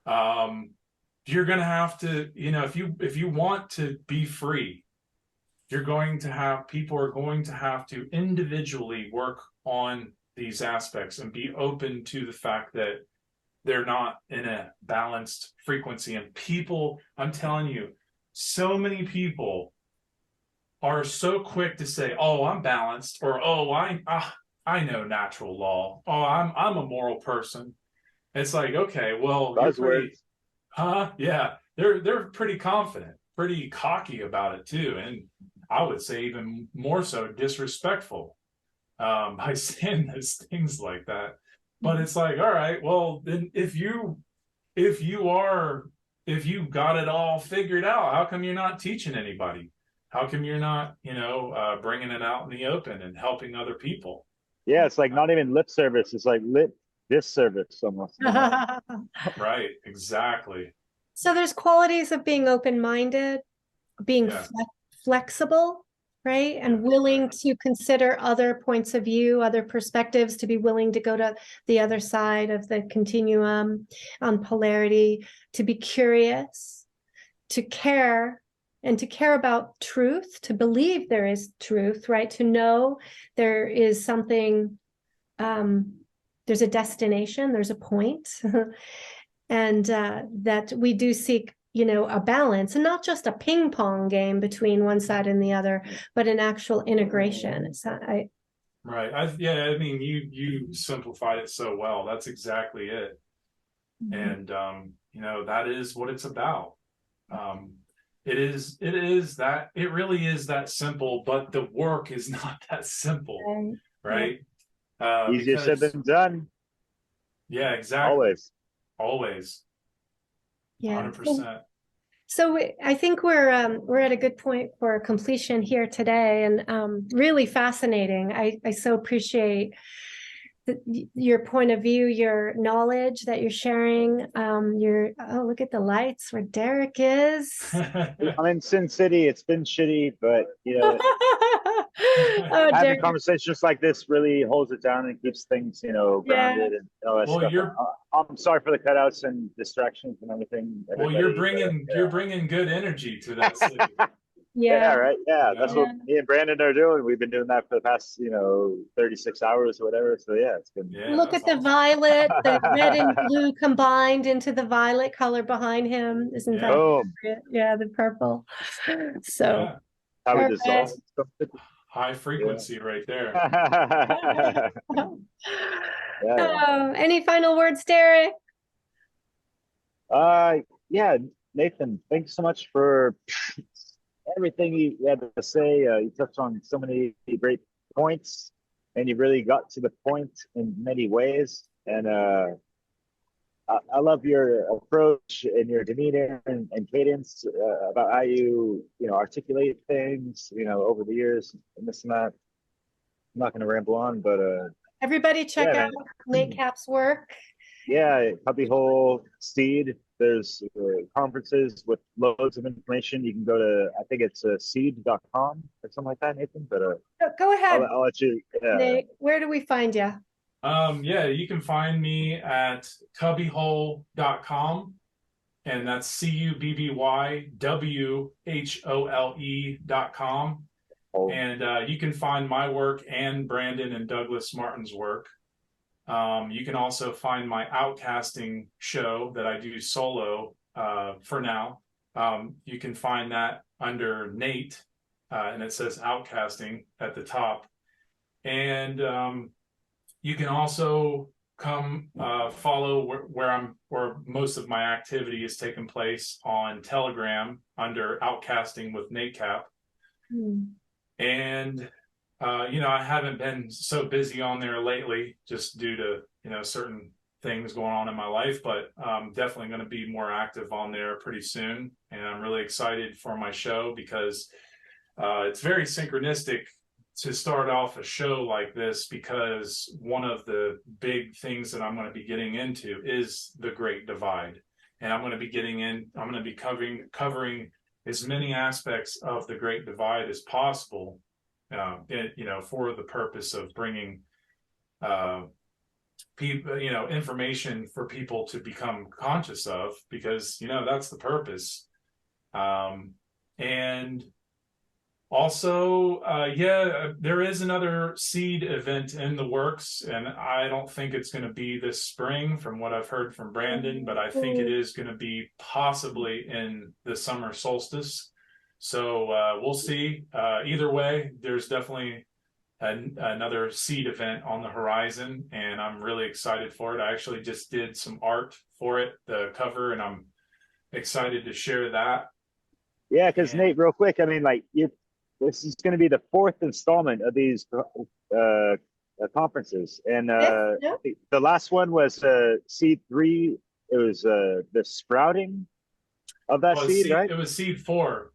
You're going to have to, if you want to be free, people are going to have to individually work on these aspects and be open to the fact that they're not in a balanced frequency. And people, I'm telling you, so many people are so quick to say, "Oh, I'm balanced," or "Oh, I know natural law. Oh, I'm a moral person." It's like, okay, well, yeah, they're pretty confident, pretty cocky about it too, and I would say even more so disrespectful by saying those things like that. But it's like, all right, well, then if you got it all figured out, how come you're not teaching anybody? How come you're not, bringing it out in the open and helping other people? Yeah, it's like not even lip service. It's like disservice almost. Right, exactly. So there's qualities of being open-minded, being Yeah. flexible, right? And Yeah, willing right. to consider other points of view, other perspectives, to be willing to go to the other side of the continuum on polarity, to be curious, to care, and to care about truth, to believe there is truth, right? To know there is something, there's a destination, there's a point. And that we do seek, a balance, and not just a ping pong game between one side and the other, but an actual integration. Right. I mean, you simplified it so well. That's exactly it. And that is what it's about. It really is that simple, but the work is not that simple, right? Easier said Because than done. yeah, exactly. Always. Yeah. 100%. So I think we're at a good point for completion here today, and really fascinating. I so appreciate your point of view, your knowledge that you're sharing. Look at the lights where Derek is. I'm in Sin City. It's been shitty, but Oh, having Derek. conversations like this really holds it down and keeps things, grounded and all that Well, stuff. I'm sorry for the cutouts and distractions and everything. Well, you're Everybody, bringing good energy to that city. yeah, Yeah. right. Yeah, You that's know? what me and Brandon are doing. We've been doing that for the past, 36 hours or whatever. So yeah, it's been. Yeah, Look that's at the awesome. violet, the red and blue combined into the violet color behind him. Isn't that Boom. appropriate? Yeah, the purple. So Yeah, How we perfect. dissolve. high frequency right there. Yeah. Any final words, Derek? Yeah, Nathan, thanks so much for everything you had to say. You touched on so many great points, and you really got to the point in many ways. And I love your approach and your demeanor and cadence about how you articulate things over the years and this and that. I'm not going to ramble on, but Everybody check yeah, out Nate Cap's work. yeah, Cubbyhole, Seed. There's conferences with loads of information. You can go to, I think it's seed.com or something like that, Nathan. But Go ahead, I'll let you. Nate. Where do we find you? Yeah, you can find me at cubbyhole.com, and that's CUBBYWHOLE.com. And you can find my work and Brandon and Douglas Martin's work. You can also find my outcasting show that I do solo for now. You can find that under Nate, and it says outcasting at the top. And you can also come follow where most of my activity is taking place on Telegram under Outcasting with Nate Cap. And I haven't been so busy on there lately just due to certain things going on in my life, but I'm definitely going to be more active on there pretty soon. And I'm really excited for my show because it's very synchronistic to start off a show like this, because one of the big things that I'm going to be getting into is the Great Divide. And I'm going to be covering as many aspects of the Great Divide as possible, for the purpose of bringing people, information for people to become conscious of, because that's the purpose. And also, there is another Seed event in the works, and I don't think it's going to be this spring from what I've heard from Brandon, but I think it is going to be possibly in the summer solstice. So we'll see. Either way, there's definitely another Seed event on the horizon, and I'm really excited for it. I actually just did some art for it, the cover, and I'm excited to share that. Yeah, because Nate, real quick, I mean, this is going to be the fourth installment of these conferences, and the last one was Seed 3. It was the sprouting of that seed, right? It was Seed 4.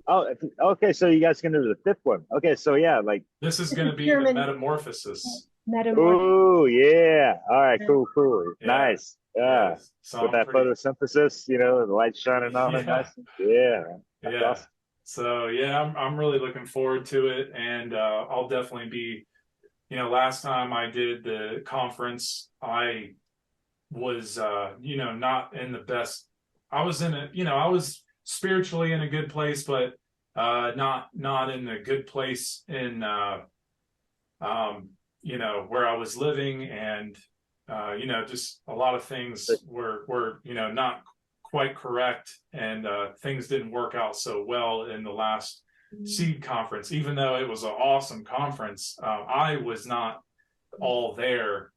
Oh, okay. So you guys are going to do the fifth one. Okay, so yeah, this is going to be the metamorphosis. Metamorph. Oh yeah. All right. Yeah. Cool. Yeah, Nice. Yeah. so With I'm that pretty, photosynthesis, the light shining on it. yeah, Nice. Yeah. That's yeah. awesome. So yeah, I'm really looking forward to it, and I'll definitely be. Last time I did the conference, I was not in the best. I was in I was spiritually in a good place, but not in a good place in where I was living, and just a lot of things were not quite correct, and things didn't work out so well in the last seed conference. Even though it was an awesome conference, I was not all there,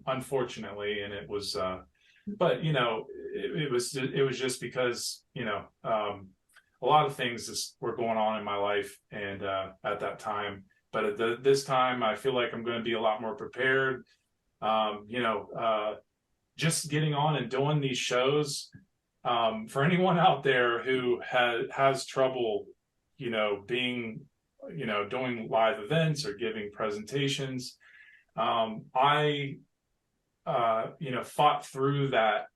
unfortunately, and it was but it was just because a lot of things just were going on in my life, and at that time. But this time I feel like I'm going to be a lot more prepared. Just getting on and doing these shows, for anyone out there who has trouble being doing live events or giving presentations, I fought through that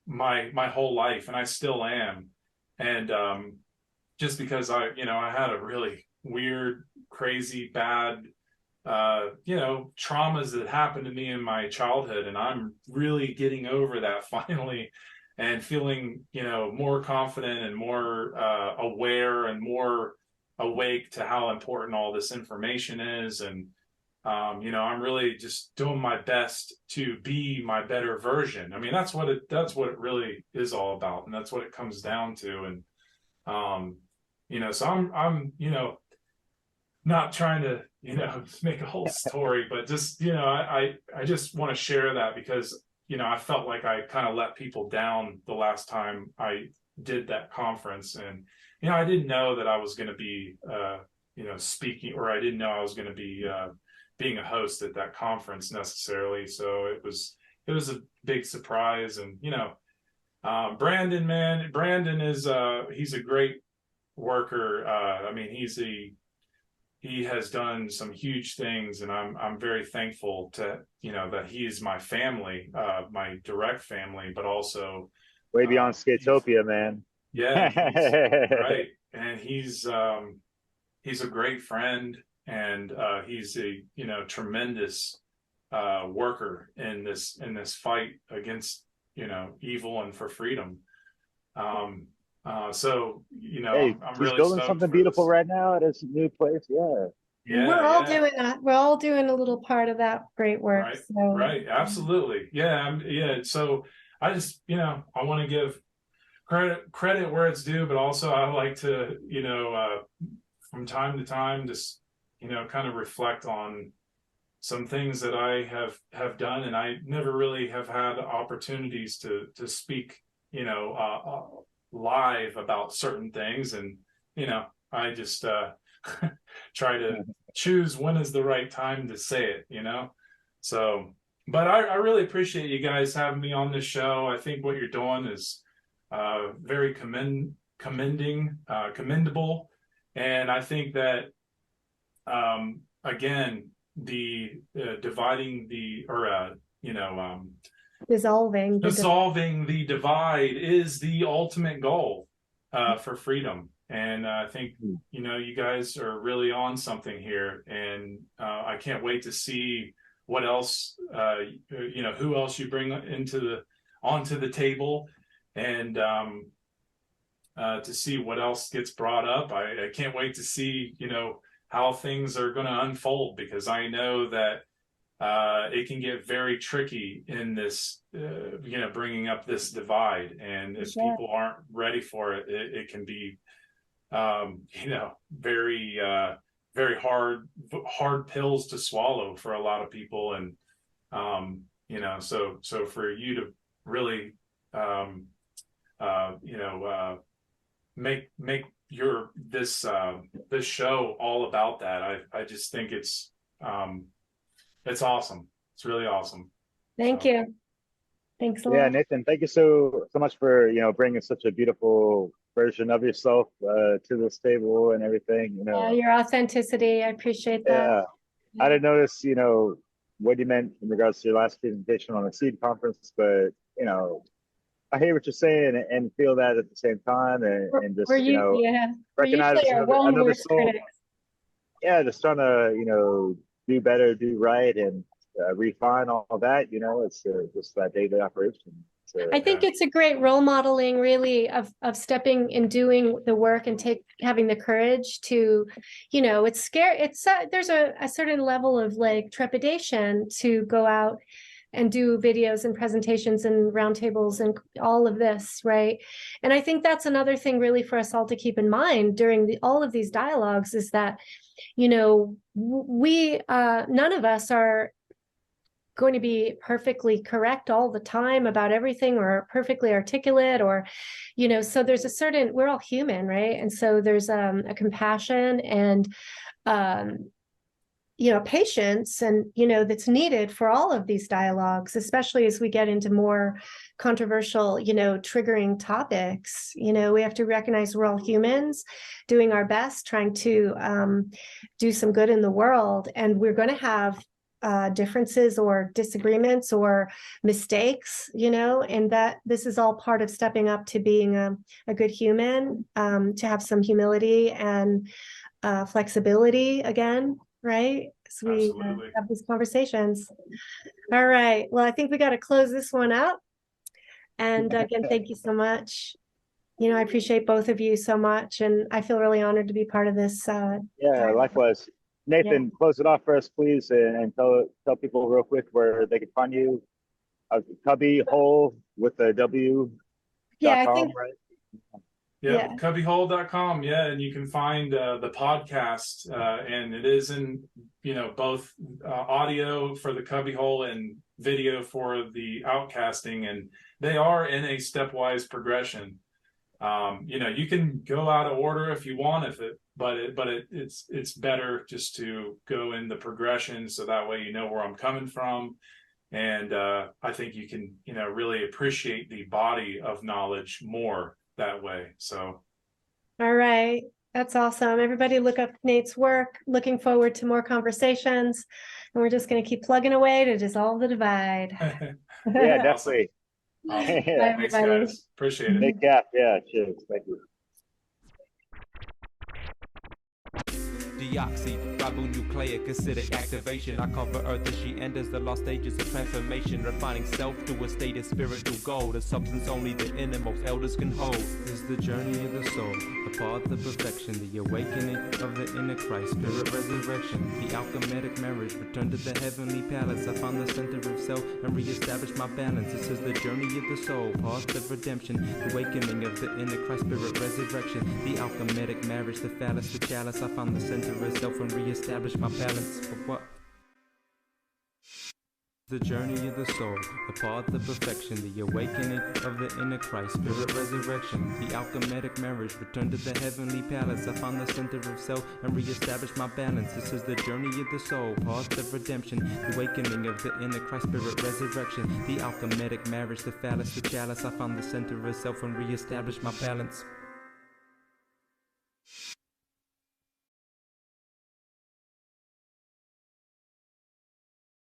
my whole life, and I still am. And just because I had a really weird, crazy, bad traumas that happened to me in my childhood, and I'm really getting over that finally, and feeling more confident and more aware and more awake to how important all this information is. And I'm really just doing my best to be my better version. I mean, that's what it really is all about, and that's what it comes down to. And so I'm not trying to make a whole story, but just I just want to share that, because I felt like I kind of let people down the last time I did that conference. And I didn't know that I was going to be speaking, or I didn't know I was going to be being a host at that conference necessarily. So it was a big surprise. And Brandon is he's a great worker. I mean, he has done some huge things, and I'm very thankful to that he is my family, my direct family, but also Way beyond Skatopia, man. yeah, he's right. And he's a great friend, and he's a tremendous worker in this fight against evil and for freedom. So Hey, I'm he's really building stoked something for beautiful this. right now at his new place. Yeah. We're all doing a little part of that great work. Right, So right, absolutely, yeah, yeah. So I just I want to give credit where it's due, but also I like to from time to time just kind of reflect on some things that I have done, and I never really have had opportunities to speak live about certain things. And I just try to choose when is the right time to say it, so. But I really appreciate you guys having me on this show. I think what you're doing is very commendable. And I think that again, the dividing the or dissolving dissolving the divide is the ultimate goal for freedom. And I think you guys are really on something here, and I can't wait to see what else who else you bring onto the table, and to see what else gets brought up. I can't wait to see how things are going to unfold, because I know that it can get very tricky in this bringing up this divide, and if people aren't ready for it, it can be very very hard pills to swallow for a lot of people. And so for you to really make your this show all about that, I just think it's awesome. It's really awesome. Thank you. Thanks a Yeah, lot. Nathan, thank you so much for bringing such a beautiful version of yourself to this table and everything. Your authenticity, I appreciate that. Yeah, I didn't notice what you meant in regards to your last presentation on the Seed Conference, but you know, I hear what you're saying and feel that at the same time, and just We're you know, yeah, we're recognize usually our own another worst soul. critics. Yeah, just trying to you know do better, do right, and refine all that. You know, it's just that daily operation. I think it's a great role modeling, really, of stepping and doing the work and having the courage to, you know, it's scary. There's a certain level of like trepidation to go out and do videos and presentations and roundtables and all of this, right? And I think that's another thing really for us all to keep in mind during all of these dialogues is that, you know, we none of us are going to be perfectly correct all the time about everything or perfectly articulate or, you know, so there's a certain, we're all human, right? And so there's a compassion and, you know, patience and, you know, that's needed for all of these dialogues, especially as we get into more controversial, you know, triggering topics. You know, we have to recognize we're all humans doing our best, trying to do some good in the world. And we're going to have differences or disagreements or mistakes, you know, and that this is all part of stepping up to being a good human, to have some humility and flexibility again, right? So we have these conversations. All right. Well, I think we got to close this one up. And again, thank you so much. You know, I appreciate both of you so much, and I feel really honored to be part of this. Yeah, likewise. Nathan, close it off for us, please, and tell people real quick where they can find you. Cubby Hole with the W. Yeah, I think. Right? Yeah, cubbyhole.com. Yeah, and you can find the podcast, and it is in, you know, both audio for the Cubbyhole and video for the Outcasting, and they are in a stepwise progression. You know, you can go out of order if you want, but it's better just to go in the progression, so that way you know where I'm coming from, and I think you can, you know, really appreciate the body of knowledge more that way. So, all right, that's awesome. Everybody, look up Nate's work. Looking forward to more conversations, and we're just going to keep plugging away to dissolve the divide. Yeah, definitely. Awesome. Bye, Thanks, everybody. guys. Appreciate it. Big cap. Yeah, cheers. Thank you. Deoxyribonucleic acidic activation. I cover Earth as she enters the lost stages of transformation, refining self to a state of spiritual gold, a substance only the innermost elders can hold. This is the journey of the soul, the path of perfection, the awakening of the inner Christ, spirit resurrection, the alchemic marriage, return to the heavenly palace. I found the center of self and reestablish my balance. This is the journey of the soul, path of redemption, the awakening of the inner Christ, spirit resurrection, the alchemic marriage, the phallus, the chalice. I found the center of self and reestablish my balance. For what? The journey of the soul, the path of perfection, the awakening of the inner Christ, spirit resurrection, the alchemic marriage, return to the heavenly palace. I found the center of self and reestablish my balance. This is the journey of the soul, path of redemption, the awakening of the inner Christ, spirit resurrection, the alchemic marriage, the phallus, the chalice. I found the center of self and reestablish my balance.